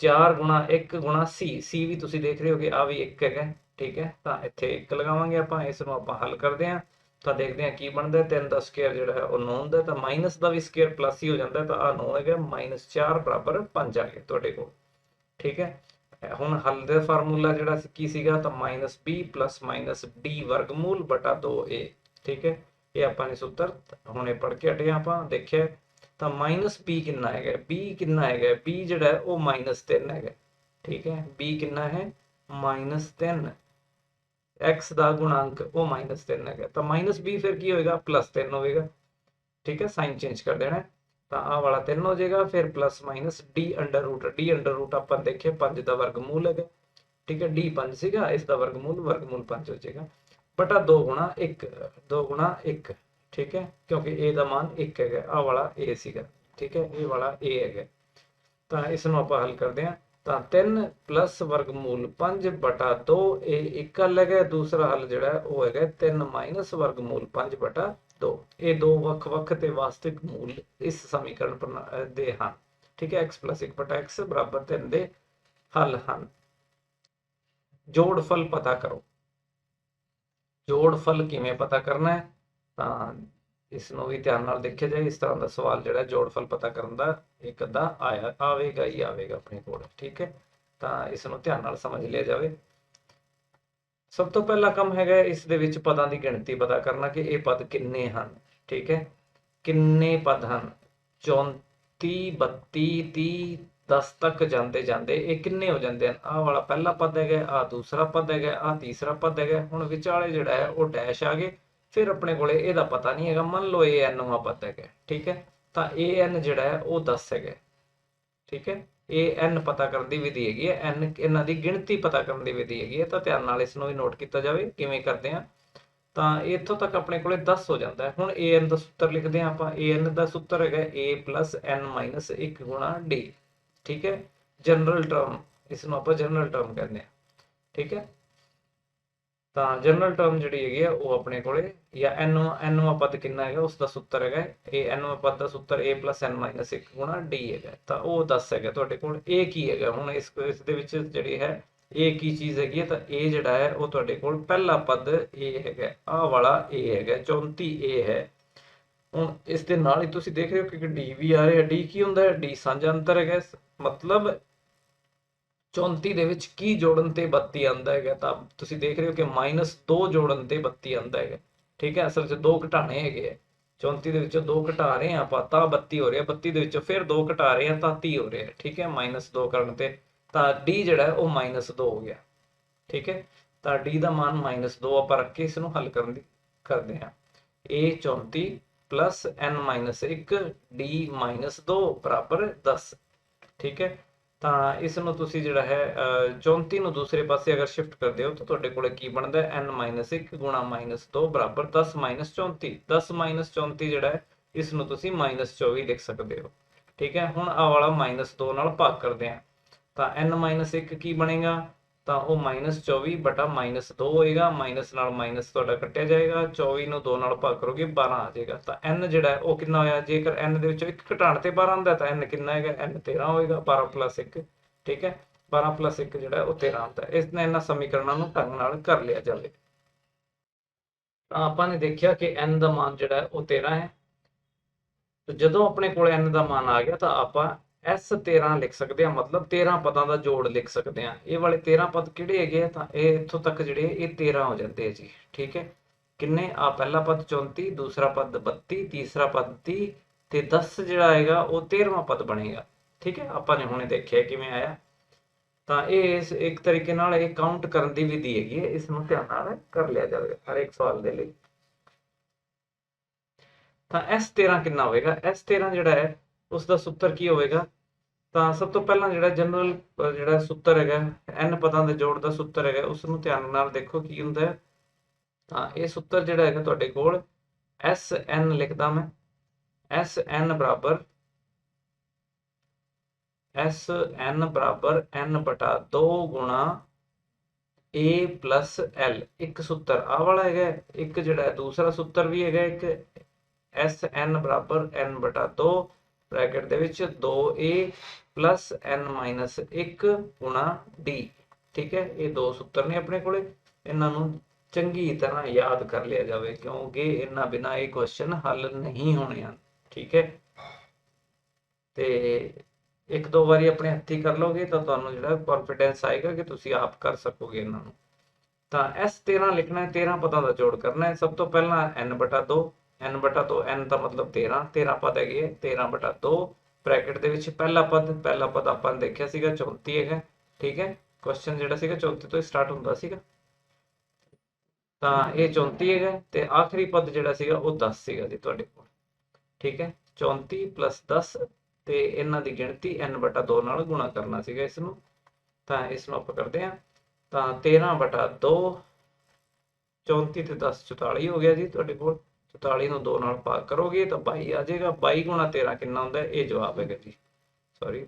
4 ਗੁਣਾ 1 ਗੁਣਾ c ਵੀ ਤੁਸੀਂ ਦੇਖ ਰਹੇ ਹੋ ਕਿ ਆ ਵੀ 1 ਹੈਗਾ। ਠੀਕ ਹੈ, ਤਾਂ ਇੱਥੇ 1 ਲਗਾਵਾਂਗੇ ਆਪਾਂ, ਇਸ ਨੂੰ ਆਪਾਂ ਹੱਲ ਕਰਦੇ ਹਾਂ ਤਾਂ ਦੇਖਦੇ ਹਾਂ ਕੀ ਬਣਦਾ। 3 ਦਾ ਸਕੁਅਰ ਜਿਹੜਾ ਹੈ ਉਹ 9 ਹੁੰਦਾ, ਤਾਂ ਮਾਈਨਸ ਦਾ ਵੀ ਸਕੁਅਰ ਪਲੱਸ ਹੀ ਹੋ ਜਾਂਦਾ, ਤਾਂ ਆ 9 ਹੈਗਾ, -4 ਬਰਾਬਰ 5 ਆ ਗਿਆ ਤੁਹਾਡੇ ਕੋਲ। ਠੀਕ ਹੈ, ਹੁਣ ਹੱਲ ਦਾ ਫਾਰਮੂਲਾ ਜਿਹੜਾ ਕੀ ਸੀਗਾ, ਤਾਂ -b + d ਵਰਗਮੂਲ ਬਟਾ 2a। ਠੀਕ ਹੈ, ਇਹ ਆਪਾਂ ਨੇ ਸੂਤਰ ਹੁਣੇ ਪੜ੍ਹ ਕੇ ਹਟੇ ਆਪਾਂ ਦੇਖਿਆ। ਤਾਂ -b ਕਿੰਨਾ ਹੈਗਾ, b ਕਿੰਨਾ ਹੈਗਾ, b ਜਿਹੜਾ ਹੈ ਉਹ -3 ਹੈਗਾ। ਠੀਕ ਹੈ, b ਕਿੰਨਾ ਹੈ, -3, x ਦਾ ਗੁਣਾਂਕ ਉਹ -3 ਹੈਗਾ, ਤਾਂ -b ਫਿਰ ਕੀ ਹੋਏਗਾ, +3 ਹੋਵੇਗਾ। ਠੀਕ ਹੈ, ਸਾਈਨ ਚੇਂਜ ਕਰ ਦੇਣਾ, ਤਾਂ ਆਹ ਵਾਲਾ 3 ਹੋ ਜਾਏਗਾ, ਫਿਰ d√d ਆਪਾਂ ਦੇਖਿਆ 5 ਦਾ ਵਰਗਮੂਲ ਹੈਗਾ। ਠੀਕ ਹੈ, d 5 ਸੀਗਾ, ਇਸ ਦਾ ਵਰਗਮੂਲ 5 ਹੋ ਜਾਏਗਾ। बटा 2 गुणा 1, 2 गुणा 1, ठीक है, क्योंकि ए का मान 1 है, आ वाला ए सीगा, ठीक है, ए वाला ए है। तो इसनों आप हल करते हैं, तो 3 प्लस वर्गमूल 5 बटा 2, ये एक हल है। दूसरा हल जो है वो है 3 माइनस वर्गमूल 5 बटा 2। ये दो ਵੱਖ-ਵੱਖ ਤੇ वास्तविक मूल इस समीकरण ਦੇ ਹਨ, ठीक है। x प्लस 1 बटा x बराबर 3 ਦੇ हल ਹਨ। जोड़फल पता करो। जोड़फल किवें पता करना है, तो इसनों भी ध्यान नाल देखिया जाए। इस तरह का सवाल जो जोड़फल पता करने का एक अद्धा आया आवेगा ही आवेगा अपने को, ठीक है। तो इसनों ध्यान नाल समझ लिया जाए। सब तो पहला काम है इस दे विच पदां की गिणती पता करना कि ये पद किन्ने हैं, ठीक है। किन्ने पद हैं, 34 32 30 10 तक जाते जाते ये किन्ने हो जाते हैं। आ वाला पहला पद है, आ दूसरा पद है, आ तीसरा पद है। हुण विचाले जिहड़ा है वो डैश आ गए, फिर अपने को यदा पता नहीं है। मान लो ए एनवा पद है, ठीक है। तो ए एन जिहड़ा है वो 10 है, ठीक है। ए एन पता करने की विधि हैगी है, एन इन्हां दी गिणती पता करने की विधि हैगी है। तो ध्यान नाल इसनों भी नोट किया जाए किवें करते हैं। तो इत्थों तक अपने को 10 हो जाता है। हुण ए एन का सूत्र लिखते हैं आप। ए एन का सूत्र है ए प्लस एन माइनस 1 गुणा डी, ठीक है। जनरल टर्म, इसनों आप जनरल टर्म कहते हैं, ठीक है। तो जनरल टर्म जी है वो अपने को या एनवा पद कितना है उसका सूत्र है ए एनवा पद का सूत्र ए प्लस एन माइनस 1 गुणा डी है। तो वो 10 है तुहाडे कोल। ए की है हुण इस जी है ए की चीज़ हैगी है। तो ए जिहड़ा है वो तुहाडे कोल पहला पद ए है, आ वाला ए है 34 ए है। हुण इस दे नाल ही तुसीं देख रहे हो कि डी भी आ रहा है। डी की हुंदा है, डी साझा अंतर है, मतलब 34 ਦੇ ਵਿੱਚ ਕੀ ਜੋੜਨ ਤੇ 32 ਆਂਦਾ ਹੈਗਾ। ਤਾਂ ਤੁਸੀਂ ਦੇਖ ਰਹੇ ਹੋ ਕਿ -2 ਜੋੜਨ ਤੇ 32 ਆਂਦਾ ਹੈਗਾ, ਠੀਕ ਹੈ। ਅਸਲ 'ਚ 2 ਘਟਾਣੇ ਹੈਗੇ ਆ। 34 ਦੇ ਵਿੱਚੋਂ 2 ਘਟਾ ਰਹੇ ਆ ਆਪਾਂ ਤਾਂ 32 ਹੋ ਰਿਹਾ। 32 ਦੇ ਵਿੱਚੋਂ ਫਿਰ 2 ਘਟਾ ਰਹੇ ਆ ਤਾਂ 30 ਹੋ ਰਿਹਾ, ਠੀਕ ਹੈ। -2 ਕਰਨ ਤੇ ਤਾਂ ਡੀ ਜਿਹੜਾ ਉਹ -2 ਹੋ ਗਿਆ, ਠੀਕ ਹੈ। ਤਾਂ ਡੀ ਦਾ ਮਾਨ -2 ਆਪਾਂ ਰੱਖ ਕੇ ਇਸ ਨੂੰ ਹੱਲ ਕਰਨ ਦੀ ਕਰਦੇ ਹਾਂ। a 34 plus n minus 1 d -2 बराबर 10, ठीक है। तो इसनों तुसीं जिहड़ा है 34 नूं दूसरे पासे अगर शिफ्ट करते हो तो तुहाडे कोले की बनदा है n -1 गुणा -2 बराबर 10 -34। 10 -34 जिहड़ा है इसनों तुसीं -24 लिख सकते हो, ठीक है। हुण आ वाला -2 नाल भाग करते हैं तो n -1 की बनेगा तो वह -24 बटा -2 होएगा। माइनस नाल माइनस तुहाडा कट्टिया जाएगा, 24 नूं 2 नाल भाग करोगे 12 आ जाएगा। तो n जिहड़ा है वो कितना होया, जेकर n दे विचों 1 घटाण ते 12 आंदा तो n कितना है, n 13 होएगा। 12 प्लस 1, ठीक है। 12 प्लस 1 जिहड़ा वो 13 आंदा है। इसने इन्हां समीकरणां नूं ढंग नाल कर लिया जाए। तो आपां ने देखिया कि n दा मान जिहड़ा है वो 13 है। तो जदों अपने कोल n दा मान आ गया तो आपां एस 13 लिख सकते हैं, मतलब 13 पदों का जोड़ लिख सकते हैं। ये वाले 13 पद किहड़े है, तो ये इत्थों तक जिहड़े ये 13 हो जाते हैं जी, ठीक है। किन्ने आ पहला पद 34, दूसरा पद 32, तीसरा पद 30 ते 10 जिहड़ा आएगा वो 13वां पद बनेगा, ठीक है। आपां ने हुणे देखिया किवें आया। तो ये एक तरीके नाल ये काउंट करन दी विधि हैगी है, इसनूं ध्यान नाल कर लिया जाए हर एक सवाल दे लई। तो S13 कितना होएगा, S13 जिहड़ा है उसका सूत्र की होएगा। तो सब तो पहला जिहड़ा जनरल जिहड़ा सूत्र है n पदां दे जोड़ का सूत्र है उसनूं ध्यान नाल देखो की हुंदा है। तो ये सूत्र जिहड़ा है तुहाडे कोल SN लिखदा मैं, SN बराबर SN बराबर n बटा 2 गुणा a प्लस l। एक सूत्र आ वाला है, एक जिहड़ा दूसरा सूत्र भी है, एक SN बराबर n बटा 2 ब्रैकेट दे विच 2a प्लस n माइनस 1 गुणा d, ठीक है। ये दो सूत्र ने अपने कोले, इन्हां नूं चंगी तरह याद कर लिया जाए क्योंकि इन्हां बिना ये क्वेश्चन हल नहीं होने हैं, ठीक है। तो एक दो बारी अपने हत्थी कर लोगे तो तुहानूं जिहड़ा कॉन्फिडेंस आएगा कि तुसीं आप कर सकोगे इन्हां नूं। तो S13 लिखना है, 13 पदों का जोड़ करना है। सब तो पहला n बटा 2, n बटा 2 n का मतलब 13, 13 पद है 13 बटा 2 ब्रैकेट दे विच पहला पद आपां देखिया सीगा 34 है, ठीक है। क्वेश्चन जिहड़ा सीगा 34 तो स्टार्ट हुंदा सीगा। तो ये 34 है तो आखिरी पद जिहड़ा सीगा वो 10 सीगा जी तुहाडे कोल, ठीक है। 34 प्लस 10 ते इन्हां दी गिणती n बटा 2 नाल गुणा करना सीगा इसनूं। तो इसनूं आपां करदे हां। तो 13 बटा 2 34 ਤੇ 10 44 ਹੋ ਗਿਆ ਜੀ ਤੁਹਾਡੇ ਕੋਲ। 44 ਨੂੰ 2 ਨਾਲ ਭਾਗ ਕਰੋਗੇ ਤਾਂ 22 ਆ ਜਾਏਗਾ। 22 ਗੁਣਾ 13 ਕਿੰਨਾ ਹੁੰਦਾ ਹੈ? ਇਹ ਜਵਾਬ ਹੈਗਾ ਜੀ। ਸੌਰੀ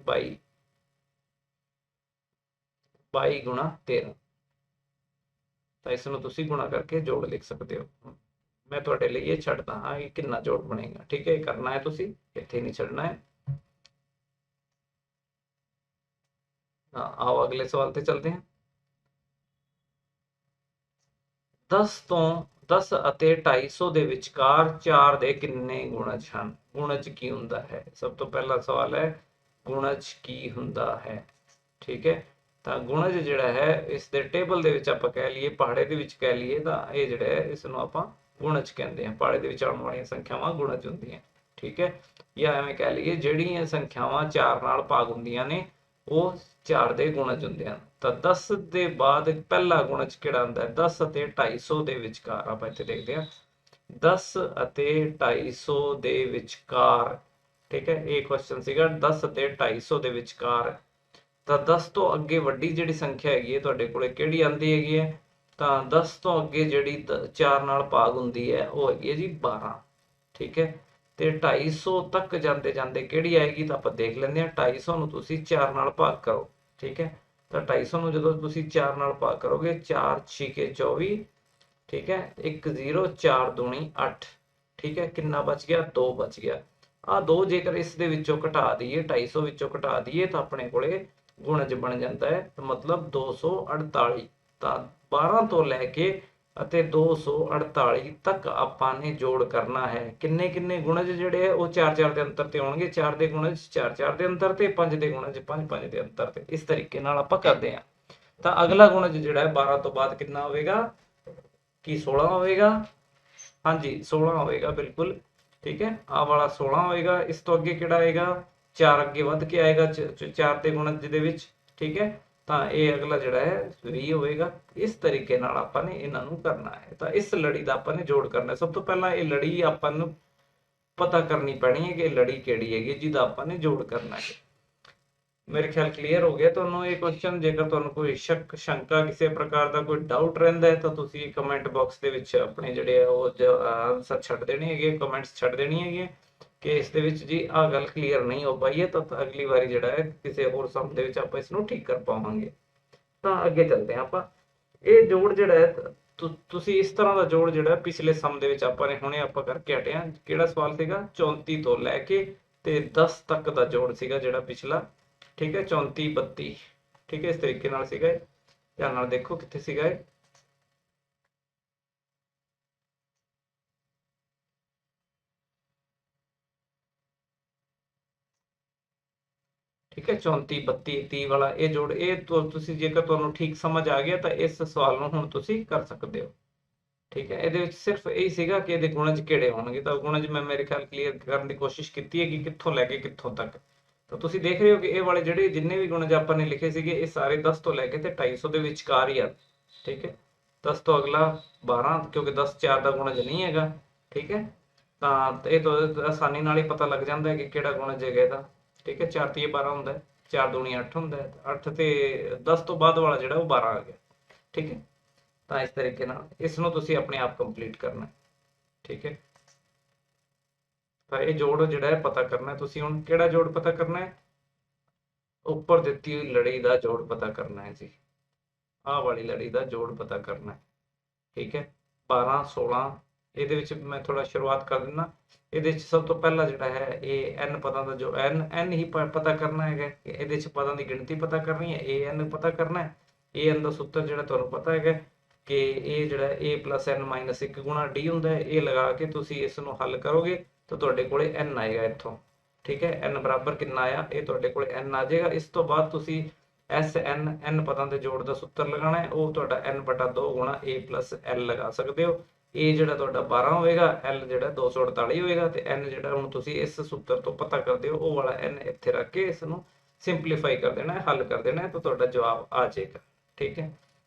22 ਗੁਣਾ 13। ਤਾਂ ਇਸ ਨੂੰ ਤੁਸੀਂ ਗੁਣਾ ਕਰਕੇ ਜੋੜ ਲਿਖ ਸਕਦੇ ਹੋ। ਮੈਂ ਤੁਹਾਡੇ ਲਈ ਇਹ ਛੱਡਦਾ ਹਾਂ ਕਿ ਕਿੰਨਾ ਜੋੜ ਬਣੇਗਾ। ਠੀਕ ਹੈ, ਇਹ ਕਰਨਾ ਹੈ ਤੁਸੀਂ, ਇੱਥੇ ਨਹੀਂ ਛੱਡਣਾ ਹੈ। ਹਾਂ, ਆਓ ਅਗਲੇ ਸਵਾਲ ਤੇ ਚਲਦੇ ਹਾਂ। 10 ਤੋਂ 10 ਅਤੇ 250 ਦੇ ਵਿਚਕਾਰ 4 ਦੇ ਕਿੰਨੇ ਗੁਣਜ ਹਨ? ਗੁਣਜ ਕੀ ਹੁੰਦਾ ਹੈ? ਸਭ ਤੋਂ ਪਹਿਲਾ ਸਵਾਲ ਹੈ ਗੁਣਜ ਕੀ ਹੁੰਦਾ ਹੈ। ਠੀਕ ਹੈ, ਤਾਂ ਗੁਣਜ ਜਿਹੜਾ ਹੈ ਇਸ ਦੇ ਟੇਬਲ ਦੇ ਵਿੱਚ ਆਪਾਂ ਕਹਿ ਲਈਏ, ਪਹਾੜੇ ਦੇ ਵਿੱਚ ਕਹਿ ਲਈਏ ਤਾਂ ਇਹ ਜਿਹੜਾ ਹੈ ਇਸ ਨੂੰ ਆਪਾਂ ਗੁਣਜ ਕਹਿੰਦੇ ਹਾਂ। ਪਹਾੜੇ ਦੇ ਵਿੱਚ ਆਉਣ ਵਾਲੀਆਂ ਸੰਖਿਆਵਾਂ ਗੁਣਜ ਹੁੰਦੀਆਂ। ਠੀਕ ਹੈ, ਜਾਂ ਐਵੇਂ ਕਹਿ ਲਈਏ ਜਿਹੜੀਆਂ ਸੰਖਿਆਵਾਂ 4 ਨਾਲ ਭਾਗ ਹੁੰਦੀਆਂ ਨੇ ਉਹ 4 ਦੇ ਗੁਣਜ ਹੁੰਦੇ ਹਨ। ਤਾਂ 10 ਦੇ ਬਾਅਦ ਪਹਿਲਾ ਗੁਣਜ ਕਿਹੜਾ ਹੁੰਦਾ ਹੈ? 10 ਅਤੇ 250 ਦੇ ਵਿਚਕਾਰ। ਆਪਾਂ ਇੱਥੇ ਦੇਖਦੇ ਹਾਂ 10 ਅਤੇ 250 ਦੇ ਵਿਚਕਾਰ। ਠੀਕ ਹੈ, ਇਹ ਕੁਐਸਚਨ ਸੀਗਾ 10 ਅਤੇ 250 ਦੇ ਵਿਚਕਾਰ। ਤਾਂ 10 ਤੋਂ ਅੱਗੇ ਵੱਡੀ ਜਿਹੜੀ ਸੰਖਿਆ ਹੈਗੀ ਹੈ ਤੁਹਾਡੇ ਕੋਲੇ ਕਿਹੜੀ ਆਂਦੀ ਹੈਗੀ ਹੈ? ਤਾਂ 10 ਤੋਂ ਅੱਗੇ ਜਿਹੜੀ 4 ਨਾਲ ਭਾਗ ਹੁੰਦੀ ਹੈ ਉਹ ਹੈਗੀ ਹੈ ਜੀ 12। ਠੀਕ ਹੈ, ਤੇ 250 ਤੱਕ ਜਾਂਦੇ ਜਾਂਦੇ ਕਿਹੜੀ ਆਏਗੀ? ਤਾਂ ਆਪਾਂ ਦੇਖ ਲੈਂਦੇ ਹਾਂ। 250 ਨੂੰ ਤੁਸੀਂ 4 ਨਾਲ ਭਾਗ ਕਰੋ। ਠੀਕ ਹੈ, ਤਾਂ 250 ਨੂੰ ਜਦੋਂ ਤੁਸੀਂ 4 ਨਾਲ ਭਾਗ ਕਰੋਗੇ 4 6 24। ਠੀਕ ਹੈ, 1 0 4 ਦੂਣੀ 8। ਠੀਕ ਹੈ, ਕਿੰਨਾ ਬਚ ਗਿਆ? 2 ਬਚ ਗਿਆ। ਆ 2 ਜੇਕਰ ਇਸ ਦੇ ਵਿੱਚੋਂ ਘਟਾ ਦਈਏ, 250 ਵਿੱਚੋਂ ਘਟਾ ਦਈਏ ਤਾਂ ਆਪਣੇ ਕੋਲੇ ਗੁਣਜ ਬਣ ਜਾਂਦਾ ਹੈ, ਮਤਲਬ 248। ਤਾਂ 12 ਤੋਂ ਲੈ ਕੇ ਅਤੇ 248 ਤੱਕ ਆਪਾਂ ਨੇ ਜੋੜ ਕਰਨਾ ਹੈ। ਕਿੰਨੇ ਕਿੰਨੇ ਗੁਣਜ ਜਿਹੜੇ ਹੈ ਉਹ 4 4 ਦੇ ਅੰਤਰ ਤੇ ਹੋਣਗੇ। 4 ਦੇ ਗੁਣਜ 4 4 ਦੇ ਅੰਤਰ ਤੇ, 5 ਦੇ ਗੁਣਜ 5 5 ਦੇ ਅੰਤਰ ਤੇ। ਇਸ ਤਰੀਕੇ ਨਾਲ ਆਪਾਂ ਕਰਦੇ ਹਾਂ। ਤਾਂ ਅਗਲਾ ਗੁਣਜ ਜਿਹੜਾ ਹੈ 12 ਤੋਂ ਬਾਅਦ ਕਿੰਨਾ ਹੋਵੇਗਾ? ਕੀ 16 ਹੋਵੇਗਾ? ਹਾਂਜੀ 16 ਹੋਵੇਗਾ, ਬਿਲਕੁਲ ਠੀਕ ਹੈ। ਆਹ ਵਾਲਾ 16 ਹੋਵੇਗਾ। ਇਸ ਤੋਂ ਅੱਗੇ ਕਿਹੜਾ ਆਏਗਾ? 4 ਅੱਗੇ ਵੱਧ ਕੇ ਆਏਗਾ 4 ਦੇ ਗੁਣਜ ਦੇ ਵਿੱਚ। ਠੀਕ ਹੈ, ਤਾਂ ਇਹ ਅਗਲਾ ਜਿਹੜਾ ਹੈ 20 ਹੋਵੇਗਾ। ਇਸ ਤਰੀਕੇ ਨਾਲ ਆਪਾਂ ਨੇ ਇਹਨਾਂ ਨੂੰ ਕਰਨਾ ਹੈ। ਤਾਂ ਇਸ ਲੜੀ ਦਾ ਆਪਾਂ ਨੇ ਜੋੜ ਕਰਨਾ। ਸਭ ਤੋਂ ਪਹਿਲਾਂ ਇਹ ਲੜੀ ਆਪਾਂ ਨੂੰ ਪਤਾ ਕਰਨੀ ਪੈਣੀ ਹੈ ਕਿ ਇਹ ਲੜੀ ਕਿਹੜੀ ਹੈਗੀ ਜਿਹਦਾ ਆਪਾਂ ਨੇ ਜੋੜ ਕਰਨਾ ਹੈ। ਮੇਰੇ ਖਿਆਲ ਕਲੀਅਰ ਹੋ ਗਿਆ ਤੁਹਾਨੂੰ ਇਹ ਕੁਐਸਚਨ। ਜੇਕਰ ਤੁਹਾਨੂੰ ਕੋਈ ਸ਼ੱਕ ਸ਼ੰਕਾ ਕਿਸੇ ਪ੍ਰਕਾਰ ਦਾ ਕੋਈ ਡਾਊਟ ਰਹਿੰਦਾ ਹੈ ਤਾਂ ਤੁਸੀਂ ਕਮੈਂਟ ਬਾਕਸ ਦੇ ਵਿੱਚ ਆਪਣੇ ਜਿਹੜੇ ਉਹ ਆਨਸਰ ਛੱਡ ਦੇਣੇ ਹੈਗੇ, ਕਮੈਂਟਸ ਛੱਡ ਦੇਣੀ ਹੈਗੀ ਕਿ ਇਸ ਦੇ ਵਿੱਚ ਜੀ ਆਹ ਗੱਲ ਕਲੀਅਰ ਨਹੀਂ ਹੋ ਪਾਈ ਹੈ। ਤਾਂ ਅਗਲੀ ਵਾਰੀ ਜਿਹੜਾ ਹੈ ਕਿਸੇ ਹੋਰ ਸਮ ਦੇ ਵਿੱਚ ਆਪਾਂ ਇਸ ਨੂੰ ਠੀਕ ਕਰ ਪਾਵਾਂਗੇ। ਤਾਂ ਅੱਗੇ ਚੱਲਦੇ ਹਾਂ ਆਪਾਂ। ਇਹ ਜੋੜ ਜਿਹੜਾ ਹੈ ਤੁਸੀਂ ਇਸ ਤਰ੍ਹਾਂ ਦਾ ਜੋੜ ਜਿਹੜਾ ਪਿਛਲੇ ਸਮ ਦੇ ਵਿੱਚ ਆਪਾਂ ਨੇ ਹੁਣੇ ਆਪਾਂ ਕਰਕੇ ਹਟੇ ਹਾਂ। ਕਿਹੜਾ ਸਵਾਲ ਸੀਗਾ? 34 ਤੋਂ ਲੈ ਕੇ ਤੇ 10 ਤੱਕ ਦਾ ਜੋੜ ਸੀਗਾ ਜਿਹੜਾ ਪਿਛਲਾ। ਠੀਕ ਹੈ, 34 32। ਠੀਕ ਹੈ, ਇਸ ਤਰੀਕੇ ਨਾਲ ਸੀਗਾ। ਧਿਆਨ ਨਾਲ ਦੇਖੋ ਕਿੱਥੇ ਸੀਗਾ ਇਹ। ਠੀਕ ਹੈ, 34 32 30 ਵਾਲਾ ਇਹ ਜੋੜ। ਇਹ ਤੁਸੀਂ ਜੇਕਰ ਤੁਹਾਨੂੰ ਠੀਕ ਸਮਝ ਆ ਗਿਆ ਤਾਂ ਇਸ ਸਵਾਲ ਨੂੰ ਹੁਣ ਤੁਸੀਂ ਕਰ ਸਕਦੇ ਹੋ। ਠੀਕ ਹੈ, ਇਹਦੇ ਵਿੱਚ ਸਿਰਫ ਇਹੀ ਸੀਗਾ ਕਿ ਇਹਦੇ ਗੁਣਜ ਕਿਹੜੇ ਹੋਣਗੇ। ਤਾਂ ਗੁਣਜ ਮੈਂ ਮੇਰੇ ਖਿਆਲ ਕਲੀਅਰ ਕਰਨ ਦੀ ਕੋਸ਼ਿਸ਼ ਕੀਤੀ ਹੈ ਕਿ ਕਿੱਥੋਂ ਲੈ ਕੇ ਕਿੱਥੋਂ ਤੱਕ। ਤਾਂ ਤੁਸੀਂ ਦੇਖ ਰਹੇ ਹੋ ਕਿ ਇਹ ਵਾਲੇ ਜਿਹੜੇ ਜਿੰਨੇ ਵੀ ਗੁਣਜ ਆਪਾਂ ਨੇ ਲਿਖੇ ਸੀਗੇ ਇਹ ਸਾਰੇ 10 ਤੋਂ ਲੈ ਕੇ ਤੇ 250 ਦੇ ਵਿਚਕਾਰ ਹੀ ਆ। ਠੀਕ ਹੈ, 10 ਤੋਂ ਅਗਲਾ 12 ਕਿਉਂਕਿ 10 4 ਦਾ ਗੁਣਜ ਨਹੀਂ ਹੈਗਾ। ਠੀਕ ਹੈ, ਤਾਂ ਇਹ ਤਾਂ ਆਸਾਨੀ ਨਾਲ ਹੀ ਪਤਾ ਲੱਗ ਜਾਂਦਾ ਹੈ ਕਿ ਕਿਹੜਾ ਗੁਣਜ ਹੈਗਾ ਇਹਦਾ। ਠੀਕ ਹੈ, 4 ਤੀਏ 12 ਹੁੰਦਾ ਹੈ, 4 ਦੂਣੀ 8 ਹੁੰਦਾ ਹੈ। 8 ਤੇ 10 ਤੋਂ ਬਾਅਦ ਵਾਲਾ ਜਿਹੜਾ ਉਹ 12 ਆ ਗਿਆ। ਠੀਕ ਹੈ, ਤਾਂ ਇਸ ਤਰੀਕੇ ਨਾਲ ਇਸ ਨੂੰ ਤੁਸੀਂ ਆਪਣੇ ਆਪ ਕੰਪਲੀਟ ਕਰਨਾ। ਠੀਕ ਹੈ, ਤਾਂ ਇਹ ਜੋੜ ਜਿਹੜਾ ਹੈ ਪਤਾ ਕਰਨਾ। ਤੁਸੀਂ ਹੁਣ ਕਿਹੜਾ ਜੋੜ ਪਤਾ ਕਰਨਾ ਹੈ? ਉੱਪਰ ਦਿੱਤੀ ਹੋਈ ਲੜੀ ਦਾ ਜੋੜ ਪਤਾ ਕਰਨਾ ਹੈ ਜੀ। ਆਹ ਵਾਲੀ ਲੜੀ ਦਾ ਜੋੜ ਪਤਾ ਕਰਨਾ ਹੈ। ਠੀਕ ਹੈ, 12 16 ਇਹਦੇ ਵਿੱਚ ਮੈਂ ਥੋੜਾ ਸ਼ੁਰੂਆਤ ਕਰ ਦਿੰਦਾ। ਇਹਦੇ ਵਿੱਚ ਸਭ ਤੋਂ ਪਹਿਲਾਂ ਜਿਹੜਾ ਹੈ ਇਹ n ਪਦਾਂ ਦਾ ਜੋ n ਹੀ ਪਤਾ ਕਰਨਾ ਹੈਗਾ। ਇਹਦੇ ਵਿੱਚ ਪਦਾਂ ਦੀ ਗਿਣਤੀ ਪਤਾ ਕਰਨੀ ਹੈ, an ਪਤਾ ਕਰਨਾ ਹੈ। an ਦਾ ਸੂਤਰ ਜਿਹੜਾ ਤੁਹਾਨੂੰ ਪਤਾ ਹੈਗਾ ਕਿ ਇਹ ਜਿਹੜਾ a + n - 1 ਗੁਣਾ d ਹੁੰਦਾ ਹੈ। ਇਹ ਲਗਾ ਕੇ ਤੁਸੀਂ ਇਸ ਨੂੰ ਹੱਲ ਕਰੋਗੇ ਤਾਂ ਤੁਹਾਡੇ ਕੋਲੇ n ਆਏਗਾ ਇੱਥੋਂ। ਠੀਕ ਹੈ, n ਬਰਾਬਰ ਕਿੰਨਾ ਆਇਆ? ਇਹ ਤੁਹਾਡੇ ਕੋਲੇ n ਆ ਜਾਏਗਾ। ਇਸ ਤੋਂ ਬਾਅਦ ਤੁਸੀਂ n ਪਦਾਂ ਦੇ ਜੋੜ ਦਾ ਸੂਤਰ ਲਗਾਉਣਾ ਹੈ। ਉਹ ਤੁਹਾਡਾ n/2 ਗੁਣਾ a + l ਲਗਾ ਸਕਦੇ ਹੋ। a ਜਿਹੜਾ ਤੁਹਾਡਾ 12 ਹੋਏਗਾ, l ਜਿਹੜਾ 248 ਹੋਏਗਾ ਤੇ n ਜਿਹੜਾ ਹੁਣ ਤੁਸੀਂ ਇਸ ਸੂਤਰ ਤੋਂ ਪਤਾ ਕਰਦੇ ਹੋ ਉਹ ਵਾਲਾ n ਇੱਥੇ ਰੱਖ ਕੇ ਇਸ ਨੂੰ ਸਿੰਪਲੀਫਾਈ ਕਰ ਦੇਣਾ ਹੈ, ਹੱਲ ਕਰ ਦੇਣਾ ਹੈ ਤਾਂ ਤੁਹਾਡਾ ਜਵਾਬ ਆ ਜਾਏਗਾ। ਠੀਕ ਹੈ,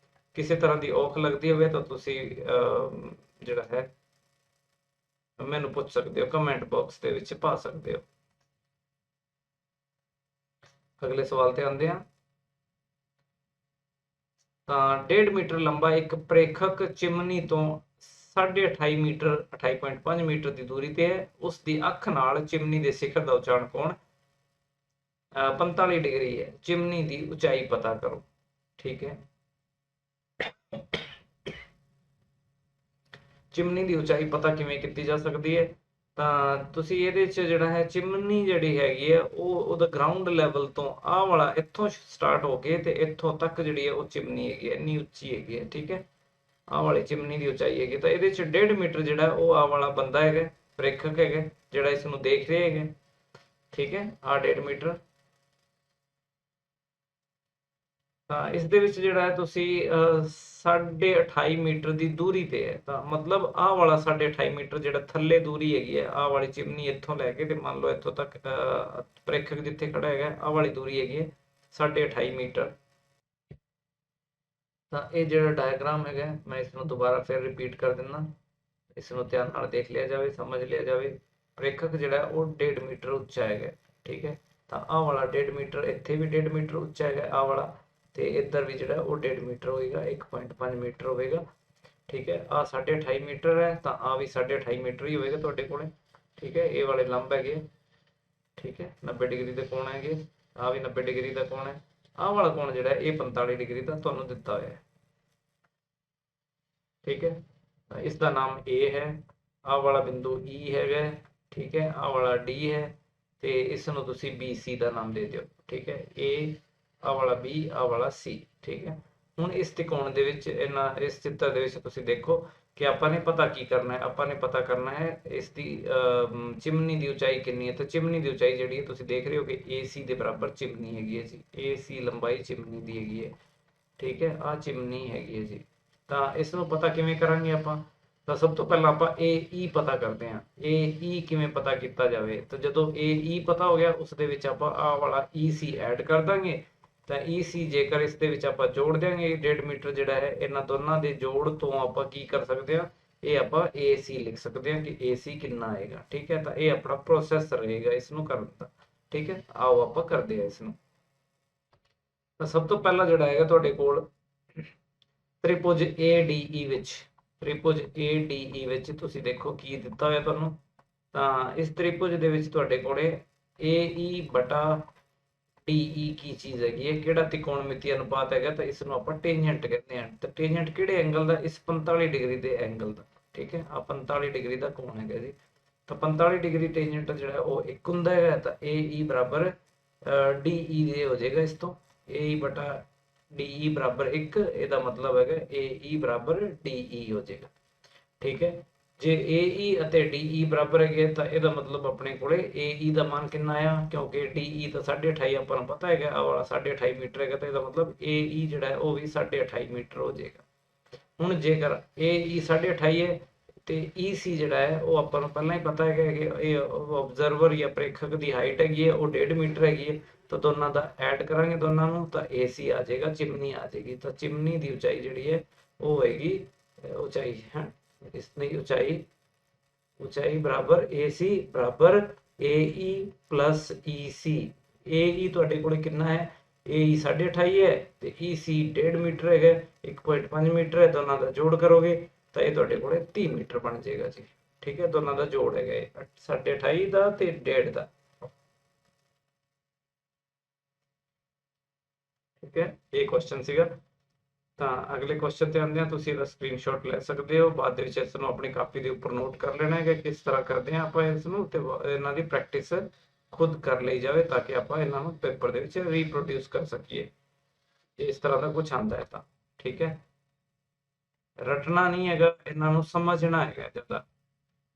ਕਿਸੇ ਤਰ੍ਹਾਂ ਦੀ ਔਖ ਲੱਗਦੀ ਹੋਵੇ ਤਾਂ ਤੁਸੀਂ ਜਿਹੜਾ ਹੈ ਮੈਨੂੰ ਪੁੱਛ ਸਕਦੇ ਹੋ, ਕਮੈਂਟ ਬਾਕਸ ਦੇ ਵਿੱਚ ਪਾ ਸਕਦੇ ਹੋ। ਅਗਲੇ ਸਵਾਲ ਤੇ ਆਉਂਦੇ ਹਾਂ। ਤਾਂ 1.5 ਮੀਟਰ ਲੰਬਾ ਇੱਕ ਪ੍ਰੇਖਕ ਚਿਮਨੀ ਤੋਂ 28.5 ਮੀਟਰ 28.5 ਮੀਟਰ ਦੀ ਦੂਰੀ ਤੇ ਹੈ। ਉਸ ਦੀ ਅੱਖ ਨਾਲ ਚਿਮਨੀ ਦੇ ਸਿਖਰ ਦਾ ਉਚਾਰਨ ਕੋਣ 45 ਡਿਗਰੀ ਹੈ। ਚਿਮਨੀ ਦੀ ਉਚਾਈ ਪਤਾ ਕਰੋ। ਠੀਕ ਹੈ, ਚਿਮਨੀ ਦੀ ਉਚਾਈ ਪਤਾ ਕਿਵੇਂ ਕੀਤੀ ਜਾ ਸਕਦੀ ਹੈ? ਤਾਂ ਤੁਸੀਂ ਇਹਦੇ 'ਚ ਜਿਹੜਾ ਹੈ ਚਿਮਨੀ ਜਿਹੜੀ ਹੈਗੀ ਹੈ ਉਹ ਉਹਦਾ ਗਰਾਊਂਡ ਲੈਵਲ ਤੋਂ ਆਹ ਵਾਲਾ ਇੱਥੋਂ ਸਟਾਰਟ ਹੋ ਕੇ ਤੇ ਇੱਥੋਂ ਤੱਕ ਜਿਹੜੀ ਹੈ ਉਹ ਚਿਮਨੀ ਹੈਗੀ ਹੈ, ਇੰਨੀ ਉੱਚੀ ਹੈਗੀ ਹੈ। ਠੀਕ ਹੈ, ਆਹ ਵਾਲੀ ਚਿਮਨੀ ਦੀ ਉਚਾਈ ਹੈਗੀ। ਤਾਂ ਇਹਦੇ 'ਚ 1.5 ਮੀਟਰ ਜਿਹੜਾ ਉਹ ਆਹ ਵਾਲਾ ਬੰਦਾ ਹੈਗਾ, ਪ੍ਰੇਖਕ ਹੈਗਾ ਜਿਹੜਾ ਇਸ ਨੂੰ ਦੇਖ ਰਿਹਾ ਹੈਗਾ। ਠੀਕ ਹੈ, ਆਹ 1.5 ਮੀਟਰ। ਤਾਂ ਇਸ ਦੇ ਵਿੱਚ ਜਿਹੜਾ ਹੈ ਤੁਸੀਂ 28.5 ਮੀਟਰ ਦੀ ਦੂਰੀ ਤੇ ਹੈ। ਤਾਂ ਮਤਲਬ ਆਹ ਵਾਲਾ 28.5 ਮੀਟਰ ਜਿਹੜਾ ਥੱਲੇ ਦੂਰੀ ਹੈਗੀ ਹੈ, ਆਹ ਵਾਲੀ ਚਿਮਨੀ ਇੱਥੋਂ ਲੈ ਕੇ ਤੇ ਮੰਨ ਲਓ ਇੱਥੋਂ ਤੱਕ ਪ੍ਰੇਖਕ ਜਿੱਥੇ ਖੜਾ ਹੈਗਾ ਆਹ ਵਾਲੀ ਦੂਰੀ ਹੈਗੀ ਹੈ 28.5 ਮੀਟਰ। ਤਾਂ ਇਹ ਜਿਹੜਾ ਡਾਇਗਰਾਮ ਹੈਗਾ ਮੈਂ ਇਸ ਨੂੰ ਦੁਬਾਰਾ ਫਿਰ ਰਿਪੀਟ ਕਰ ਦਿੰਦਾ, ਇਸ ਨੂੰ ਧਿਆਨ ਨਾਲ ਦੇਖ ਲਿਆ ਜਾਵੇ, ਸਮਝ ਲਿਆ ਜਾਵੇ। ਪ੍ਰੇਖਕ ਜਿਹੜਾ ਉਹ 1.5 ਮੀਟਰ ਉੱਚਾ ਹੈਗਾ। ਠੀਕ ਹੈ, ਤਾਂ ਆਹ ਵਾਲਾ 1.5 ਮੀਟਰ, ਇੱਥੇ ਵੀ 1.5 ਮੀਟਰ ਉੱਚਾ ਹੈਗਾ ਆਹ ਵਾਲਾ, ਤੇ ਇੱਧਰ ਵੀ ਜਿਹੜਾ ਉਹ 1.5 ਮੀਟਰ ਹੋਏਗਾ, 1.5 ਮੀਟਰ ਹੋਵੇਗਾ। ਠੀਕ ਹੈ, ਆਹ 28.5 ਮੀਟਰ ਹੈ ਤਾਂ ਆਹ ਵੀ 28.5 ਮੀਟਰ ਹੀ ਹੋਵੇਗਾ ਤੁਹਾਡੇ ਕੋਲੇ। ਠੀਕ ਹੈ, ਇਹ ਵਾਲੇ ਲੰਬ ਹੈਗੇ। ਠੀਕ ਹੈ, 90 ਡਿਗਰੀ ਦੇ ਕੋਣ ਹੈਗੇ, ਆਹ ਵੀ 90 ਡਿਗਰੀ ਦਾ ਕੋਣ ਹੈ। ਆਹ ਵਾਲਾ ਕੋਣ ਜਿਹੜਾ ਇਹ 45 ਡਿਗਰੀ ਦਾ ਤੁਹਾਨੂੰ ਦਿੱਤਾ ਹੋਇਆ ਹੈ। ਠੀਕ ਹੈ, ਇਸ ਦਾ ਨਾਮ A ਹੈ, ਆਹ ਵਾਲਾ ਬਿੰਦੂ E ਹੈਗਾ। ਠੀਕ ਹੈ, ਆਹ ਵਾਲਾ D ਹੈ ਤੇ ਇਸ ਨੂੰ ਤੁਸੀਂ BC ਦਾ ਨਾਮ ਦੇ ਦਿਓ। ਠੀਕ ਹੈ, A, ਆਹ ਵਾਲਾ B, ਆਹ ਵਾਲਾ C। ਠੀਕ ਹੈ, ਹੁਣ ਇਸ ਤਿਕੋਣ ਦੇ ਵਿੱਚ ਇਸ ਚਿੱਤਰ ਦੇ ਵਿੱਚ ਤੁਸੀਂ ਦੇਖੋ ਕਿ ਆਪਾਂ ਨੇ ਪਤਾ ਕੀ ਕਰਨਾ ਹੈ। ਆਪਾਂ ਨੇ ਪਤਾ ਕਰਨਾ ਹੈ ਇਸ ਦੀ ਚਿਮਨੀ ਦੀ ਉਚਾਈ ਕਿੰਨੀ ਹੈ। ਤਾਂ ਚਿਮਨੀ ਦੀ ਉਚਾਈ ਜਿਹੜੀ ਹੈ ਤੁਸੀਂ ਦੇਖ ਰਹੇ ਹੋ ਕਿ AC ਦੇ ਬਰਾਬਰ ਚਿਮਨੀ ਹੈਗੀ ਹੈ ਜੀ। AC ਲੰਬਾਈ ਚਿਮਨੀ ਦੀ ਹੈਗੀ ਹੈ। ਠੀਕ ਹੈ, ਆਹ ਚਿਮਨੀ ਹੈਗੀ ਹੈ ਜੀ। ਤਾਂ ਇਸ ਨੂੰ ਪਤਾ ਕਿਵੇਂ ਕਰਾਂਗੇ ਆਪਾਂ? ਤਾਂ ਸਭ ਤੋਂ ਪਹਿਲਾਂ ਆਪਾਂ AE ਪਤਾ ਕਰਦੇ ਹਾਂ। AE ਕਿਵੇਂ ਪਤਾ ਕੀਤਾ ਜਾਵੇ? ਤਾਂ ਜਦੋਂ AE ਪਤਾ ਹੋ ਗਿਆ ਉਸ ਦੇ ਵਿੱਚ ਆਪਾਂ ਆਹ ਵਾਲਾ EC ਐਡ ਕਰ ਦਾਂਗੇ। ਤਾਂ EC ਜੇਕਰ ਇਸ ਦੇ ਵਿੱਚ ਆਪਾਂ ਜੋੜ ਦਿਆਂਗੇ 1.5 ਮੀਟਰ ਜਿਹੜਾ ਹੈ, ਇਹਨਾਂ ਦੋਨਾਂ ਦੇ ਜੋੜ ਤੋਂ ਆਪਾਂ ਕੀ ਕਰ ਸਕਦੇ ਹਾਂ, ਇਹ ਆਪਾਂ AC ਲਿਖ ਸਕਦੇ ਹਾਂ ਕਿ AC ਕਿੰਨਾ ਆਏਗਾ। ਠੀਕ ਹੈ, ਤਾਂ ਇਹ ਆਪਣਾ ਪ੍ਰੋਸੈਸ ਰਹੇਗਾ ਇਸ ਨੂੰ ਕਰਨ ਦਾ। ਠੀਕ ਹੈ, ਆਓ ਆਪਾਂ ਕਰਦੇ ਹਾਂ ਇਸ ਨੂੰ। ਤਾਂ ਸਭ ਤੋਂ ਪਹਿਲਾਂ ਜਿਹੜਾ ਹੈਗਾ ਤੁਹਾਡੇ ਕੋਲ ਤ੍ਰਿਭੁਜ ADE ਵਿੱਚ, ਤ੍ਰਿਭੁਜ ADE ਵਿੱਚ ਤੁਸੀਂ ਦੇਖੋ ਕੀ ਦਿੱਤਾ ਹੋਇਆ ਤੁਹਾਨੂੰ। ਤਾਂ ਇਸ ਤ੍ਰਿਭੁਜ ਦੇ ਵਿੱਚ ਤੁਹਾਡੇ ਕੋਲੇ AE ਬਟਾ DE ਕੀ ਚੀਜ਼ ਹੈਗੀ ਹੈ, ਕਿਹੜਾ ਤਿਕੋਣਮਿਤੀ ਅਨੁਪਾਤ ਹੈਗਾ? ਤਾਂ ਇਸ ਨੂੰ ਆਪਾਂ ਟੇਂਜੈਂਟ ਕਹਿੰਦੇ ਹਾਂ। ਤਾਂ ਟੇਂਜੈਂਟ ਕਿਹੜੇ ਐਂਗਲ ਦਾ? ਇਸ 45 ਡਿਗਰੀ ਦੇ ਐਂਗਲ ਦਾ। ਠੀਕ ਹੈ, ਆ 45 ਡਿਗਰੀ ਦਾ ਕੋਣ ਹੈਗਾ ਜੀ। ਤਾਂ 45 ਡਿਗਰੀ ਟੇਂਜੈਂਟ ਜਿਹੜਾ ਉਹ ਇੱਕ ਹੁੰਦਾ ਹੈਗਾ। ਤਾਂ AE ਬਰਾਬਰ DE ਦੇ ਹੋ ਜਾਏਗਾ ਇਸ ਤੋਂ, AE ਬਟਾ DE ਬਰਾਬਰ 1। ਇਹਦਾ ਮਤਲਬ ਹੈਗਾ AE ਬਰਾਬਰ DE ਹੋ ਜਾਏਗਾ। ਠੀਕ ਹੈ, ਜੇ AE ਅਤੇ DE ਬਰਾਬਰ ਹੈਗੇ ਤਾਂ ਇਹਦਾ ਮਤਲਬ ਆਪਣੇ ਕੋਲੇ AE ਦਾ ਮਾਨ ਕਿੰਨਾ ਆ, ਕਿਉਂਕਿ DE ਤਾਂ 28.5 ਆਪਾਂ ਨੂੰ ਪਤਾ ਹੈਗਾ, ਆਹ ਵਾਲਾ 28.5 ਮੀਟਰ ਹੈਗਾ। ਤਾਂ ਇਹਦਾ ਮਤਲਬ AE ਜਿਹੜਾ ਹੈ ਉਹ ਵੀ 28.5 ਮੀਟਰ ਹੋ ਜਾਏਗਾ। ਹੁਣ ਜੇਕਰ AE 28.5 ਹੈ ਤੇ EC ਜਿਹੜਾ ਹੈ ਉਹ ਆਪਾਂ ਨੂੰ ਪਹਿਲਾਂ ਹੀ ਪਤਾ ਹੈਗਾ ਕਿ ਇਹ ਓਬਜ਼ਰਵਰ ਜਾਂ ਪ੍ਰੇਖਕ ਦੀ ਹਾਈਟ ਹੈਗੀ ਹੈ ਉਹ 1.5 ਮੀਟਰ ਹੈਗੀ ਹੈ। ਤਾਂ ਦੋਨਾਂ ਦਾ ਐਡ ਕਰਾਂਗੇ ਦੋਨਾਂ ਨੂੰ ਤਾਂ AC ਆ ਜਾਏਗਾ, ਚਿਮਨੀ ਆ ਜਾਏਗੀ। ਤਾਂ ਚਿਮਨੀ ਦੀ ਉਚਾਈ ਜਿਹੜੀ ਹੈ ਉਹ ਹੋਏਗੀ ਉਚਾਈ ਹੈ ਇਸ ਦੀ ਉਚਾਈ ਬਰਾਬਰ AC ਬਰਾਬਰ AE ਪਲਸ EC। AE ਤੁਹਾਡੇ ਕੋਲੇ ਕਿੰਨਾ ਹੈ? AE 28.5 ਹੈ ਤੇ EC 1.5 ਮੀਟਰ ਹੈਗਾ, 1.5 ਮੀਟਰ ਹੈ। ਦੋਨਾਂ ਦਾ ਜੋੜ ਕਰੋਗੇ ਤਾਂ ਇਹ ਤੁਹਾਡੇ ਕੋਲੇ 30 ਮੀਟਰ ਬਣ ਜਾਏਗਾ ਜੀ। ਠੀਕ ਹੈ, ਦੋਨਾਂ ਦਾ ਜੋੜ ਹੈਗਾ ਇਹ 28.5 ਦਾ ਤੇ 1.5 ਦਾ। ਠੀਕ ਹੈ, ਇਹ ਕੁਐਸਚਨ ਸੀਗਾ। ਤਾਂ ਅਗਲੇ ਕੁਐਸਚਨ ਤੇ ਆਉਂਦੇ ਹਾਂ। ਤੁਸੀਂ ਇਹਦਾ ਸਕਰੀਨਸ਼ਾਟ ਲੈ ਸਕਦੇ ਹੋ, ਬਾਅਦ ਦੇ ਵਿੱਚ ਇਸ ਨੂੰ ਆਪਣੀ ਕਾਪੀ ਦੇ ਉੱਪਰ ਨੋਟ ਕਰ ਲੈਣਾ ਹੈ ਕਿ ਕਿਸ ਤਰ੍ਹਾਂ ਕਰਦੇ ਹਾਂ ਆਪਾਂ ਇਸ ਨੂੰ, ਤੇ ਇਹਨਾਂ ਦੀ ਪ੍ਰੈਕਟਿਸ ਖੁਦ ਕਰ ਲਈ ਜਾਵੇ ਤਾਂ ਕਿ ਆਪਾਂ ਇਹਨਾਂ ਨੂੰ ਪੇਪਰ ਦੇ ਵਿੱਚ ਰੀਪਰੋਡਿਊਸ ਕਰ ਸਕੀਏ ਜੇ ਇਸ ਤਰ੍ਹਾਂ ਦਾ ਕੁਝ ਆਉਂਦਾ ਹੈ ਤਾਂ। ਠੀਕ ਹੈ, ਰਟਣਾ ਨਹੀਂ ਹੈਗਾ, ਇਹਨਾਂ ਨੂੰ ਸਮਝਣਾ ਹੈਗਾ ਜਿਆਦਾ।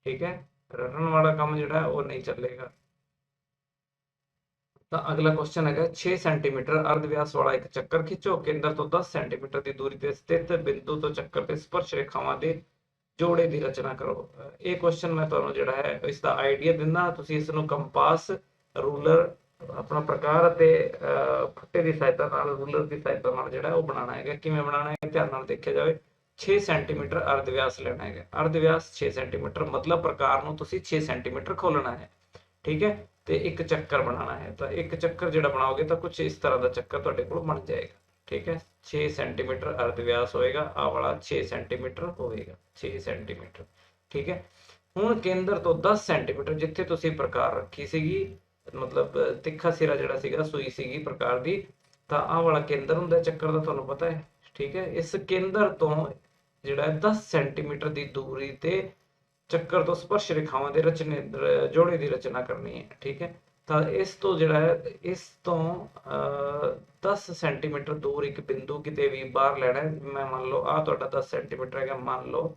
ਠੀਕ ਹੈ, ਰਟਣ ਵਾਲਾ ਕੰਮ ਜਿਹੜਾ ਉਹ ਨਹੀਂ ਚੱਲੇਗਾ। ਤਾਂ ਅਗਲਾ ਕੁਐਸਚਨ ਹੈਗਾ 6 ਸੈਂਟੀਮੀਟਰ ਅਰਧ ਵਿਆਸ ਵਾਲਾ ਇੱਕ ਚੱਕਰ ਖਿੱਚੋ। ਕੇਂਦਰ ਤੋਂ 10 ਸੈਂਟੀਮੀਟਰ ਦੀ ਦੂਰੀ ਤੇ ਸਥਿਤ ਬਿੰਦੂ ਤੋਂ ਚੱਕਰ ਤੇ ਸਪਰਸ਼ ਰੇਖਾਵਾਂ ਦੇ ਜੋੜੇ ਦੀ ਰਚਨਾ ਕਰੋ। ਇਹ ਕੁਐਸਚਨ ਮੈਂ ਤੁਹਾਨੂੰ ਜਿਹੜਾ ਹੈ ਇਸ ਦਾ ਆਈਡੀਆ ਦਿੰਦਾ। ਤੁਸੀਂ ਇਸ ਨੂੰ ਕੰਪਾਸ, ਰੂਲਰ, ਆਪਣਾ ਪ੍ਰਕਾਰ ਅਤੇ ਫੱਟੇ ਦੀ ਸਹਾਇਤਾ ਨਾਲ, ਰੂਲਰ ਦੀ ਸਹਾਇਤਾ ਨਾਲ ਜਿਹੜਾ ਉਹ ਬਣਾਉਣਾ ਹੈਗਾ। ਕਿਵੇਂ ਬਣਾਉਣਾ ਹੈ ਧਿਆਨ ਨਾਲ ਦੇਖਿਆ ਜਾਵੇ। 6 ਸੈਂਟੀਮੀਟਰ ਅਰਧ ਵਿਆਸ ਲੈਣਾ ਹੈਗਾ। ਅਰਧ ਵਿਆਸ 6 ਸੈਂਟੀਮੀਟਰ ਮਤਲਬ ਪ੍ਰਕਾਰ ਨੂੰ ਤੁਸੀਂ 6 ਸੈਂਟੀਮੀਟਰ ਖੋਲਣਾ ਹੈ। ਠੀਕ ਹੈ, ਤੇ ਇੱਕ ਚੱਕਰ ਬਣਾਉਣਾ ਹੈ। ਤਾਂ ਇੱਕ ਚੱਕਰ ਜਿਹੜਾ ਬਣਾਓਗੇ ਤਾਂ ਕੁਝ ਇਸ ਤਰ੍ਹਾਂ ਦਾ ਚੱਕਰ ਤੁਹਾਡੇ ਕੋਲ ਬਣ ਜਾਏਗਾ। ठीक है 6 सेंटीमीटर अर्ध व्यास होएगा, आ वाला 6 सेंटीमीटर होएगा, 6 सेंटीमीटर। ठीक है ਹੁਣ ਕੇਂਦਰ ਤੋਂ 10 ਸੈਂਟੀਮੀਟਰ ਜਿੱਥੇ ਤੁਸੀਂ ਪ੍ਰਕਾਰ ਰੱਖੀ ਸੀਗੀ, ਮਤਲਬ ਤਿੱਖਾ ਸਿਰਾ ਜਿਹੜਾ ਸੀਗਾ ਸੂਈ ਸੀਗੀ ਪ੍ਰਕਾਰ ਦੀ, ਤਾਂ ਆਹ ਵਾਲਾ ਕੇਂਦਰ ਹੁੰਦਾ ਚੱਕਰ ਦਾ, ਤੁਹਾਨੂੰ ਪਤਾ ਹੈ। ਠੀਕ ਹੈ ਇਸ ਕੇਂਦਰ ਤੋਂ ਜਿਹੜਾ 10 ਸੈਂਟੀਮੀਟਰ ਦੀ ਦੂਰੀ ਤੇ ਚੱਕਰ ਤੋਂ ਸਪਰਸ਼ ਰੇਖਾਵਾਂ ਦੇ ਰਚਨੇ ਜੋੜੇ ਦੀ ਰਚਨਾ ਕਰਨੀ ਹੈ। ਠੀਕ ਹੈ ਤਾਂ ਇਸ ਤੋਂ ਜਿਹੜਾ ਹੈ ਇਸ ਤੋਂ 10 ਸੈਂਟੀਮੀਟਰ ਦੂਰ ਇੱਕ ਬਿੰਦੂ ਕਿਤੇ ਵੀ ਬਾਹਰ ਲੈਣਾ ਹੈ। ਮੈਂ ਮੰਨ ਲਓ ਆਹ ਤੁਹਾਡਾ 10 ਸੈਂਟੀਮੀਟਰ ਹੈਗਾ, ਮੰਨ ਲਓ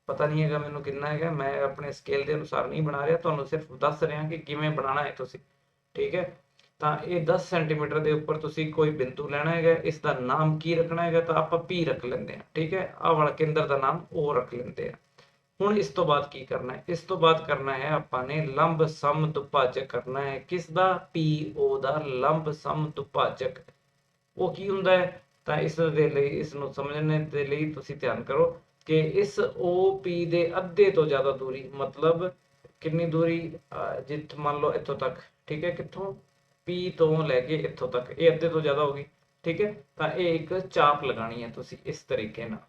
ਪਤਾ ਨਹੀਂ ਹੈਗਾ ਮੈਨੂੰ ਕਿੰਨਾ ਹੈਗਾ, ਮੈਂ ਆਪਣੇ ਸਕੇਲ ਦੇ ਅਨੁਸਾਰ ਨਹੀਂ ਬਣਾ ਰਿਹਾ, ਤੁਹਾਨੂੰ ਸਿਰਫ ਦੱਸ ਰਿਹਾ ਕਿ ਕਿਵੇਂ ਬਣਾਉਣਾ ਹੈ ਤੁਸੀਂ। ਠੀਕ ਹੈ ਤਾਂ ਇਹ 10 ਸੈਂਟੀਮੀਟਰ ਦੇ ਉੱਪਰ ਤੁਸੀਂ ਕੋਈ ਬਿੰਦੂ ਲੈਣਾ ਹੈਗਾ, ਇਸ ਦਾ ਨਾਮ ਕੀ ਰੱਖਣਾ ਹੈਗਾ, ਤਾਂ ਆਪਾਂ P ਰੱਖ ਲੈਂਦੇ ਹਾਂ। ਠੀਕ ਹੈ ਆਹ ਵਾਲਾ ਕੇਂਦਰ ਦਾ ਨਾਮ O ਰੱਖ ਲੈਂਦੇ ਆ। ਹੁਣ ਇਸ ਤੋਂ ਬਾਅਦ ਕੀ ਕਰਨਾ ਹੈ, ਇਸ ਤੋਂ ਬਾਅਦ ਕਰਨਾ ਹੈ ਆਪਾਂ ਨੇ ਲੰਬ ਸਮ ਦੁਭਾਜਕ ਕਰਨਾ ਹੈ। ਕਿਸ ਦਾ? PO ਦਾ ਲੰਬ ਸਮ ਦੁਭਾਜਕ। ਉਹ ਕੀ ਹੁੰਦਾ ਹੈ, ਤਾਂ ਇਸ ਦੇ ਲਈ ਇਸ ਨੂੰ ਸਮਝਣ ਦੇ ਲਈ ਤੁਸੀਂ ਧਿਆਨ ਕਰੋ ਕਿ ਇਸ OP ਦੇ ਅੱਧੇ ਤੋਂ ਜ਼ਿਆਦਾ ਦੂਰੀ, ਮਤਲਬ ਕਿੰਨੀ ਦੂਰੀ, ਜਿੱਥ ਮੰਨ ਲਓ ਇੱਥੋਂ ਤੱਕ। ਠੀਕ ਹੈ ਕਿੱਥੋਂ? P ਤੋਂ ਲੈ ਕੇ ਇੱਥੋਂ ਤੱਕ, ਇਹ ਅੱਧੇ ਤੋਂ ਜ਼ਿਆਦਾ ਹੋ ਗਈ। ਠੀਕ ਹੈ ਤਾਂ ਇਹ ਇੱਕ ਚਾਪ ਲਗਾਣੀ ਹੈ ਤੁਸੀਂ ਇਸ ਤਰੀਕੇ ਨਾਲ।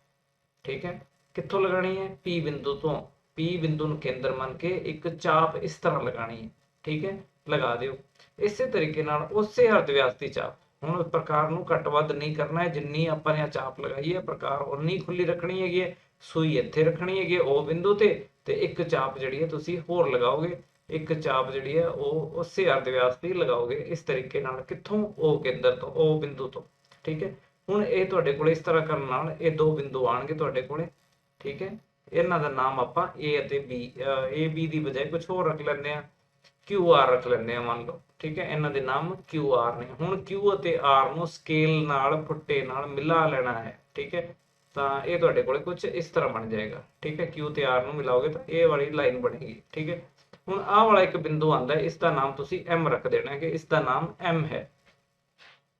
ਠੀਕ ਹੈ ਕਿੱਥੋਂ ਲਗਾਣੀ ਹੈ? P ਬਿੰਦੂ ਤੋਂ, P ਬਿੰਦੂ ਨੂੰ ਕੇਂਦਰ ਮੰਨ ਕੇ ਇੱਕ ਚਾਪ ਇਸ ਤਰ੍ਹਾਂ ਲਗਾਣੀ ਹੈ। ਠੀਕ ਹੈ ਲਗਾ ਦਿਓ। ਇਸੇ ਤਰੀਕੇ ਨਾਲ ਉਸੇ ਅਰਧ ਵਿਆਸ ਦੀ ਚਾਪ, ਹੁਣ ਪ੍ਰਕਾਰ ਨੂੰ ਘੱਟ ਵੱਧ ਨਹੀਂ ਕਰਨਾ ਹੈ, ਜਿੰਨੀ ਆਪਾਂ ਨੇ ਚਾਪ ਲਗਾਈ ਹੈ ਪ੍ਰਕਾਰ ਉਨੀ ਖੁੱਲੀ ਰੱਖਣੀ ਹੈਗੀ ਹੈ। ਸੂਈ ਇੱਥੇ ਰੱਖਣੀ ਹੈਗੀ O ਬਿੰਦੂ ਤੇ ਇੱਕ ਚਾਪ ਜਿਹੜੀ ਹੈ ਤੁਸੀਂ ਹੋਰ ਲਗਾਓਗੇ, ਇੱਕ ਚਾਪ ਜਿਹੜੀ ਹੈ ਉਹ ਉਸੇ ਅਰਧ ਵਿਆਸ ਦੀ ਲਗਾਓਗੇ ਇਸ ਤਰੀਕੇ ਨਾਲ। ਕਿੱਥੋਂ? O ਕੇਂਦਰ ਤੋਂ, O ਬਿੰਦੂ ਤੋਂ। ਠੀਕ ਹੈ ਹੁਣ ਇਹ ਤੁਹਾਡੇ ਕੋਲੇ ਇਸ ਤਰ੍ਹਾਂ ਕਰਨ ਨਾਲ ਇਹ ਦੋ ਬਿੰਦੂ ਆਣਗੇ ਤੁਹਾਡੇ ਕੋਲੇ। ਠੀਕ ਹੈ ਇਹਨਾਂ ਦਾ ਨਾਮ ਆਪਾਂ A ਅਤੇ B, A B ਦੀ ਬਜਾਏ ਕੁਝ ਹੋਰ ਰੱਖ ਲੈਂਦੇ ਆ, QR ਰੱਖ ਲੈਂਦੇ ਆ ਮੰਨ ਲਓ। ਠੀਕ ਹੈ ਇਹਨਾਂ ਦੇ ਨਾਮ QR ਨੇ। ਹੁਣ Q ਅਤੇ R ਨੂੰ ਸਕੇਲ ਨਾਲ ਫੁੱਟੇ ਨਾਲ ਮਿਲਾ ਲੈਣਾ ਹੈ। ਠੀਕ ਹੈ ਤਾਂ ਇਹ ਤੁਹਾਡੇ ਕੋਲੇ ਕੁਝ ਇਸ ਤਰ੍ਹਾਂ ਬਣ ਜਾਏਗਾ। ਠੀਕ ਹੈ Q ਤੇ R ਨੂੰ ਮਿਲਾਓਗੇ ਤਾਂ ਇਹ ਵਾਲੀ ਲਾਈਨ ਬਣੇਗੀ। ਠੀਕ ਹੈ ਹੁਣ ਆਹ ਵਾਲਾ ਇੱਕ ਬਿੰਦੂ ਆਂਦਾ, ਇਸ ਦਾ ਨਾਮ ਤੁਸੀਂ M ਰੱਖ ਦੇਣਾ ਹੈ ਕਿ ਇਸ ਦਾ ਨਾਮ M ਹੈ।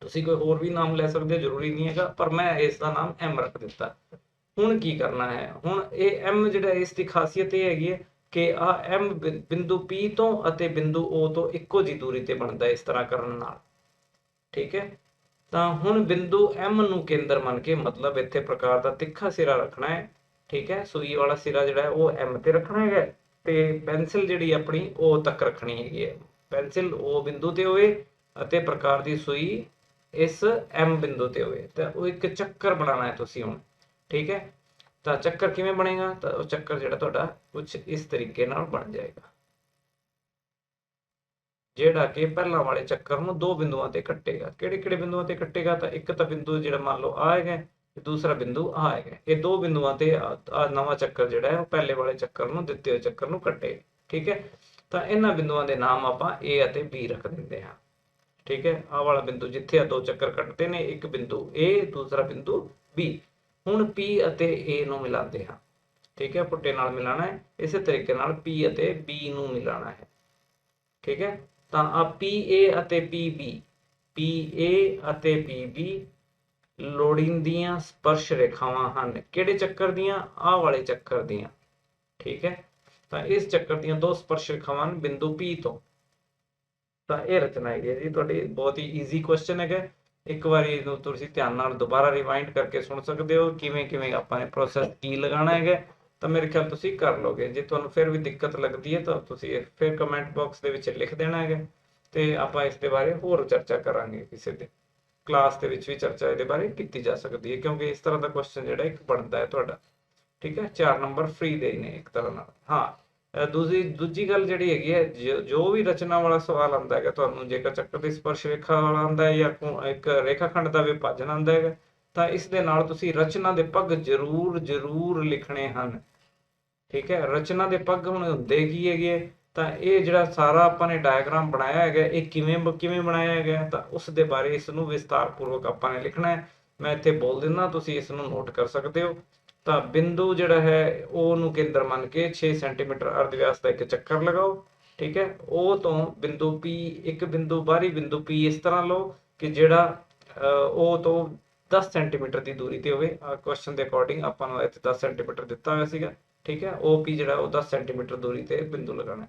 ਤੁਸੀਂ ਕੋਈ ਹੋਰ ਵੀ ਨਾਮ ਲੈ ਸਕਦੇ ਹੋ, ਜ਼ਰੂਰੀ ਨਹੀਂ ਹੈਗਾ, ਪਰ ਮੈਂ ਇਸ ਦਾ ਨਾਮ M ਰੱਖ ਦਿੱਤਾ। ਹੁਣ ਕੀ ਕਰਨਾ ਹੈ, ਹੁਣ ਇਹ M ਜਿਹੜਾ ਇਸ ਦੀ ਖਾਸੀਅਤ ਇਹ ਹੈਗੀ ਹੈ ਕਿ ਆਹ M ਬਿੰਦੂ P ਤੋਂ ਅਤੇ ਬਿੰਦੂ O ਤੋਂ ਇੱਕੋ ਜਿਹੀ ਦੂਰੀ ਤੇ ਬਣਦਾ ਇਸ ਤਰ੍ਹਾਂ ਕਰਨ ਨਾਲ। ਠੀਕ ਹੈ ਤਾਂ ਹੁਣ ਬਿੰਦੂ M ਨੂੰ ਕੇਂਦਰ ਮੰਨ ਕੇ, ਮਤਲਬ ਇੱਥੇ ਪ੍ਰਕਾਰ ਦਾ ਤਿੱਖਾ ਸਿਰਾ ਰੱਖਣਾ ਹੈ। ਠੀਕ ਹੈ ਸੂਈ ਵਾਲਾ ਸਿਰਾ ਜਿਹੜਾ ਹੈ ਉਹ M ਤੇ ਰੱਖਣਾ ਹੈਗਾ ਤੇ ਪੈਨਸਿਲ ਜਿਹੜੀ ਆਪਣੀ O ਤੱਕ ਰੱਖਣੀ ਹੈਗੀ ਹੈ। ਪੈਨਸਿਲ O ਬਿੰਦੂ ਤੇ ਹੋਵੇ ਅਤੇ ਪ੍ਰਕਾਰ ਦੀ ਸੂਈ ਇਸ M ਬਿੰਦੂ ਤੇ ਹੋਵੇ, ਤਾਂ ਉਹ ਇੱਕ ਚੱਕਰ ਬਣਾਉਣਾ ਹੈ ਤੁਸੀਂ ਹੁਣ। ਠੀਕ ਹੈ ਤਾਂ ਚੱਕਰ ਕਿਵੇਂ ਬਣੇਗਾ, ਤਾਂ ਉਹ ਚੱਕਰ ਜਿਹੜਾ ਤੁਹਾਡਾ ਕੁਝ ਇਸ ਤਰੀਕੇ ਨਾਲ ਬਣ ਜਾਏਗਾ, ਜਿਹੜਾ ਕਿ ਪਹਿਲਾਂ ਵਾਲੇ ਚੱਕਰ ਨੂੰ ਦੋ ਬਿੰਦੂਆਂ ਤੇ ਕੱਟੇਗਾ। ਕਿਹੜੇ ਕਿਹੜੇ ਬਿੰਦੂਆਂ ਤੇ ਕੱਟੇਗਾ, ਤਾਂ ਇੱਕ ਤਾਂ ਬਿੰਦੂ ਜਿਹੜਾ ਮੰਨ ਲਓ ਆ ਹੈਗਾ, ਦੂਸਰਾ ਬਿੰਦੂ ਆ ਹੈਗਾ। ਇਹ ਦੋ ਬਿੰਦੂਆਂ ਤੇ ਆ ਨਵਾਂ ਚੱਕਰ ਜਿਹੜਾ ਹੈ ਉਹ ਪਹਿਲੇ ਵਾਲੇ ਚੱਕਰ ਨੂੰ, ਦਿੱਤੇ ਹੋਏ ਚੱਕਰ ਨੂੰ ਕੱਟੇਗਾ। ਠੀਕ ਹੈ ਤਾਂ ਇਹਨਾਂ ਬਿੰਦੂਆਂ ਦੇ ਨਾਮ ਆਪਾਂ A ਅਤੇ B ਰੱਖ ਦਿੰਦੇ ਹਾਂ। ਠੀਕ ਹੈ ਆਹ ਵਾਲਾ ਬਿੰਦੂ ਜਿੱਥੇ ਆ ਦੋ ਚੱਕਰ ਕੱਟਦੇ ਨੇ, ਇੱਕ ਬਿੰਦੂ A ਦੂਸਰਾ ਬਿੰਦੂ B। ਹੁਣ P ਅਤੇ A ਨੂੰ ਮਿਲਾਉਂਦੇ ਹਾਂ। ਠੀਕ ਹੈ ਪੁੱਟੇ ਨਾਲ ਮਿਲਾਣਾ ਹੈ, ਇਸੇ ਤਰੀਕੇ ਨਾਲ P ਅਤੇ B ਨੂੰ ਮਿਲਾਣਾ ਹੈ। ਠੀਕ ਹੈ ਤਾਂ ਆ PA ਅਤੇ PB, PA ਅਤੇ PB ਲੋੜੀਂਦੀਆਂ ਸਪਰਸ਼ ਰੇਖਾਵਾਂ ਹਨ। ਕਿਹੜੇ ਚੱਕਰ ਦੀਆਂ? ਆਹ ਵਾਲੇ ਚੱਕਰ ਦੀਆਂ। ਠੀਕ ਹੈ ਤਾਂ ਇਸ ਚੱਕਰ ਦੀਆਂ ਦੋ ਸਪਰਸ਼ ਰੇਖਾਵਾਂ ਹਨ ਬਿੰਦੂ P ਤੋਂ। ਤਾਂ ਇਹ ਰਚਨਾ ਹੈਗੀ ਜੀ ਤੁਹਾਡੀ, ਬਹੁਤ ਹੀ ਈਜ਼ੀ ਕੁਐਸਚਨ ਹੈਗਾ। ਇੱਕ ਵਾਰੀ ਇਹਨੂੰ ਤੁਸੀਂ ਧਿਆਨ ਨਾਲ ਦੁਬਾਰਾ ਰਿਵਾਈਂਡ ਕਰਕੇ ਸੁਣ ਸਕਦੇ ਹੋ ਕਿਵੇਂ ਕਿਵੇਂ ਆਪਾਂ ਨੇ ਪ੍ਰੋਸੈਸ ਕੀ ਲਗਾਉਣਾ ਹੈਗਾ, ਤਾਂ ਮੇਰੇ ਖਿਆਲ ਤੁਸੀਂ ਕਰ ਲਓਗੇ। ਜੇ ਤੁਹਾਨੂੰ ਫਿਰ ਵੀ ਦਿੱਕਤ ਲੱਗਦੀ ਹੈ ਤਾਂ ਤੁਸੀਂ ਫਿਰ ਕਮੈਂਟ ਬਾਕਸ ਦੇ ਵਿੱਚ ਲਿਖ ਦੇਣਾ ਹੈਗਾ ਤੇ ਆਪਾਂ ਇਸ ਦੇ ਬਾਰੇ ਹੋਰ ਚਰਚਾ ਕਰਾਂਗੇ। ਕਿਸੇ ਦੇ ਕਲਾਸ ਦੇ ਵਿੱਚ ਵੀ ਚਰਚਾ ਇਹਦੇ ਬਾਰੇ ਕੀਤੀ ਜਾ ਸਕਦੀ ਹੈ, ਕਿਉਂਕਿ ਇਸ ਤਰ੍ਹਾਂ ਦਾ ਕੁਐਸਚਨ ਜਿਹੜਾ ਇੱਕ ਬਣਦਾ ਹੈ ਤੁਹਾਡਾ। ਠੀਕ ਹੈ 4 ਨੰਬਰ ਫ੍ਰੀ ਦੇ ਨੇ ਇੱਕ ਤਰ੍ਹਾਂ ਨਾਲ। ਹਾਂ ਦੂਜੀ ਗੱਲ ਜਿਹੜੀ ਹੈਗੀ ਹੈ, ਜੋ ਵੀ ਰਚਨਾ ਵਾਲਾ ਸਵਾਲ ਆਉਂਦਾ ਹੈਗਾ ਤੁਹਾਨੂੰ, ਜੇਕਰ ਚੱਕਰ ਦੀ ਸਪਰਸ਼ ਰੇਖਾ ਵਾਲਾ ਆਉਂਦਾ ਹੈ ਜਾਂ ਇੱਕ ਰੇਖਾਖੰਡ ਦਾ ਵਿਭਾਜਨ ਆਉਂਦਾ ਹੈਗਾ, ਤਾਂ ਇਸ ਦੇ ਨਾਲ ਤੁਸੀਂ ਰਚਨਾ ਦੇ ਪੱਗ ਜ਼ਰੂਰ ਲਿਖਣੇ ਹਨ। ਠੀਕ ਹੈ ਰਚਨਾ ਦੇ ਪੱਗ ਹੁਣ ਹੁੰਦੇ ਕੀ ਹੈਗੇ, ਤਾਂ ਇਹ ਜਿਹੜਾ ਸਾਰਾ ਆਪਾਂ ਨੇ ਡਾਇਗਰਾਮ ਬਣਾਇਆ ਹੈਗਾ ਇਹ ਕਿਵੇਂ ਬਣਾਇਆ ਹੈਗਾ, ਤਾਂ ਉਸ ਦੇ ਬਾਰੇ ਇਸ ਨੂੰ ਵਿਸਤਾਰ ਪੂਰਵਕ ਆਪਾਂ ਨੇ ਲਿਖਣਾ ਹੈ। ਮੈਂ ਇੱਥੇ ਬੋਲ ਦਿੰਦਾ, ਤੁਸੀਂ ਇਸ ਨੂੰ ਨੋਟ ਕਰ ਸਕਦੇ ਹੋ। ਤਾਂ ਬਿੰਦੂ ਜਿਹੜਾ ਹੈ ਉਹ ਨੂੰ ਕੇਂਦਰ ਮੰਨ ਕੇ 6 ਸੈਂਟੀਮੀਟਰ ਅਰਧ ਵਿਆਸ ਦਾ ਇੱਕ ਚੱਕਰ ਲਗਾਓ। ਠੀਕ ਹੈ ਉਹ ਤੋਂ ਬਿੰਦੂ P, ਇੱਕ ਬਿੰਦੂ ਬਾਹਰੀ ਬਿੰਦੂ P ਇਸ ਤਰ੍ਹਾਂ ਲਓ ਕਿ ਜਿਹੜਾ ਉਹ ਤੋਂ 10 ਸੈਂਟੀਮੀਟਰ ਦੀ ਦੂਰੀ ਤੇ ਹੋਵੇ। ਕੁਐਸਚਨ ਦੇ ਅਕੋਰਡਿੰਗ ਆਪਾਂ ਨੂੰ ਇੱਥੇ 10 ਸੈਂਟੀਮੀਟਰ ਦਿੱਤਾ ਹੋਇਆ ਸੀਗਾ। ਠੀਕ ਹੈ OP ਜਿਹੜਾ ਉਹ 10 ਸੈਂਟੀਮੀਟਰ ਦੂਰੀ ਤੇ ਬਿੰਦੂ ਲਗਾਉਣਾ।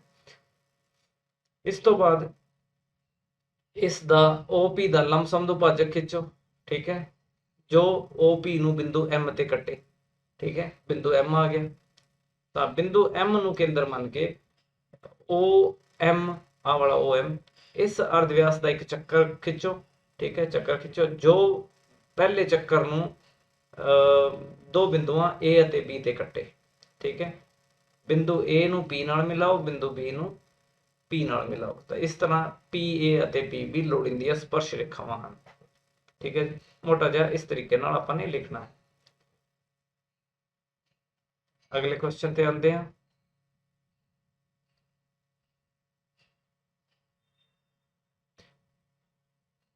ਇਸ ਤੋਂ ਬਾਅਦ ਇਸ ਦਾ OP ਦਾ ਲੰਬ ਸਮਦੁਭਾਜਕ ਖਿੱਚੋ। ਠੀਕ ਹੈ जो OP ਨੂੰ ਬਿੰਦੂ M ਤੇ ਕੱਟੇ। ਠੀਕ ਹੈ, ਬਿੰਦੂ M ਆ ਗਿਆ, ਤਾਂ ਬਿੰਦੂ M ਨੂੰ ਕੇਂਦਰ ਮੰਨ ਕੇ OM, ਆ ਵਾਲਾ OM, ਇਸ ਅਰਧ ਵਿਆਸ ਦਾ ਇੱਕ ਚੱਕਰ ਖਿੱਚੋ। ਠੀਕ ਹੈ, ਚੱਕਰ ਖਿੱਚੋ ਜੋ ਪਹਿਲੇ ਚੱਕਰ ਨੂੰ ਦੋ ਬਿੰਦੂਆਂ A ਅਤੇ B ਤੇ ਕੱਟੇ। ਠੀਕ ਹੈ, ਬਿੰਦੂ A ਨੂੰ P ਨਾਲ ਮਿਲਾਓ, ਬਿੰਦੂ B ਨੂੰ P ਨਾਲ ਮਿਲਾਓ। ਤਾਂ ਇਸ ਤਰ੍ਹਾਂ PA ਅਤੇ PB ਲੋੜੀਂਦੀਆਂ ਸਪਰਸ਼ ਰੇਖਾਵਾਂ ਹਨ। ਠੀਕ ਹੈ, ਮੋਟਾ ਜਿਹਾ ਇਸ ਤਰੀਕੇ ਨਾਲ ਆਪਾਂ ਨੇ ਲਿਖਣਾ ਹੈ। ਅਗਲੇ ਕੁਐਸਚਨ ਤੇ ਆਉਂਦੇ ਹਾਂ।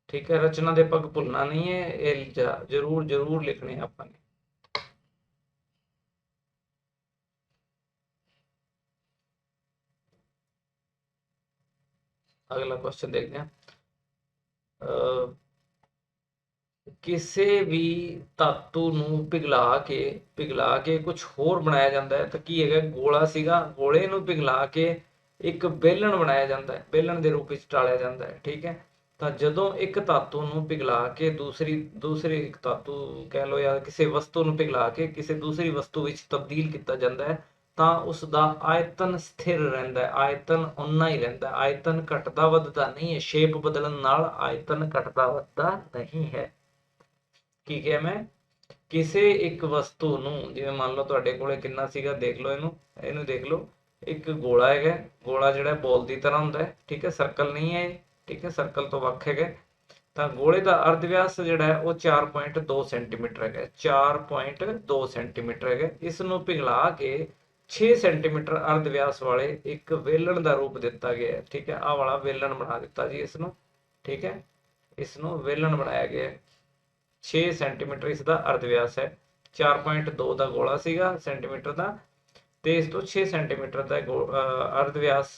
ठीक है, रचना दे पग भुलना नहीं है, ये जरूर जरूर लिखने अपन ने। अगला क्वेश्चन देखते हैं। ਕਿਸੇ ਵੀ ਧਾਤੂ ਨੂੰ ਪਿਘਲਾ ਕੇ ਕੁਝ ਹੋਰ ਬਣਾਇਆ ਜਾਂਦਾ ਹੈ। ਤਾਂ ਕੀ ਹੈਗਾ, ਗੋਲਾ ਸੀਗਾ, ਗੋਲੇ ਨੂੰ ਪਿਘਲਾ ਕੇ ਇੱਕ ਬੇਲਣ ਬਣਾਇਆ ਜਾਂਦਾ ਹੈ, ਬੇਲਣ ਦੇ ਰੂਪ ਵਿੱਚ ਟਾਲਿਆ ਜਾਂਦਾ ਹੈ। ਠੀਕ ਹੈ, ਤਾਂ ਜਦੋਂ ਇੱਕ ਧਾਤੂ ਨੂੰ ਪਿਘਲਾ ਕੇ ਦੂਸਰੀ ਇੱਕ ਧਾਤੂ ਕਹਿ ਲਓ ਜਾਂ ਕਿਸੇ ਵਸਤੂ ਨੂੰ ਪਿਘਲਾ ਕੇ ਕਿਸੇ ਦੂਸਰੀ ਵਸਤੂ ਵਿੱਚ ਤਬਦੀਲ ਕੀਤਾ ਜਾਂਦਾ ਹੈ, ਤਾਂ ਉਸ ਦਾ ਆਇਤਨ ਸਥਿਰ ਰਹਿੰਦਾ ਹੈ, ਆਇਤਨ ਓਨਾ ਹੀ ਰਹਿੰਦਾ ਹੈ, ਆਇਤਨ ਘਟਦਾ ਵੱਧਦਾ ਨਹੀਂ ਹੈ। ਸ਼ੇਪ ਬਦਲਣ ਨਾਲ ਆਇਤਨ ਘਟਦਾ ਵੱਧਦਾ ਨਹੀਂ ਹੈ। ਕੀ ਕਿਹਾ ਮੈਂ, ਕਿਸੇ ਇੱਕ ਵਸਤੂ ਨੂੰ, ਜਿਵੇਂ ਮੰਨ ਲਓ ਤੁਹਾਡੇ ਕੋਲੇ ਕਿੰਨਾ ਸੀਗਾ, ਦੇਖ ਲਓ ਇਹਨੂੰ ਦੇਖ ਲਓ, ਇੱਕ ਗੋਲਾ ਹੈਗਾ, ਗੋਲਾ ਜਿਹੜਾ ਬੋਲ ਦੀ ਤਰ੍ਹਾਂ ਹੁੰਦਾ ਹੈ। ਠੀਕ ਹੈ, ਸਰਕਲ ਨਹੀਂ ਹੈ ਇਹ। ਠੀਕ ਹੈ, ਸਰਕਲ ਤੋਂ ਵੱਖ ਹੈਗਾ। ਤਾਂ ਗੋਲੇ ਦਾ ਅਰਧ ਵਿਆਸ ਜਿਹੜਾ ਹੈ ਉਹ 4.2 ਸੈਂਟੀਮੀਟਰ ਹੈਗਾ, 4.2 ਸੈਂਟੀਮੀਟਰ ਹੈਗਾ। ਇਸ ਨੂੰ ਪਿਘਲਾ ਕੇ 6 ਸੈਂਟੀਮੀਟਰ ਅਰਧ ਵਿਆਸ ਵਾਲੇ ਇੱਕ ਵੇਲਣ ਦਾ ਰੂਪ ਦਿੱਤਾ ਗਿਆ ਹੈ। ਠੀਕ ਹੈ, ਆਹ ਵਾਲਾ ਵੇਲਣ ਬਣਾ ਦਿੱਤਾ ਜੀ ਇਸ ਨੂੰ। ਠੀਕ ਹੈ, ਇਸ ਨੂੰ ਵੇਲਣ ਬਣਾਇਆ ਗਿਆ ਹੈ। 6 ਸੈਂਟੀਮੀਟਰ ਇਸ ਦਾ ਅਰਧ ਵਿਆਸ ਹੈ। 4.2 ਦਾ ਗੋਲਾ ਸੀਗਾ ਸੈਂਟੀਮੀਟਰ ਦਾ, ਤੇ ਇਸ ਤੋਂ 6 ਸੈਂਟੀਮੀਟਰ ਦਾ ਅਰਧ ਵਿਆਸ।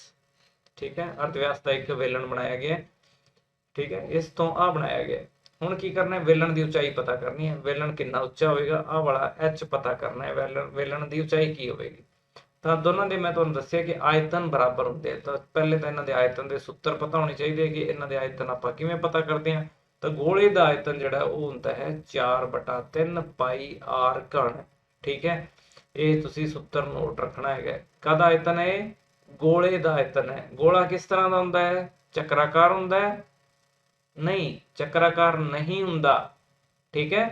ਠੀਕ ਹੈ, ਅਰਧ ਵਿਆਸ ਦਾ ਇੱਕ ਵੇਲਣ ਬਣਾਇਆ ਗਿਆ। ਠੀਕ ਹੈ, ਇਸ ਤੋਂ ਆ ਬਣਾਇਆ ਗਿਆ। ਹੁਣ ਕੀ ਕਰਨਾ ਹੈ, ਵੇਲਣ ਦੀ ਉਚਾਈ ਪਤਾ ਕਰਨੀ ਹੈ। ਵੇਲਣ ਕਿੰਨਾ ਉੱਚਾ ਹੋਵੇਗਾ, ਆਹ ਵਾਲਾ H ਪਤਾ ਕਰਨਾ ਹੈ। ਵੇਲਣ ਦੀ ਉਚਾਈ ਕੀ ਹੋਵੇਗੀ। ਤਾਂ ਦੋਨਾਂ ਦੇ ਮੈਂ ਤੁਹਾਨੂੰ ਦੱਸਿਆ ਕਿ ਆਇਤਨ ਬਰਾਬਰ ਹੁੰਦੇ ਆ। ਤਾਂ ਪਹਿਲੇ ਤਾਂ ਇਹਨਾਂ ਦੇ ਆਇਤਨ ਦੇ ਸੂਤਰ ਪਤਾ ਹੋਣੇ ਚਾਹੀਦੇ ਕਿ ਇਹਨਾਂ ਦੇ ਆਇਤਨ ਆਪਾਂ ਕਿਵੇਂ ਪਤਾ ਕਰਦੇ ਹਾਂ। ਤਾਂ ਗੋਲੇ ਦਾ ਆਇਤਨ ਜਿਹੜਾ ਉਹ ਹੁੰਦਾ ਹੈ 4/3 ਪਾਈ r ਘਣ। ਠੀਕ ਹੈ, ਇਹ ਤੁਸੀਂ ਸੂਤਰ ਨੋਟ ਰੱਖਣਾ ਹੈਗਾ। ਕਾਹਦਾ ਆਇਤਨ ਹੈ, ਗੋਲੇ ਦਾ ਆਇਤਨ ਹੈ। ਗੋਲਾ ਕਿਸ ਤਰ੍ਹਾਂ ਦਾ ਹੁੰਦਾ ਹੈ, ਚੱਕਰਾਕਾਰ ਹੁੰਦਾ ਹੈ? ਨਹੀਂ, ਚੱਕਰਾਕਾਰ ਨਹੀਂ ਹੁੰਦਾ। ਠੀਕ ਹੈ,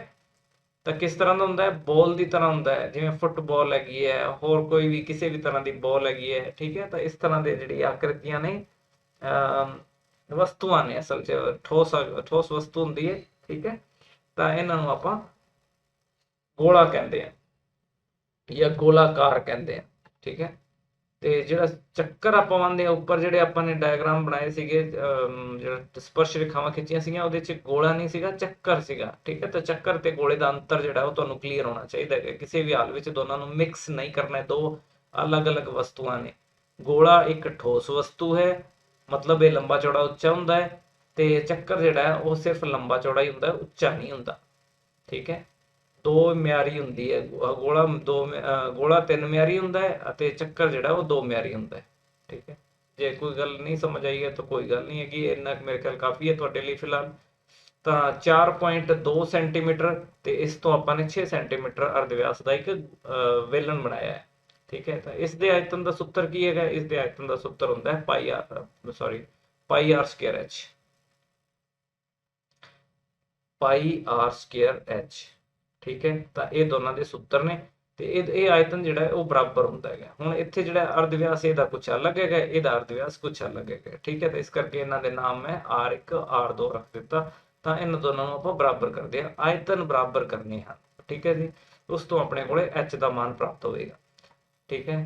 ਤਾਂ ਕਿਸ ਤਰ੍ਹਾਂ ਦਾ ਹੁੰਦਾ ਹੈ, ਬੋਲ ਦੀ ਤਰ੍ਹਾਂ ਹੁੰਦਾ ਹੈ, ਜਿਵੇਂ ਫੁੱਟਬਾਲ ਹੈਗੀ ਹੈ, ਹੋਰ ਕੋਈ ਵੀ ਕਿਸੇ ਵੀ ਤਰ੍ਹਾਂ ਦੀ ਬੋਲ ਹੈਗੀ ਹੈ। ਠੀਕ ਹੈ, ਤਾਂ ਇਸ ਤਰ੍ਹਾਂ ਦੇ ਜਿਹੜੀ ਆਕ੍ਰਿਤੀਆਂ ਨੇ, ਵਸਤੂਆਂ ਨੇ, ਅਸਲ 'ਚ ਠੋਸ ਵਸਤੂ ਹੁੰਦੀ ਹੈ। ਠੀਕ ਹੈ, ਤਾਂ ਇਹਨਾਂ ਨੂੰ ਆਪਾਂ ਗੋਲਾ ਕਹਿੰਦੇ ਆ ਜਾਂ ਗੋਲਾਕਾਰ ਕਹਿੰਦੇ ਆ। ਠੀਕ ਹੈ, ਤੇ ਜਿਹੜਾ ਚੱਕਰ ਆਪਾਂ ਮੰਨਦੇ ਆ, ਉੱਪਰ ਜਿਹੜੇ ਆਪਾਂ ਨੇ ਡਾਇਗਰਾਮ ਬਣਾਏ ਸੀਗੇ, ਜਿਹੜਾ ਸਪਰਸ਼ ਰੇਖਾਵਾਂ ਖਿੱਚੀਆਂ ਸੀਗੀਆਂ, ਉਹਦੇ 'ਚ ਗੋਲਾ ਨਹੀਂ ਸੀਗਾ, ਚੱਕਰ ਸੀਗਾ। ਠੀਕ ਹੈ, ਤਾਂ ਚੱਕਰ ਤੇ ਗੋਲੇ ਦਾ ਅੰਤਰ ਜਿਹੜਾ ਉਹ ਤੁਹਾਨੂੰ ਕਲੀਅਰ ਹੋਣਾ ਚਾਹੀਦਾ ਹੈ। ਕਿਸੇ ਵੀ ਹਾਲ ਵਿੱਚ ਦੋਨਾਂ ਨੂੰ ਮਿਕਸ ਨਹੀਂ ਕਰਨਾ। ਦੋ ਅਲੱਗ-ਅਲੱਗ ਵਸਤੂਆਂ ਨੇ। ਗੋਲਾ ਇੱਕ ਠੋਸ ਵਸਤੂ ਹੈ, ਮਤਲਬ ਇਹ ਲੰਬਾ ਚੌੜਾ ਉੱਚਾ ਹੁੰਦਾ ਹੈ, ਤੇ ਚੱਕਰ ਜਿਹੜਾ ਹੈ ਉਹ ਸਿਰਫ ਲੰਬਾ ਚੌੜਾ ਹੀ ਹੁੰਦਾ, ਉੱਚਾ ਨਹੀਂ ਹੁੰਦਾ। ਠੀਕ ਹੈ, ਦੋ ਮਿਆਰੀ ਹੁੰਦੀ ਹੈ। ਗੋਲਾ 3 ਮਿਆਰੀ ਹੁੰਦਾ ਹੈ ਅਤੇ ਚੱਕਰ ਜਿਹੜਾ ਉਹ 2 ਮਿਆਰੀ ਹੁੰਦਾ ਹੈ। ਠੀਕ ਹੈ, ਜੇ ਕੋਈ ਗੱਲ ਨਹੀਂ ਸਮਝ ਆਈ ਹੈ ਤਾਂ ਕੋਈ ਗੱਲ ਨਹੀਂ ਹੈਗੀ, ਇੰਨਾ ਮੇਰੇ ਖਿਆਲ ਕਾਫੀ ਹੈ ਤੁਹਾਡੇ ਲਈ ਫਿਲਹਾਲ। ਤਾਂ 4.2 ਸੈਂਟੀਮੀਟਰ ਤੇ ਇਸ ਤੋਂ ਆਪਾਂ ਨੇ 6 ਸੈਂਟੀਮੀਟਰ ਅਰਧ ਵਿਆਸ ਦਾ ਇੱਕ ਵੇਲਣ ਬਣਾਇਆ ਹੈ। ਠੀਕ ਹੈ, ਤਾਂ ਇਸ ਦੇ ਆਇਤਨ ਦਾ ਸੂਤਰ ਕੀ ਹੈਗਾ, ਇਸ ਦੇ ਆਇਤਨ ਦਾ ਸੂਤਰ ਹੁੰਦਾ ਹੈ ਪਾਈ r ਸਕੁਅਰ h। ਪਾਈ r ਸਕੁਅਰ h। ਠੀਕ ਹੈ, ਤਾਂ ਇਹ ਦੋਨਾਂ ਦੇ ਸੂਤਰ ਨੇ, ਤੇ ਇਹ ਆਇਤਨ ਜਿਹੜਾ ਉਹ ਬਰਾਬਰ ਹੁੰਦਾ ਹੈਗਾ। ਹੁਣ ਇੱਥੇ ਜਿਹੜਾ ਅਰਧ ਵਿਆਸ ਇਹਦਾ ਕੁਛ ਅਲੱਗ ਹੈਗਾ, ਇਹਦਾ ਅਰਧ ਵਿਆਸ ਕੁਛ ਅਲੱਗ ਹੈਗਾ। ਠੀਕ ਹੈ, ਤਾਂ ਇਸ ਕਰਕੇ ਇਹਨਾਂ ਦੇ ਨਾਮ ਮੈਂ r1 r2 ਰੱਖ ਦਿੱਤਾ। ਤਾਂ ਇਹਨਾਂ ਦੋਨਾਂ ਨੂੰ ਆਪਾਂ ਬਰਾਬਰ ਕਰਦੇ ਹਾਂ, ਆਇਤਨ ਬਰਾਬਰ ਕਰਨੇ ਹਨ। ਠੀਕ ਹੈ ਜੀ, ਉਸ ਤੋਂ ਆਪਣੇ ਕੋਲੇ h ਦਾ ਮਾਨ ਪ੍ਰਾਪਤ ਹੋਵੇਗਾ। ਠੀਕ ਹੈ,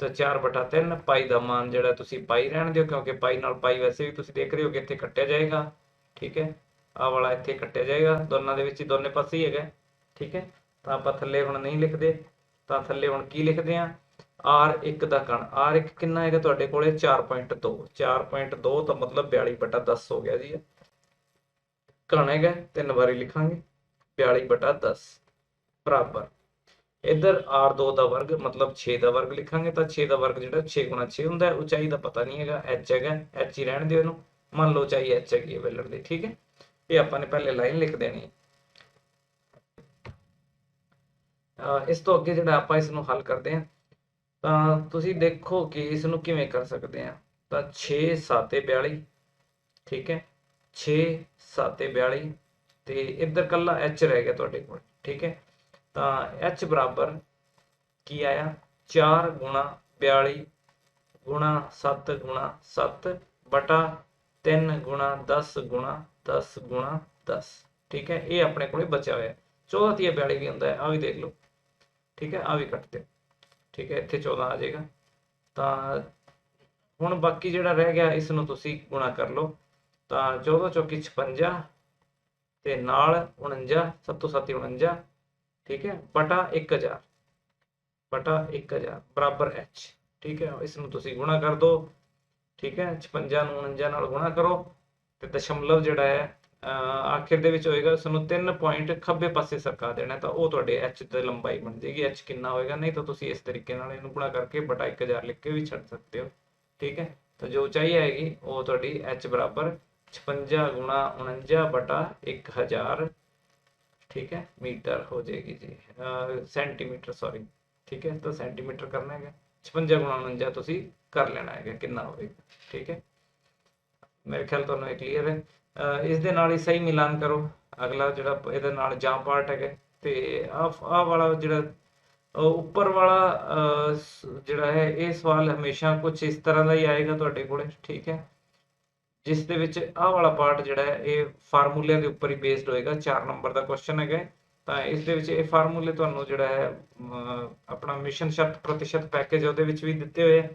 ਤਾਂ 4/3 ਪਾਈ ਦਾ ਮਾਨ ਜਿਹੜਾ ਤੁਸੀਂ ਪਾਈ ਰਹਿਣ ਦਿਓ, ਕਿਉਂਕਿ ਪਾਈ ਨਾਲ ਪਾਈ ਵੈਸੇ ਵੀ ਤੁਸੀਂ ਦੇਖ ਰਹੇ ਹੋ ਕਿ ਇੱਥੇ ਕੱਟਿਆ ਜਾਏਗਾ। ਠੀਕ ਹੈ, ਆਹ ਵਾਲਾ ਇੱਥੇ ਕੱਟਿਆ ਜਾਏਗਾ, ਦੋਨਾਂ ਦੇ ਵਿੱਚ ਹੀ ਦੋਨੇ ਪਾਸੇ ਹੀ ਹੈਗਾ। ਠੀਕ ਹੈ, ਤਾਂ ਆਪਾਂ ਥੱਲੇ ਹੁਣ ਨਹੀਂ ਲਿਖਦੇ, ਤਾਂ ਥੱਲੇ ਹੁਣ ਕੀ ਲਿਖਦੇ ਹਾਂ, r1 ਦਾ ਕਣ। r1 ਕਿੰਨਾ ਹੈਗਾ ਤੁਹਾਡੇ ਕੋਲੇ, 4.2। 4.2 ਤਾਂ ਮਤਲਬ 42/10 ਹੋ ਗਿਆ ਜੀ। ਕਣ ਹੈਗਾ 3 ਵਾਰੀ ਲਿਖਾਂਗੇ, 42/10 ਬਰਾਬਰ ਇੱਧਰ r2 ਦਾ ਵਰਗ ਮਤਲਬ 6 ਦਾ ਵਰਗ ਲਿਖਾਂਗੇ। ਤਾਂ 6 ਦਾ ਵਰਗ ਜਿਹੜਾ 6 × 6 ਹੁੰਦਾ ਹੈ। ਉਚਾਈ ਦਾ ਪਤਾ ਨਹੀਂ ਹੈਗਾ, h ਹੈਗਾ, h ਹੀ ਰਹਿਣ ਦਿਓ ਇਹਨੂੰ। ਮੰਨ ਲਓ ਉਚਾਈ h ਹੈਗੀ ਹੈ ਵੇਲਣ ਦੀ। ਠੀਕ ਹੈ, ਇਹ ਆਪਾਂ ਨੇ ਪਹਿਲੇ ਲਾਈਨ ਲਿਖ ਦੇਣੀ। ਇਸ ਤੋਂ ਅੱਗੇ ਜਿਹੜਾ ਆਪਾਂ ਇਸ ਨੂੰ ਹੱਲ ਕਰਦੇ ਹਾਂ ਤਾਂ ਤੁਸੀਂ ਦੇਖੋ ਕਿ ਇਸ ਨੂੰ ਕਿਵੇਂ ਕਰ ਸਕਦੇ ਹਾਂ। ਤਾਂ 6 7 42, ਠੀਕ ਹੈ, 6 7 42 ਤੇ ਇੱਧਰ ਕੱਲਾ h ਰਹਿ ਗਿਆ ਤੁਹਾਡੇ ਕੋਲ, ਠੀਕ ਹੈ। ਤਾਂ h ਬਰਾਬਰ ਕੀ ਆਇਆ, 4 ਗੁਣਾ 42 ਗੁਣਾ 7 ਗੁਣਾ 7 ਬਟਾ 3 ਗੁਣਾ 10 ਗੁਣਾ 10 ਗੁਣਾ 10, ਠੀਕ ਹੈ। ਇਹ ਆਪਣੇ ਕੋਲੇ ਬਚਿਆ ਹੋਇਆ 14 ਤੀਆ 42 ਵੀ ਹੁੰਦਾ ਹੈ, ਆ ਵੀ ਦੇਖ ਲਓ, ਠੀਕ ਹੈ। ਆ ਵੀ ਕੱਟ ਦਿਓ, ਠੀਕ ਹੈ, ਇੱਥੇ 14 ਆ ਜਾਏਗਾ। ਤਾਂ ਹੁਣ ਬਾਕੀ ਜਿਹੜਾ ਰਹਿ ਗਿਆ ਇਸ ਨੂੰ ਤੁਸੀਂ ਗੁਣਾ ਕਰ ਲਓ। ਤਾਂ 14 ਚੌਕੀ 56 ਤੇ ਨਾਲ 49, 7 7 49, ਠੀਕ ਹੈ, ਬਟਾ 1000 ਬਟਾ 1000 ਬਰਾਬਰ h, ਠੀਕ ਹੈ। ਇਸ ਨੂੰ ਤੁਸੀਂ ਗੁਣਾ ਕਰ ਦਿਓ, ਠੀਕ ਹੈ। 56 ਨੂੰ 49 ਨਾਲ ਗੁਣਾ ਕਰੋ ਤੇ ਦਸ਼ਮਲਵ ਜਿਹੜਾ ਹੈ ਆਖਿਰ ਦੇ ਵਿੱਚ ਹੋਏਗਾ, ਉਸ ਨੂੰ 3 ਪੁਆਇੰਟ ਖੱਬੇ ਪਾਸੇ ਸਰਕਾ ਦੇਣਾ, ਤਾਂ ਉਹ ਤੁਹਾਡੇ h ਦੀ ਲੰਬਾਈ ਬਣ ਜਾਏਗੀ। h ਕਿੰਨਾ ਹੋਏਗਾ, ਨਹੀਂ ਤਾਂ ਤੁਸੀਂ ਇਸ ਤਰੀਕੇ ਨਾਲ ਇਹਨੂੰ ਗੁਣਾ ਕਰਕੇ ਬਟਾ 1000 ਲਿਖ ਕੇ ਵੀ ਛੱਡ ਸਕਦੇ ਹੋ, ਠੀਕ ਹੈ। ਤਾਂ ਜੋ ਉਚਾਈ ਆਏਗੀ ਉਹ ਤੁਹਾਡੀ h ਬਰਾਬਰ 56 ਗੁਣਾ 49 ਬਟਾ 1000, ਠੀਕ ਹੈ, ਮੀਟਰ ਹੋ ਜਾਏਗੀ ਜੀ, ਸੈਂਟੀਮੀਟਰ ਸੌਰੀ, ਠੀਕ ਹੈ। ਤਾਂ ਸੈਂਟੀਮੀਟਰ ਕਰਨਾ ਹੈਗਾ, 56 ਗੁਣਾ 49 ਤੁਸੀਂ ਕਰ ਲੈਣਾ ਹੈਗਾ ਕਿੰਨਾ ਹੋਵੇਗਾ, ਠੀਕ ਹੈ। ਮੇਰੇ ਖਿਆਲ ਤੁਹਾਨੂੰ ਇਹ ਕਲੀਅਰ ਹੈ। ਇਸ ਦੇ ਨਾਲ ਹੀ ਸਹੀ ਮਿਲਾਨ ਕਰੋ, ਅਗਲਾ ਜਿਹੜਾ ਇਹਦੇ ਨਾਲ ਜਾਂ ਪਾਰਟ ਹੈਗਾ। ਤੇ ਆਹ ਵਾਲਾ ਜਿਹੜਾ ਉੱਪਰ ਵਾਲਾ ਜਿਹੜਾ ਹੈ ਇਹ ਸਵਾਲ ਹਮੇਸ਼ਾ ਕੁਝ ਇਸ ਤਰ੍ਹਾਂ ਦਾ ਹੀ ਆਏਗਾ ਤੁਹਾਡੇ ਕੋਲੇ, ਠੀਕ ਹੈ, ਜਿਸ ਦੇ ਵਿੱਚ ਆਹ ਵਾਲਾ ਪਾਰਟ ਜਿਹੜਾ ਹੈ ਇਹ ਫਾਰਮੂਲਿਆਂ ਦੇ ਉੱਪਰ ਹੀ ਬੇਸਡ ਹੋਏਗਾ। 4 ਨੰਬਰ ਦਾ ਕੁਐਸਚਨ ਹੈਗਾ। ਤਾਂ ਇਸ ਦੇ ਵਿੱਚ ਇਹ ਫਾਰਮੂਲੇ ਤੁਹਾਨੂੰ ਜਿਹੜਾ ਹੈ ਆਪਣਾ ਮਿਸ਼ਨ ਸ਼ਤ ਪ੍ਰਤੀਸ਼ਤ ਪੈਕੇਜ ਉਹਦੇ ਵਿੱਚ ਵੀ ਦਿੱਤੇ ਹੋਏ ਹੈ।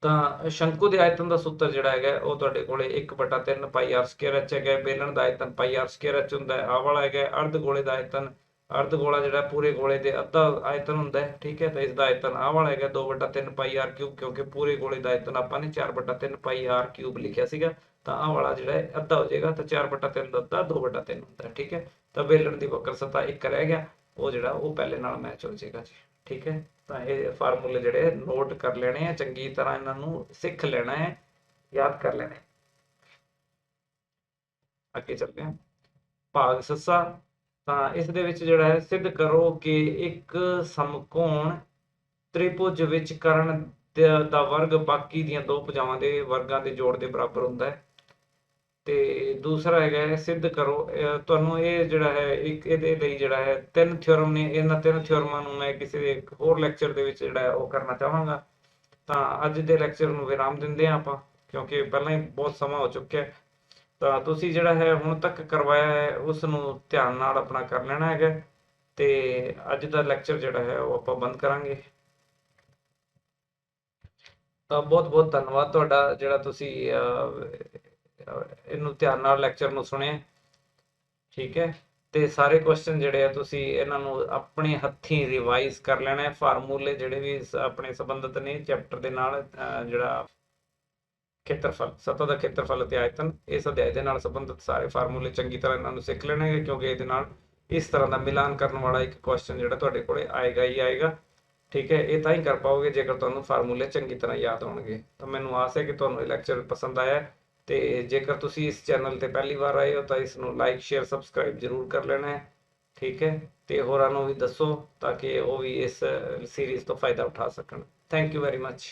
ਤਾਂ ਸ਼ੰਕੂ ਦੇ ਆਇਤਨ ਦਾ ਸੂਤਰ ਜਿਹੜਾ ਹੈਗਾ ਉਹ ਤੁਹਾਡੇ ਕੋਲੇ 1/3 ਪਾਈ ਆਰ ਸਕੁਅਰ ਐਚ ਹੈਗਾ। ਬੇਲਣ ਦਾ ਆਇਤਨ ਪਾਈ ਆਰ ਸਕੁਅਰ ਐਚ ਹੁੰਦਾ ਹੈ। ਆਹ ਵਾਲਾ ਹੈਗਾ ਅਰਧ ਗੋਲੇ ਦਾ ਆਇਤਨ, ਅਰਧ ਗੋਲਾ ਜਿਹੜਾ ਪੂਰੇ ਗੋਲੇ ਦੇ ਅੱਧਾ ਆਇਤਨ ਹੁੰਦਾ ਹੈ, ਠੀਕ ਹੈ। ਤਾਂ ਇਸ ਦਾ ਆਇਤਨ ਆਹ ਵਾਲਾ ਹੈਗਾ 2/3 ਪਾਈ ਆਰ ਕਿਊਬ, ਕਿਉਂਕਿ ਪੂਰੇ ਗੋਲੇ ਦਾ ਆਇਤਨ ਆਪਾਂ ਨੇ 4/3 ਪਾਈ ਆਰ ਕਿਊਬ ਲਿਖਿਆ ਸੀਗਾ। ਤਾਂ ਆਹ ਵਾਲਾ ਜਿਹੜਾ ਹੈ ਅੱਧਾ ਹੋ ਜਾਏਗਾ। ਤਾਂ 4/3 ਦਾ ਅੱਧਾ 2/3 ਹੁੰਦਾ ਹੈ, ਠੀਕ ਹੈ। ਤਾਂ ਬੇਲਣ ਦੀ ਵਕਰ ਸਤ੍ਹਾ 1 ਰਹਿ ਗਿਆ, ਉਹ ਜਿਹੜਾ ਉਹ ਪਹਿਲੇ ਨਾਲ ਮੈਚ ਹੋ ਜਾਏਗਾ ਜੀ, ਠੀਕ ਹੈ। ਤਾਂ ਇਹ ਫਾਰਮੂਲੇ ਜਿਹੜੇ ਨੋਟ ਕਰ ਲੈਣੇ ਆ, ਚੰਗੀ ਤਰ੍ਹਾਂ ਇਹਨਾਂ ਨੂੰ ਸਿੱਖ ਲੈਣਾ ਹੈ, ਯਾਦ ਕਰ ਲੈਣਾ ਹੈ। ਅੱਗੇ ਚੱਲਦੇ ਹਾਂ, ਭਾਗ ਸੱਸਾ। ਤਾਂ ਇਸ ਦੇ ਵਿੱਚ ਜਿਹੜਾ ਹੈ ਸਿੱਧ ਕਰੋ ਕਿ ਇੱਕ ਸਮਕੋਣ ਤ੍ਰਿਭੁਜ ਵਿੱਚ ਕਰਨ ਦਾ ਵਰਗ ਬਾਕੀ ਦੀਆਂ ਦੋ ਭੁਜਾਵਾਂ ਦੇ ਵਰਗਾਂ ਦੇ ਜੋੜ ਦੇ ਬਰਾਬਰ ਹੁੰਦਾ ਹੈ। ਤੇ ਦੂਸਰਾ ਹੈਗਾ ਸਿੱਧ ਕਰੋ, ਤੁਹਾਨੂੰ ਇਹ ਜਿਹੜਾ ਹੈ ਇੱਕ ਇਹਦੇ ਲਈ ਜਿਹੜਾ ਹੈ 3 ਥਿਓਰਮ ਨੇ, ਇਹਨਾਂ 3 ਥਿਓਰਮਾਂ ਨੂੰ ਮੈਂ ਕਿਸੇ ਹੋਰ ਲੈਕਚਰ ਦੇ ਵਿੱਚ ਜਿਹੜਾ ਉਹ ਕਰਨਾ ਚਾਹਾਂਗਾ। ਤਾਂ ਅੱਜ ਦੇ ਲੈਕਚਰ ਨੂੰ ਵਿਰਾਮ ਦਿੰਦੇ ਹਾਂ ਆਪਾਂ, ਕਿਉਂਕਿ ਪਹਿਲਾਂ ਹੀ ਬਹੁਤ ਸਮਾਂ ਹੋ ਚੁੱਕਿਆ। ਤਾਂ ਤੁਸੀਂ ਜਿਹੜਾ ਹੈ ਹੁਣ ਤੱਕ ਕਰਵਾਇਆ ਹੈ ਉਸ ਨੂੰ ਧਿਆਨ ਨਾਲ ਆਪਣਾ ਕਰ ਲੈਣਾ ਹੈਗਾ। ਤੇ ਅੱਜ ਦਾ ਲੈਕਚਰ ਜਿਹੜਾ ਹੈ ਉਹ ਆਪਾਂ ਬੰਦ ਕਰਾਂਗੇ। ਤਾਂ ਬਹੁਤ ਬਹੁਤ ਧੰਨਵਾਦ ਤੁਹਾਡਾ, ਜਿਹੜਾ ਤੁਸੀਂ ਇਹਨੂੰ ਧਿਆਨ ਨਾਲ ਲੈਕਚਰ ਨੂੰ ਸੁਣਿਆ, ਠੀਕ ਹੈ। ਤੇ ਸਾਰੇ ਕੁਐਸਚਨ ਜਿਹੜੇ ਆ ਤੁਸੀਂ ਇਹਨਾਂ ਨੂੰ ਆਪਣੇ ਹੱਥੀਂ ਰਿਵਾਈਜ਼ ਕਰ ਲੈਣਾ ਹੈ। ਫਾਰਮੂਲੇ ਜਿਹੜੇ ਵੀ ਆਪਣੇ ਸੰਬੰਧਿਤ ਨੇ ਚੈਪਟਰ ਦੇ ਨਾਲ, ਜਿਹੜਾ ਖੇਤਰਫਲ, ਸਤ੍ਹਾ ਦਾ ਖੇਤਰਫਲ ਅਤੇ ਆਇਤਨ, ਇਸ ਅਧਿਆਇ ਦੇ ਨਾਲ ਸੰਬੰਧਿਤ ਸਾਰੇ ਫਾਰਮੂਲੇ ਚੰਗੀ ਤਰ੍ਹਾਂ ਇਹਨਾਂ ਨੂੰ ਸਿੱਖ ਲੈਣੇ ਹੈ, ਕਿਉਂਕਿ ਇਹਦੇ ਨਾਲ ਇਸ ਤਰ੍ਹਾਂ ਦਾ ਮਿਲਾਨ ਕਰਨ ਵਾਲਾ ਇੱਕ ਕੁਐਸਚਨ ਜਿਹੜਾ ਤੁਹਾਡੇ ਕੋਲੇ ਆਏਗਾ ਹੀ ਆਏਗਾ, ਠੀਕ ਹੈ। ਇਹ ਤਾਂ ਹੀ ਕਰ ਪਾਓਗੇ ਜੇਕਰ ਤੁਹਾਨੂੰ ਫਾਰਮੂਲੇ ਚੰਗੀ ਤਰ੍ਹਾਂ ਯਾਦ ਹੋਣਗੇ। ਤਾਂ ਮੈਨੂੰ ਆਸ ਹੈ ਕਿ ਤੁਹਾਨੂੰ ਇਹ ਲੈਕਚਰ ਪਸੰਦ ਆਇਆ। ਤੇ ਜੇਕਰ ਤੁਸੀਂ ਇਸ ਚੈਨਲ ਤੇ ਪਹਿਲੀ ਵਾਰ ਆਏ ਹੋ ਤਾਂ ਇਸ ਨੂੰ ਲਾਈਕ ਸ਼ੇਅਰ ਸਬਸਕ੍ਰਾਈਬ ਜ਼ਰੂਰ ਕਰ ਲੈਣਾ ਹੈ, ਠੀਕ ਹੈ। ਤੇ ਹੋਰਾਂ ਨੂੰ ਵੀ ਦੱਸੋ ਤਾਂ ਕਿ ਉਹ ਵੀ ਇਸ ਸੀਰੀਜ਼ ਤੋਂ ਫਾਇਦਾ ਉਠਾ ਸਕਣ। Thank you very much.